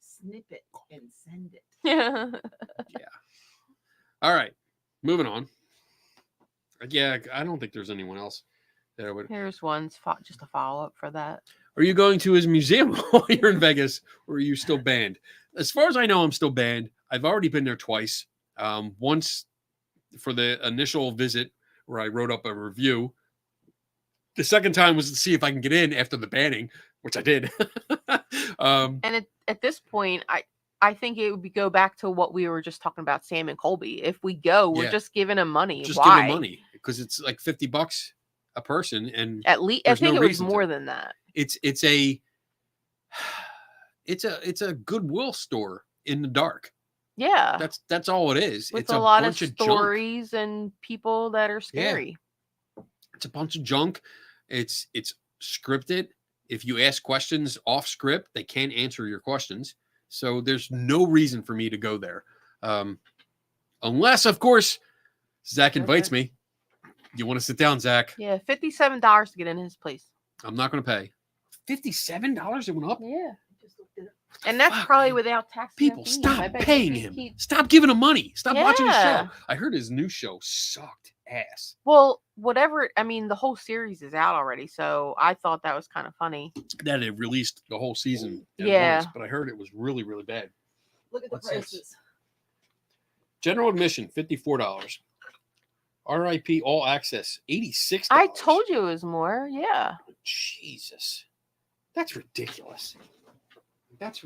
S2: Snip it and send it.
S4: Yeah.
S3: All right. Moving on. Yeah, I don't think there's anyone else that would.
S4: Here's one's just a follow-up for that.
S3: Are you going to his museum while you're in Vegas, or are you still banned? As far as I know, I'm still banned. I've already been there twice. Once for the initial visit where I wrote up a review. The second time was to see if I can get in after the banning, which I did.
S4: And at this point, I think it would go back to what we were just talking about, Sam and Colby. If we go, we're just giving him money.
S3: Just
S4: Why?
S3: giving money because it's like $50 a person, and
S4: at least I think it was more than that.
S3: It's a Goodwill store in the dark.
S4: Yeah,
S3: that's all it is.
S4: With
S3: it's
S4: a lot of stories and people that are scary.
S3: Yeah. It's a bunch of junk. It's scripted. If you ask questions off script, they can't answer your questions. So there's no reason for me to go there. Unless, of course, Zach invites me. You want to sit down, Zach?
S4: Yeah, $57 to get in his place.
S3: I'm not going to pay. $57? It went up?
S4: Yeah. And that's probably without tax.
S3: People, stop paying him. Stop giving him money. Stop watching his show. I heard his new show sucked ass.
S4: Well, whatever. I mean, the whole series is out already, so I thought that was kind of funny.
S3: That it released the whole season at once, but I heard it was really, really bad.
S2: Look at the prices.
S3: General admission, $54. RIP All Access, $86.
S4: I told you it was more. Yeah.
S3: Jesus. That's ridiculous. That's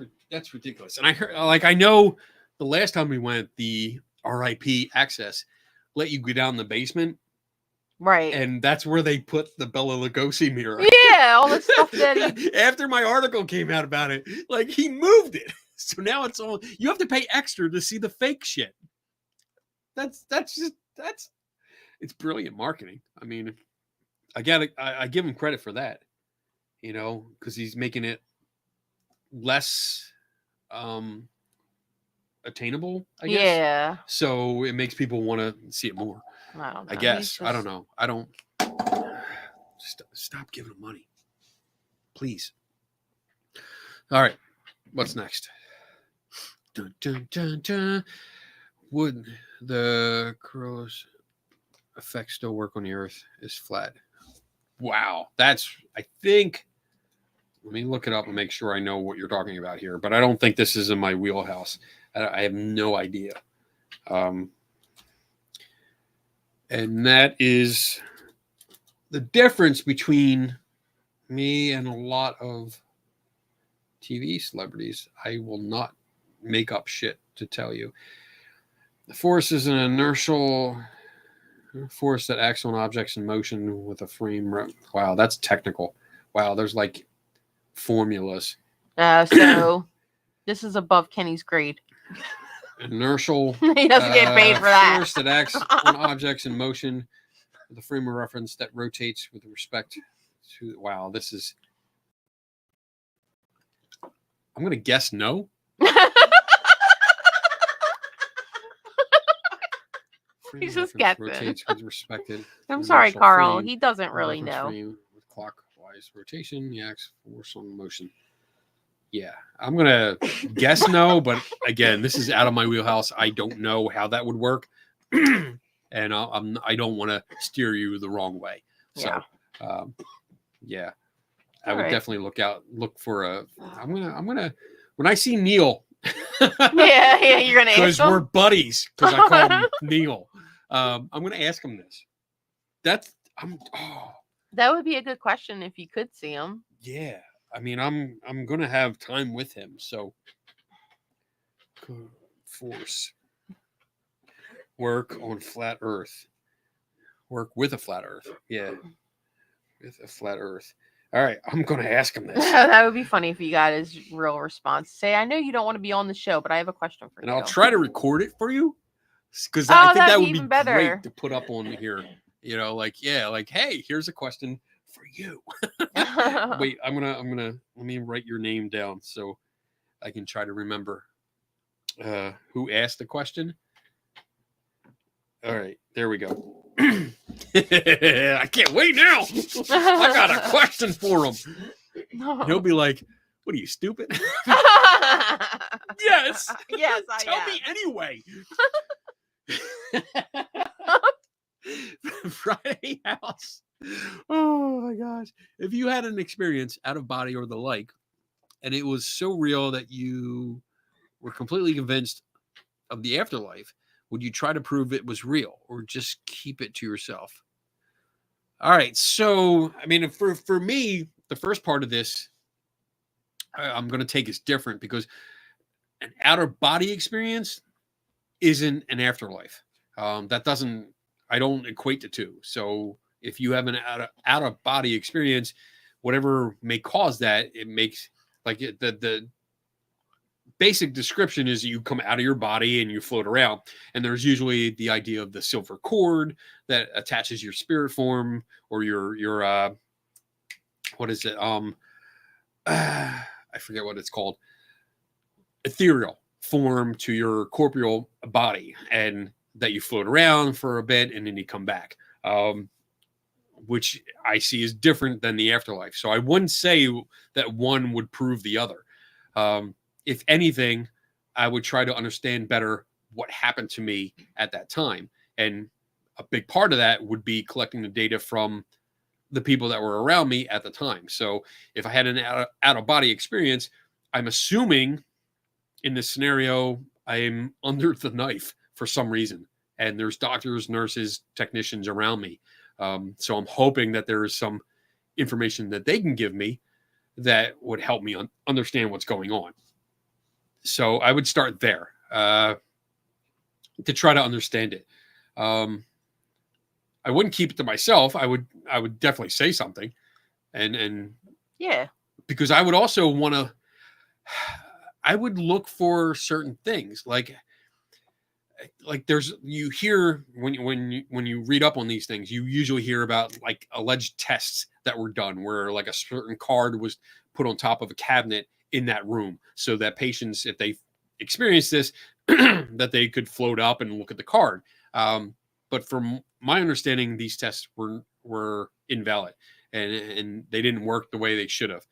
S3: ridiculous. And I heard, I know the last time we went, the RIP Access let you go down the basement.
S4: Right.
S3: And that's where they put the Bela Lugosi mirror.
S4: Yeah, all the stuff that he...
S3: After my article came out about it, he moved it. So now it's all... You have to pay extra to see the fake shit. It's brilliant marketing. I mean, I give him credit for that. You know, because he's making it less attainable, I guess.
S4: Yeah.
S3: So it makes people want to see it more.
S4: I don't know.
S3: I guess. I don't know. I don't. Stop giving him money. Please. All right. What's next? Dun, dun, dun, dun. Would the crow's effect still work on the Earth is flat? Wow. That's, I think, let me look it up and make sure I know what you're talking about here. But I don't think this is in my wheelhouse. I have no idea. And that is the difference between me and a lot of TV celebrities. I will not make up shit to tell you. The force is an inertial force that acts on objects in motion with a frame. Wow, that's technical. Wow, there's formulas.
S4: So this is above Kenny's grade.
S3: Inertial.
S4: He doesn't get paid for that.
S3: Force that acts on objects in motion with a frame of reference that rotates with respect to. Wow, this is. I'm going to guess no.
S4: He's just guessing.
S3: Rotates with respect.
S4: I'm sorry, Carl. He doesn't really know.
S3: With clockwise rotation, he acts force on motion. Yeah, I'm gonna guess no, but again, this is out of my wheelhouse. I don't know how that would work, and I don't want to steer you the wrong way. So, yeah, I would definitely look for a. I'm gonna when I see Neil.
S4: yeah, you're gonna ask him
S3: because we're buddies. Because I call him Neil. I'm gonna ask him this.
S4: That would be a good question if you could see him.
S3: Yeah. I mean, I'm gonna have time with him, so force work on flat Earth. Work with a flat Earth. Yeah, with a flat Earth. All right, I'm gonna ask him this.
S4: That would be funny if you got his real response. Say, I know you don't want to be on the show, but I have a question for you.
S3: And I'll try to record it for you, because I think that would be
S4: better.
S3: Great to put up on here. You know, like hey, here's a question for you. Wait, I'm gonna let me write your name down so I can try to remember who asked the question. All right, there we go. I can't wait now. I got a question for him. He'll be like, "What are you, stupid?" Yes.
S4: Yes,
S3: Tell me anyway. Friday House. Oh my gosh. If you had an experience out of body or the like, and it was so real that you were completely convinced of the afterlife, would you try to prove it was real or just keep it to yourself? All right. So, I mean, for me, the first part of this, I'm going to take is different because an outer body experience isn't an afterlife. I don't equate the two. So if you have an out of body experience, whatever may cause that, it makes like the basic description is you come out of your body and you float around. And there's usually the idea of the silver cord that attaches your spirit form or your what is it? I forget what it's called. Ethereal form to your corporeal body, and that you float around for a bit and then you come back, which I see is different than the afterlife. So I wouldn't say that one would prove the other. If anything, I would try to understand better what happened to me at that time. And a big part of that would be collecting the data from the people that were around me at the time. So if I had an out-of-body experience, I'm assuming in this scenario, I'm under the knife for some reason. And there's doctors, nurses, technicians around me. So I'm hoping that there is some information that they can give me that would help me understand what's going on. So I would start there to try to understand it. I wouldn't keep it to myself. I would definitely say something, and
S4: yeah,
S3: because I would also want to. I would look for certain things like there's you hear when you read up on these things, you usually hear about like alleged tests that were done where like a certain card was put on top of a cabinet in that room so that patients, if they experience this, that they could float up and look at the card. But from my understanding, these tests were invalid and they didn't work the way they should have.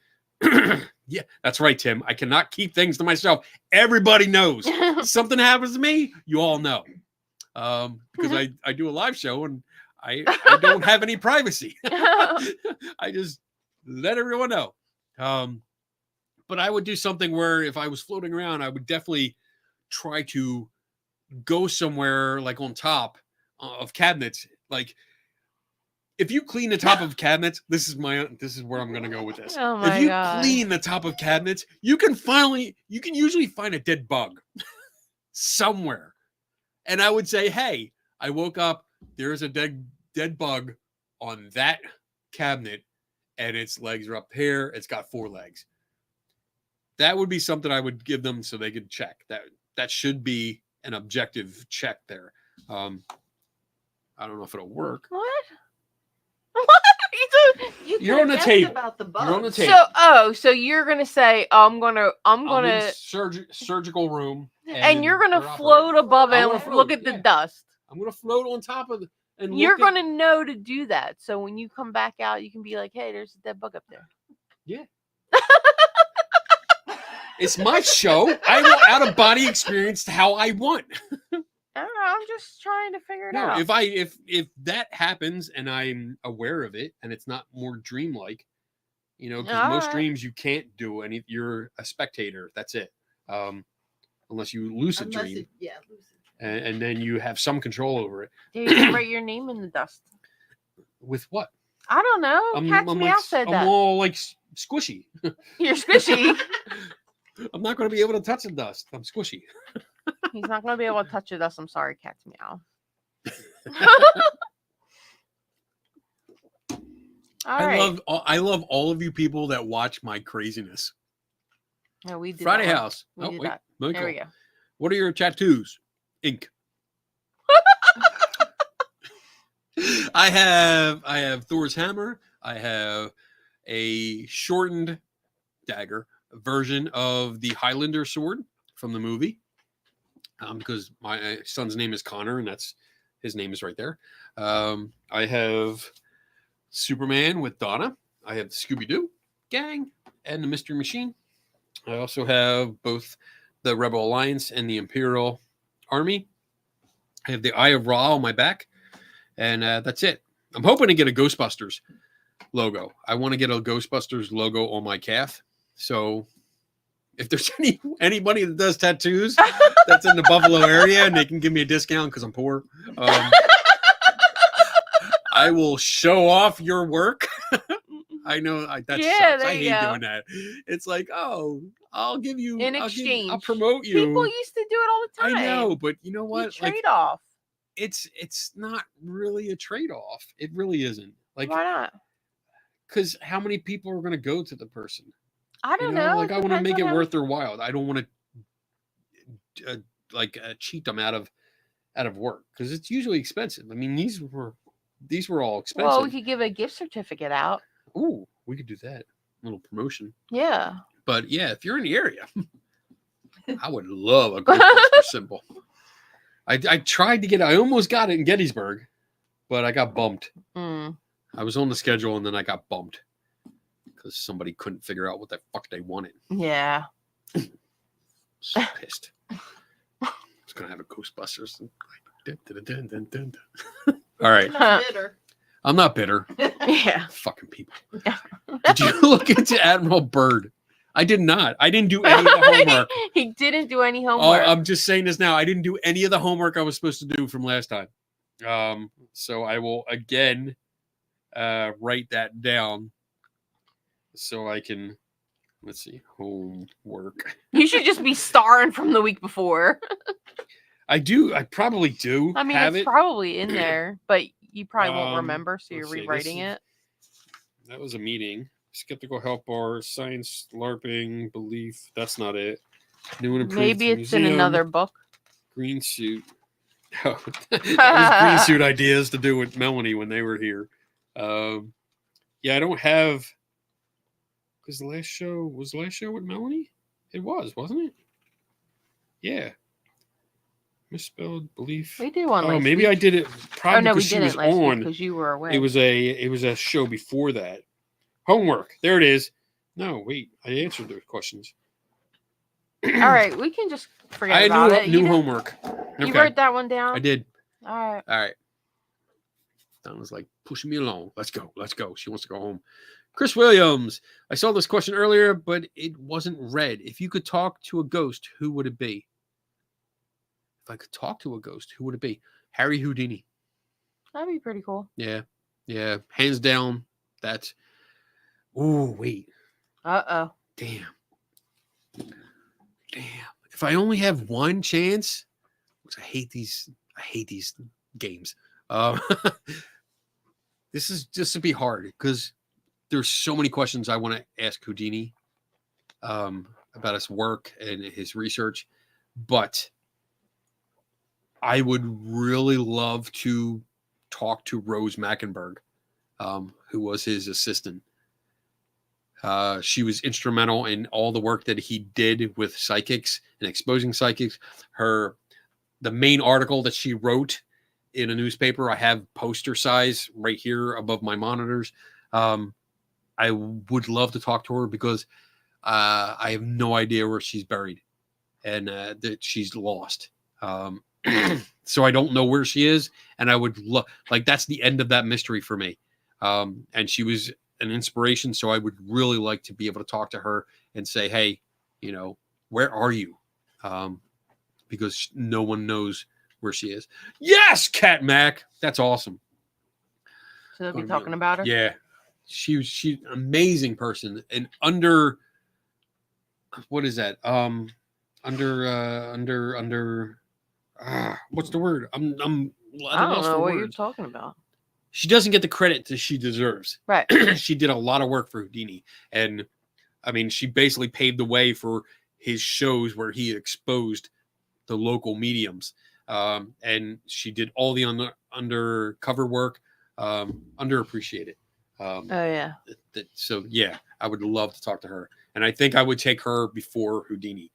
S3: Yeah, that's right, Tim. I cannot keep things to myself. Everybody knows. Something happens to me, you all know. Because I do a live show and I don't have any privacy. I just let everyone know. But I would do something where if I was floating around, I would definitely try to go somewhere like on top of cabinets. Like if you clean the top of cabinets, this is where I'm going to go with this.
S4: Oh my
S3: if you
S4: God.
S3: clean the top of cabinets, you can usually find a dead bug somewhere. And I would say, hey, I woke up, there's a dead bug on that cabinet and its legs are up here. It's got 4 legs. That would be something I would give them so they could check. That should be an objective check there. I don't know if it'll work.
S4: What?
S3: You're on the table.
S2: About the
S3: You're on the table.
S4: So you're gonna say, I'm gonna
S3: in surgical room,
S4: and you're gonna float above it and look at the dust.
S3: I'm gonna float on top of it, and
S4: you're gonna know to do that. So when you come back out, you can be like, hey, there's a dead bug up there.
S3: Yeah. It's my show. I want out of body experience how I want.
S4: I don't know. I'm just trying to figure it out.
S3: If that happens and I'm aware of it and it's not more dreamlike, because most dreams you can't do any. You're a spectator. That's it. Unless you lucid dream.
S2: Lucid.
S3: And then you have some control over it.
S4: Dude, you write your name in the dust.
S3: With what?
S4: I don't know. Cat's Meow said that.
S3: I'm all like squishy.
S4: You're squishy.
S3: I'm not going to be able to touch the dust. I'm squishy.
S4: He's not going to be able to touch the dust. I'm sorry, Cat's Meow.
S3: I love all of you people that watch my craziness.
S4: No, we did
S3: Friday
S4: that
S3: House.
S4: We did that.
S3: There
S4: we go.
S3: What are your tattoos? Ink. I have Thor's hammer. I have a shortened dagger version of the Highlander sword from the movie. Because my son's name is Connor, and his name is right there. I have Superman with Donna. I have the Scooby-Doo gang and the Mystery Machine. I also have both the Rebel Alliance and the Imperial Army. I have the Eye of Ra on my back, and that's it. I'm hoping to get a Ghostbusters logo. I want to get a Ghostbusters logo on my calf. So if there's anybody that does tattoos that's in the Buffalo area and they can give me a discount because I'm poor, I will show off your work. I know that sucks. I hate doing that. It's like, oh, I'll give you
S4: in exchange.
S3: I'll promote you.
S4: People used to do it all the time.
S3: I know, but you know what?
S4: Trade off.
S3: It's not really a trade off. It really isn't. Like,
S4: why not?
S3: Because how many people are going to go to the person?
S4: I don't know.
S3: Like, I want to make it worth their while. I don't want to cheat them out of work because it's usually expensive. I mean, these were all expensive.
S4: Well, we could give a gift certificate out.
S3: Ooh, we could do that. A little promotion.
S4: Yeah.
S3: But yeah, if you're in the area, I would love a Ghostbuster symbol. I tried to I almost got it in Gettysburg, but I got bumped. I was on the schedule and then I got bumped because somebody couldn't figure out what the fuck they wanted.
S4: Yeah.
S3: So pissed. I was going to have a Ghostbusters. All right. I'm not bitter.
S4: Yeah.
S3: Fucking people. Did you look into Admiral Byrd? I did not. I didn't do any of the homework.
S4: He didn't do any homework.
S3: I'm just saying this now. I didn't do any of the homework I was supposed to do from last time. So I will again write that down so I can, let's see, homework.
S4: You should just be starring from the week before.
S3: I do. I probably do.
S4: I mean, it's probably in there, but you probably won't remember, so you're rewriting it.
S3: That was a meeting. Skeptical help bar, science, LARPing, belief. That's not it. New and improved
S4: Maybe it's
S3: museum,
S4: in another book.
S3: Green suit. Oh, that was green suit ideas to do with Melanie when they were here. Yeah, I don't have. Because the last show with Melanie. It was, wasn't it? Yeah. Misspelled belief.
S4: We did one.
S3: Oh, maybe I did it. Probably because she was on.
S4: Because you were away.
S3: It was a show before that. Homework. There it is. No, wait. I answered those questions.
S4: All right, we can just forget about it.
S3: I knew homework.
S4: You wrote that one down?
S3: I did.
S4: All right.
S3: Donna's like pushing me along. Let's go. She wants to go home. Chris Williams. I saw this question earlier, but it wasn't read. If you could talk to a ghost, who would it be? If I could talk to a ghost, who would it be? Harry Houdini. That'd be
S4: pretty cool.
S3: Yeah. Hands down. That's. Ooh, wait.
S4: Uh-oh.
S3: Damn. If I only have one chance, which I hate these games. This is just to be hard because there's so many questions I want to ask Houdini about his work and his research, but I would really love to talk to Rose Mackenberg, who was his assistant. She was instrumental in all the work that he did with psychics and exposing psychics. The main article that she wrote in a newspaper, I have poster size right here above my monitors. I would love to talk to her because I have no idea where she's buried, and that she's lost. So I don't know where she is, and I would look like that's the end of that mystery for me. And she was an inspiration, so I would really like to be able to talk to her and say, hey, you know, where are you? Because no one knows where she is. Yes, Cat Mac. That's awesome.
S4: So they'll be talking about her?
S3: Yeah. She's an amazing person. And under what is that? What's the word? I don't
S4: know what you're talking about.
S3: She doesn't get the credit that she deserves.
S4: Right.
S3: She did a lot of work for Houdini. And I mean, she basically paved the way for his shows where he exposed the local mediums. And she did all the undercover work, underappreciated. So yeah, I would love to talk to her. And I think I would take her before Houdini.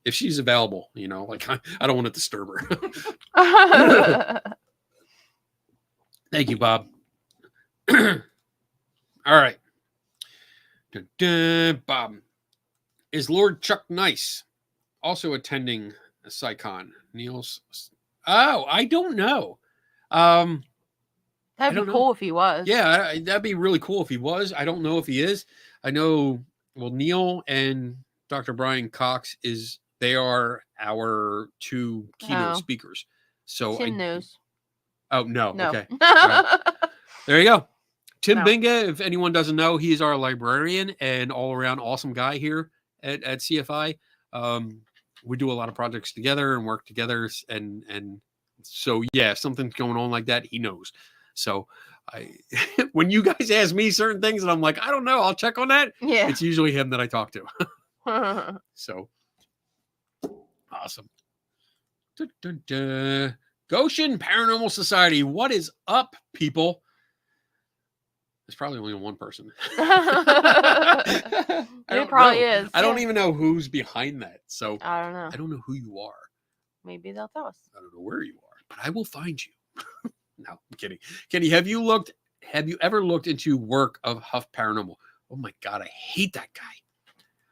S3: If she's available, you know, like I don't want to disturb her. Thank you, Bob. All right. Bob. Is Lord Chuck Nice also attending a PsyCon? Neil's. Oh, I don't know.
S4: That'd be cool if he was.
S3: Yeah, that'd be really cool if he was. I don't know if he is. I know, well, Neil and Dr. Brian Cox they are our two keynote speakers. So
S4: Tim knows.
S3: Oh, no. Okay. Right. There you go. Tim Binga, if anyone doesn't know, he is our librarian and all around awesome guy here at CFI. We do a lot of projects together and work together. And so, yeah, if something's going on like that, he knows. So when you guys ask me certain things and I'm like, I don't know, I'll check on that.
S4: Yeah.
S3: It's usually him that I talk to. So awesome. Goshen Paranormal Society. What is up, people? There's probably only one person.
S4: It probably is.
S3: I don't even know who's behind that. So
S4: I don't know.
S3: I don't know who you are.
S4: Maybe they'll tell us.
S3: I don't know where you are, but I will find you. No, I'm kidding. Kenny, have you ever looked into work of Huff Paranormal? Oh my God, I hate that guy.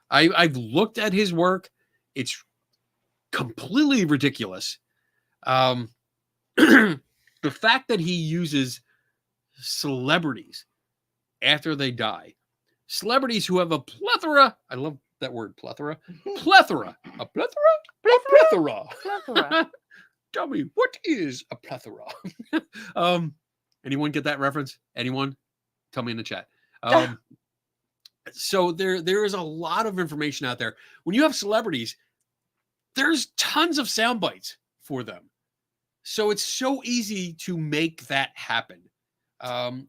S3: I've looked at his work. It's completely ridiculous. The fact that he uses celebrities after they die, celebrities who have a plethora. I love that word, plethora. Plethora. A plethora?
S4: Plethora.
S3: Plethora. Tell me, what is a plethora? Anyone get that reference? Anyone? Tell me in the chat. So there is a lot of information out there. When you have celebrities, there's tons of sound bites for them. So it's so easy to make that happen. And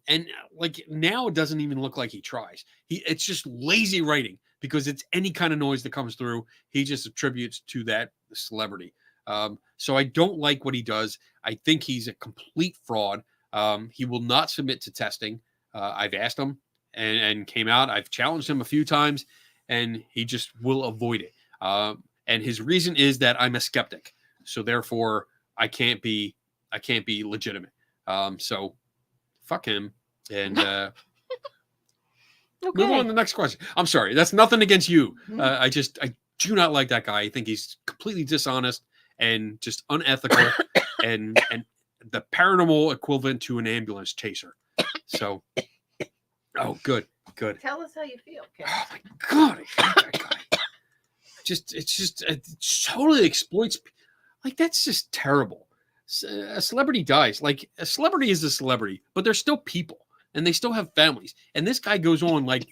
S3: like now it doesn't even look like he tries. It's just lazy writing because it's any kind of noise that comes through. He just attributes to that celebrity. So I don't like what he does. I think he's a complete fraud. He will not submit to testing. I've asked him and came out. I've challenged him a few times and he just will avoid it. And his reason is that I'm a skeptic. So therefore I can't be legitimate. So fuck him. And okay. Move on to the next question. I'm sorry. That's nothing against you. I do not like that guy. I think he's completely dishonest and just unethical and the paranormal equivalent to an ambulance chaser. So, oh, good.
S4: Tell us how you feel, Ken.
S3: Oh my God, I hate that guy. It totally exploits. Like, that's just terrible. A celebrity dies. Like, a celebrity is a celebrity, but they're still people and they still have families. And this guy goes on like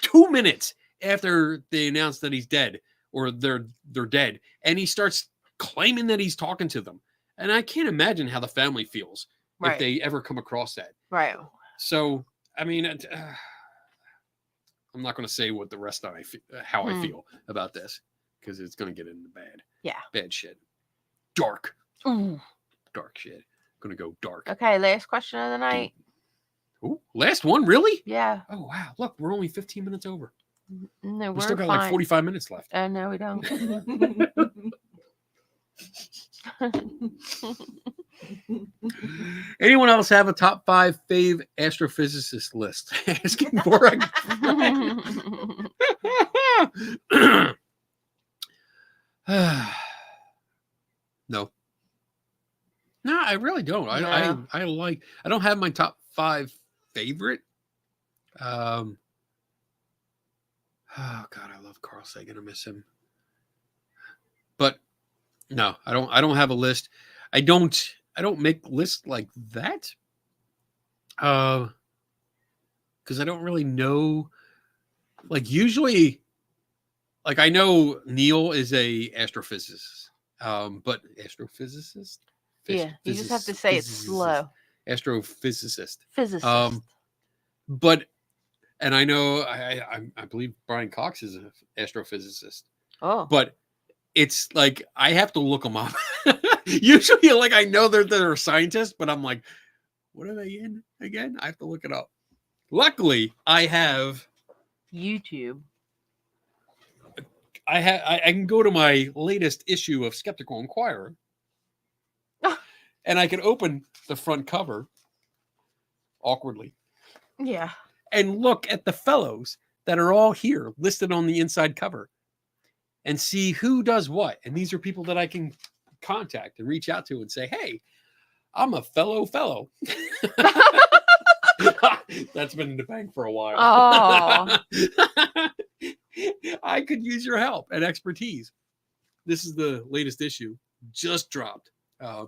S3: 2 minutes after they announce that he's dead or they're dead, and he starts claiming that he's talking to them. And I can't imagine how the family feels if they ever come across that.
S4: Right.
S3: So, I mean, I'm not going to say what the rest of how I feel about this because it's going to get into bad shit. Dark.
S4: Ooh.
S3: Dark shit. Going to go dark.
S4: Okay, last question of the night.
S3: Ooh, last one? Really?
S4: Yeah.
S3: Oh, wow. Look, we're only 15 minutes over.
S4: No,
S3: we still got like 45 minutes left.
S4: No, we don't.
S3: Anyone else have a top 5 fave astrophysicist list? Asking for No. No, I really don't.
S4: No.
S3: I don't have my top 5 favorite. Oh God, I love Carl Sagan. I miss him. But no, I don't have a list. I don't make lists like that. Because I don't really know. Like usually, like I know Neil is a astrophysicist. But astrophysicist?
S4: Yeah, you just have to say it slow.
S3: Astrophysicist.
S4: Physicist.
S3: But and I know I believe Brian Cox is an astrophysicist.
S4: Oh.
S3: But it's like I have to look them up. Usually, like I know they're a scientist, but I'm like, what are they in again? I have to look it up. Luckily, I have
S4: YouTube.
S3: I can go to my latest issue of Skeptical Inquirer, and I can open the front cover awkwardly.
S4: Yeah.
S3: And look at the fellows that are all here listed on the inside cover and see who does what. And these are people that I can contact and reach out to and say, hey, I'm a fellow. That's been in the bank for a while.
S4: Oh.
S3: I could use your help and expertise. This is the latest issue, just dropped.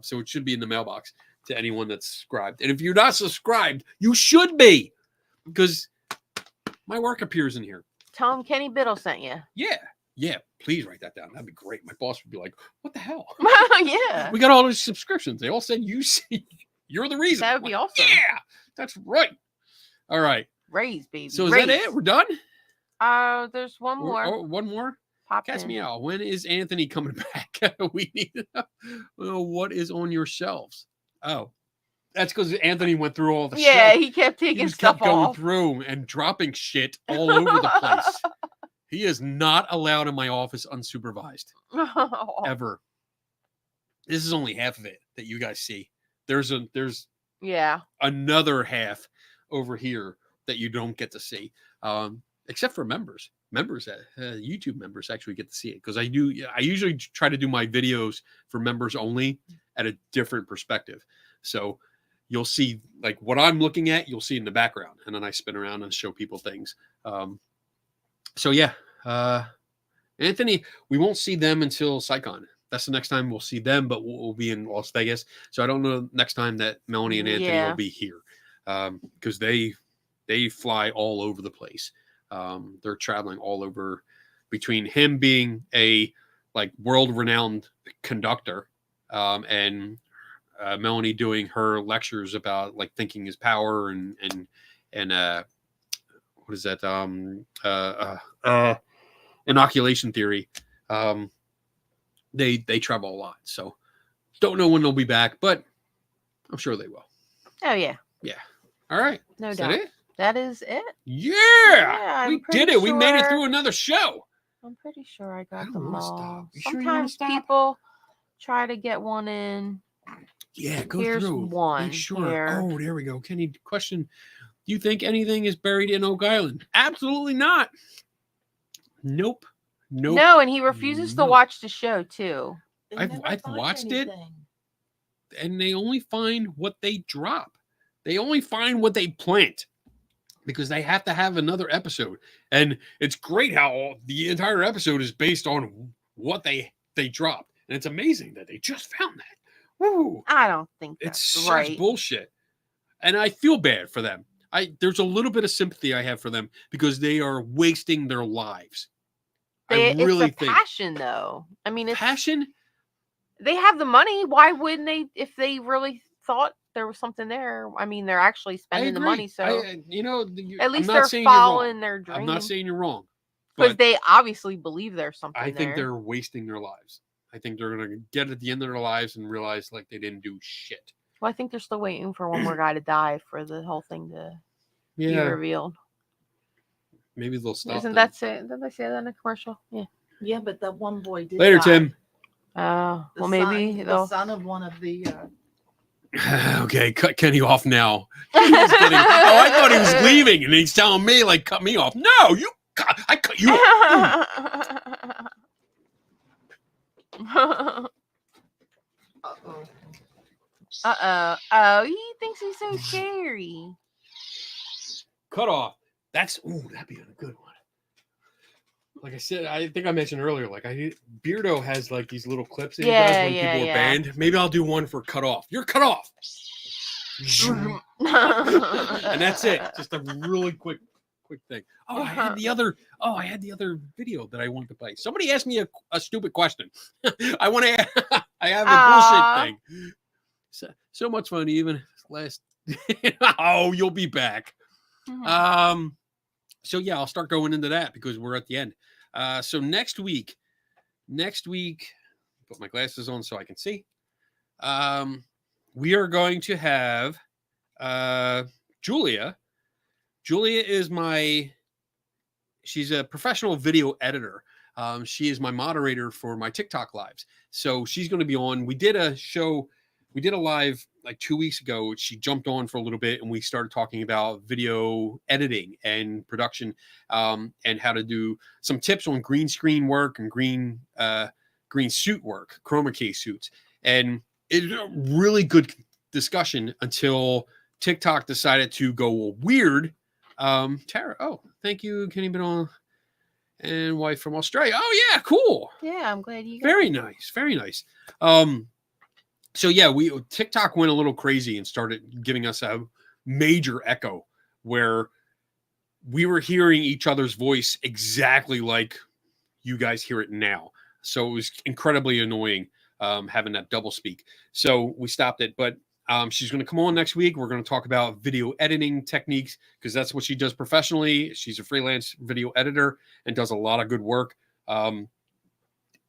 S3: So it should be in the mailbox to anyone that's subscribed. And if you're not subscribed, you should be, because my work appears in here.
S4: Tell him Kenny Biddle sent you.
S3: Yeah, please write that down. That'd be great. My boss would be like, what the hell?
S4: Yeah.
S3: We got all those subscriptions. They all said you're the reason.
S4: That would be awesome.
S3: Yeah, that's right. All right.
S4: Raise, baby.
S3: So is that it? We're done?
S4: There's one more.
S3: One more?
S4: Catch
S3: me out. When is Anthony coming back? We need to know what is on your shelves. Oh, that's because Anthony went through all the
S4: shit. He kept taking stuff
S3: going
S4: off.
S3: through and dropping shit all over the place. He is not allowed in my office unsupervised. Ever. This is only half of it that you guys see. There's another half over here that you don't get to see. Except for members. YouTube members actually get to see it, because I usually try to do my videos for members only at a different perspective. So you'll see like what I'm looking at, you'll see in the background, and then I spin around and show people things. So yeah, Anthony, we won't see them until SciCon. That's the next time we'll see them, but we'll be in Las Vegas. So I don't know next time that Melanie and Anthony will be here, because they fly all over the place. They're traveling all over, between him being a like world-renowned conductor, and Melanie doing her lectures about like thinking is power and what is that? Inoculation theory. They travel a lot, so don't know when they'll be back, but I'm sure they will.
S4: Oh yeah.
S3: Yeah. All right.
S4: No
S3: Is
S4: doubt.
S3: that it?
S4: That is it.
S3: Yeah, we did it. Sure. We made it through another show.
S4: I'm pretty sure I got them all.
S3: Sometimes
S4: people try to get one in.
S3: Yeah, go
S4: Here's
S3: through.
S4: one.
S3: Make sure.
S4: Here.
S3: Oh, there we go. Kenny, question. Do you think anything is buried in Oak Island? Absolutely not. Nope.
S4: No, and he refuses to watch the show too.
S3: I've watched it, and they only find what they drop. They only find what they plant, because they have to have another episode. And it's great how the entire episode is based on what they dropped. And it's amazing that they just found that. Woo!
S4: I don't think that's
S3: it's
S4: right.
S3: Such bullshit. And I feel bad for them. There's a little bit of sympathy I have for them, because they are wasting their lives.
S4: It's a passion, though. I mean, it's
S3: passion.
S4: They have the money. Why wouldn't they? If they really thought there was something there, I mean, they're actually spending the money. So at least they're following their dream.
S3: I'm not saying you're wrong,
S4: because they obviously believe there's something.
S3: I think they're wasting their lives. I think they're gonna get at the end of their lives and realize like they didn't do shit.
S4: Well, I think they're still waiting for one more guy to die for the whole thing to be revealed.
S3: Maybe they'll stop.
S4: Isn't that it? Did they say that in a commercial? Yeah.
S2: Yeah, but that one boy did.
S3: Later, die. Tim.
S4: Well, maybe
S2: the son of one of the.
S3: Okay, cut Kenny off now. I thought he was leaving, and he's telling me like, cut me off. No, you God, I cut you off.
S4: Oh, he thinks he's so scary.
S3: Cut off. That'd be a good one. Like I said, I think I mentioned earlier, like Beardo has like these little clips that he does when people are banned. Maybe I'll do one for cut off. You're cut off. And that's it. Just a really quick thing. Oh, I had the other video that I wanted to play. Somebody asked me a stupid question. I have a bullshit thing. So much fun, even last. Oh, you'll be back. So yeah, I'll start going into that because we're at the end. So next week, put my glasses on so I can see. We are going to have Julia. Julia is she's a professional video editor. She is my moderator for my TikTok lives. So she's going to be on. We did a live like 2 weeks ago. She jumped on for a little bit and we started talking about video editing and production, and how to do some tips on green screen work and green suit work, chroma key suits. And it's a really good discussion until TikTok decided to go weird. Tara, thank you. Kenny been on and wife from Australia. Oh yeah, cool.
S4: Yeah, I'm glad you got
S3: very nice. So yeah, TikTok went a little crazy and started giving us a major echo where we were hearing each other's voice exactly like you guys hear it now. So it was incredibly annoying having that double speak. So we stopped it, but she's going to come on next week. We're going to talk about video editing techniques because that's what she does professionally. She's a freelance video editor and does a lot of good work. And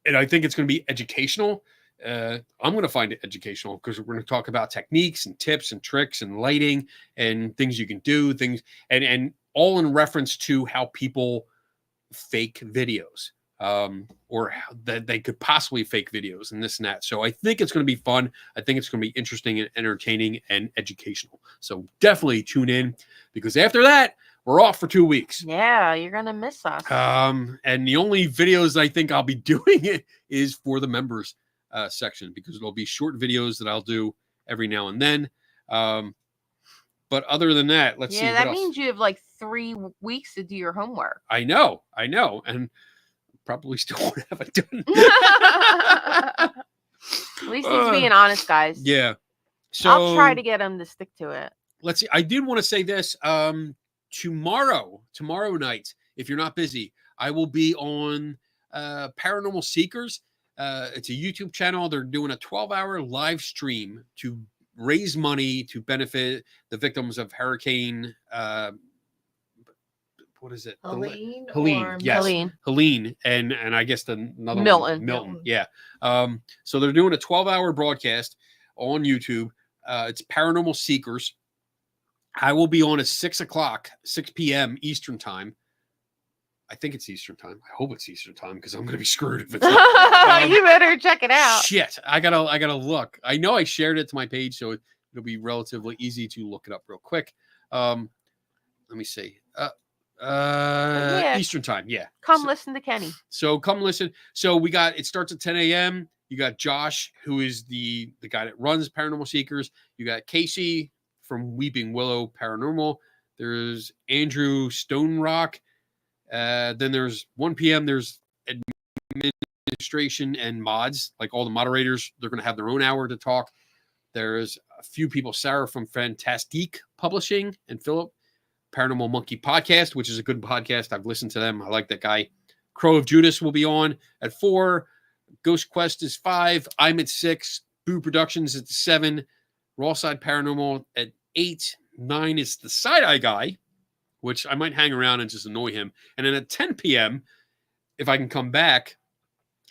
S3: I think it's going to be educational. I'm going to find it educational because we're going to talk about techniques and tips and tricks and lighting and things you can do, things and all in reference to how people fake videos, or how that they could possibly fake videos and this and that. So I think it's going to be fun. I think it's going to be interesting and entertaining and educational. So definitely tune in because after that, we're off for 2 weeks.
S4: Yeah, you're going to miss us.
S3: And the only videos I think I'll be doing it is for the members section because it'll be short videos that I'll do every now and then. But other than that, let's see.
S4: Yeah, that means you have like 3 weeks to do your homework.
S3: I know. And probably still won't have it done.
S4: At least he's being honest, guys.
S3: Yeah. So
S4: I'll try to get him to stick to it.
S3: Let's see. I did want to say this. Tomorrow night, if you're not busy, I will be on Paranormal Seekers. It's a YouTube channel. They're doing a 12-hour live stream to raise money to benefit the victims of Hurricane. What is it?
S2: Helene.
S3: Yes. Helene. And I guess another
S4: Milton.
S3: Milton. Yeah. So they're doing a 12-hour broadcast on YouTube. It's Paranormal Seekers. I will be on at 6 p.m. Eastern time. I think it's Eastern time. I hope it's Eastern time because I'm going to be screwed if it's not.
S4: You better check it out.
S3: Shit. I gotta look. I know I shared it to my page, so it'll be relatively easy to look it up real quick. Let me see. Eastern time. Yeah.
S4: Come listen to Kenny.
S3: So come listen. So it starts at 10 a.m. You got Josh, who is the guy that runs Paranormal Seekers. You got Casey from Weeping Willow Paranormal. There's Andrew Stone Rock. Then there's 1 p.m. There's administration and mods, like all the moderators. They're going to have their own hour to talk. There's a few people, Sarah from Fantastique Publishing and Philip, Paranormal Monkey Podcast, which is a good podcast. I've listened to them. I like that guy. Crow of Judas will be on at 4. Ghost Quest is 5. I'm at 6. Boo Productions at 7. Rawside Paranormal at 8. 9 is the Side Eye Guy, which I might hang around and just annoy him. And then at 10 p.m., if I can come back,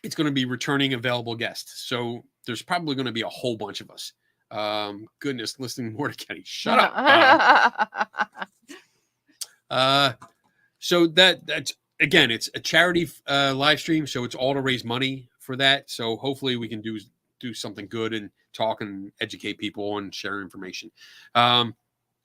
S3: it's going to be returning available guests. So there's probably going to be a whole bunch of us. Goodness, listening more to Kenny. Shut up. So that's, again, it's a charity live stream. So it's all to raise money for that. So hopefully we can do something good and talk and educate people and share information. Other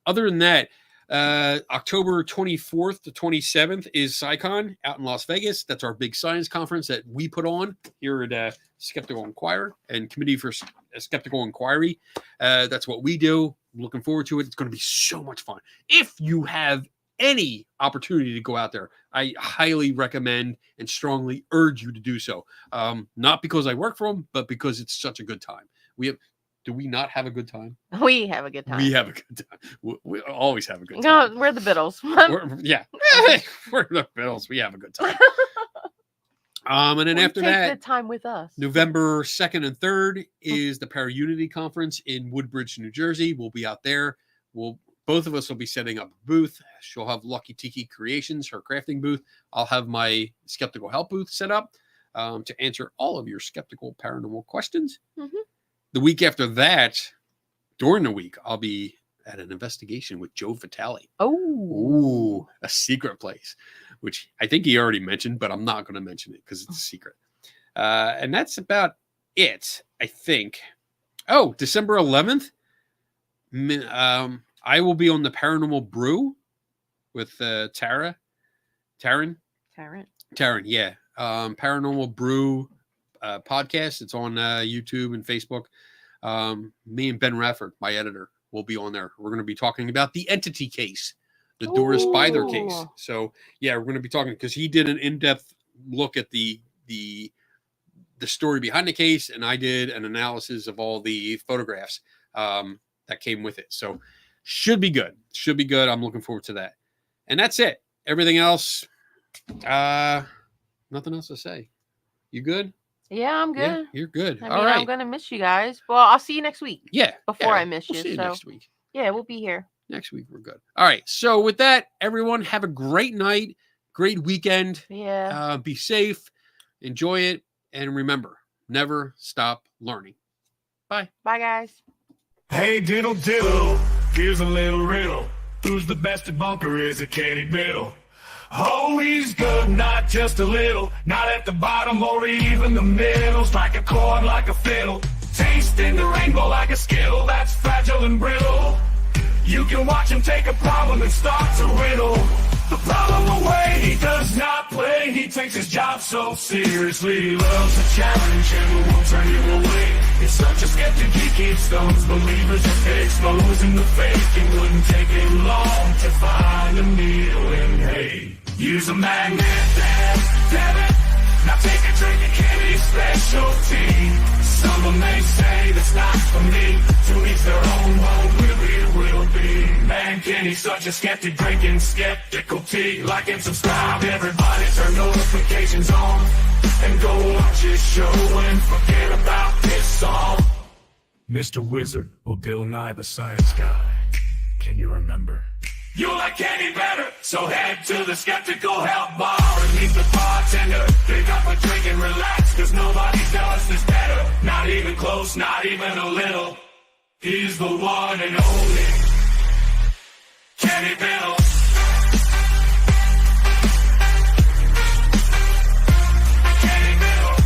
S3: than that, October 24th to 27th is SciCon out in Las Vegas. That's our big science conference that we put on here at Skeptical Inquirer and Committee for Skeptical Inquiry. That's what we do. I'm looking forward to it. It's going to be so much fun. If you have any opportunity to go out there, I highly recommend and strongly urge you to do so. Not because I work for them, but because it's such a good time. Do we not have a good time?
S4: We have a good time.
S3: We have a good time. We always have a good
S4: time. No, we're the Biddles.
S3: We're the Biddles. We have a good time. And then after that,
S4: the time with us.
S3: November 2nd and 3rd is the Para-Unity Conference in Woodbridge, New Jersey. We'll be out there. Both of us will be setting up a booth. She'll have Lucky Tiki Creations, her crafting booth. I'll have my Skeptical Help booth set up to answer all of your skeptical paranormal questions. Mm-hmm. The week after that, during the week, I'll be at an investigation with Joe Vitale. Oh, a secret place, which I think he already mentioned, but I'm not going to mention it because it's a secret. And that's about it, I think. Oh, December 11th, I will be on the Paranormal Brew with Taryn, yeah. Paranormal Brew podcast. It's on YouTube and Facebook. Me and Ben Rafford, my editor, will be on there. We're going to be talking about the entity case, the Doris Byther case. So yeah, we're going to be talking because he did an in-depth look at the story behind the case, and I did an analysis of all the photographs that came with it. So should be good. I'm looking forward to that. And that's it. Everything else, nothing else to say. You good?
S4: Yeah, I'm good.
S3: Yeah, you're good.
S4: All right. I'm going to miss you guys. Well, I'll see you next week.
S3: Yeah.
S4: Before I miss you.
S3: See you next week.
S4: Yeah, we'll be here.
S3: Next week, we're good. All right. So with that, everyone, have a great night, great weekend.
S4: Yeah.
S3: Be safe. Enjoy it. And remember, never stop learning. Bye.
S4: Bye, guys.
S1: Hey, diddle diddle. Here's a little riddle. Who's the best at bunker is a Kenny Biddle? Oh, he's good, not just a little. Not at the bottom or even the middle. Strike a chord like a fiddle. Tasting the rainbow like a skittle. That's fragile and brittle. You can watch him take a problem and start to riddle the problem away. He does not play. He takes his job so seriously. He loves a challenge and won't turn you away. He's such a skeptic, he keeps those believers just exposing the fake. It wouldn't take him long to find a needle in hay. Use a magnet, damn it. Now take a drink of Kenny's specialty. Someone may say that's not for me. To each their own, won't really it will be. Man, Kenny's such a skeptic, drinking skeptical tea. Like and subscribe, everybody, turn notifications on. And go watch his show and forget about this song. Mr. Wizard or Bill Nye the Science Guy, can you remember? You like Kenny better, so head to the Skeptical Help Bar and meet the bartender. Pick up a drink and relax, cause nobody does this better. Not even close, not even a little. He's the one and only Kenny Biddle. Kenny Biddle.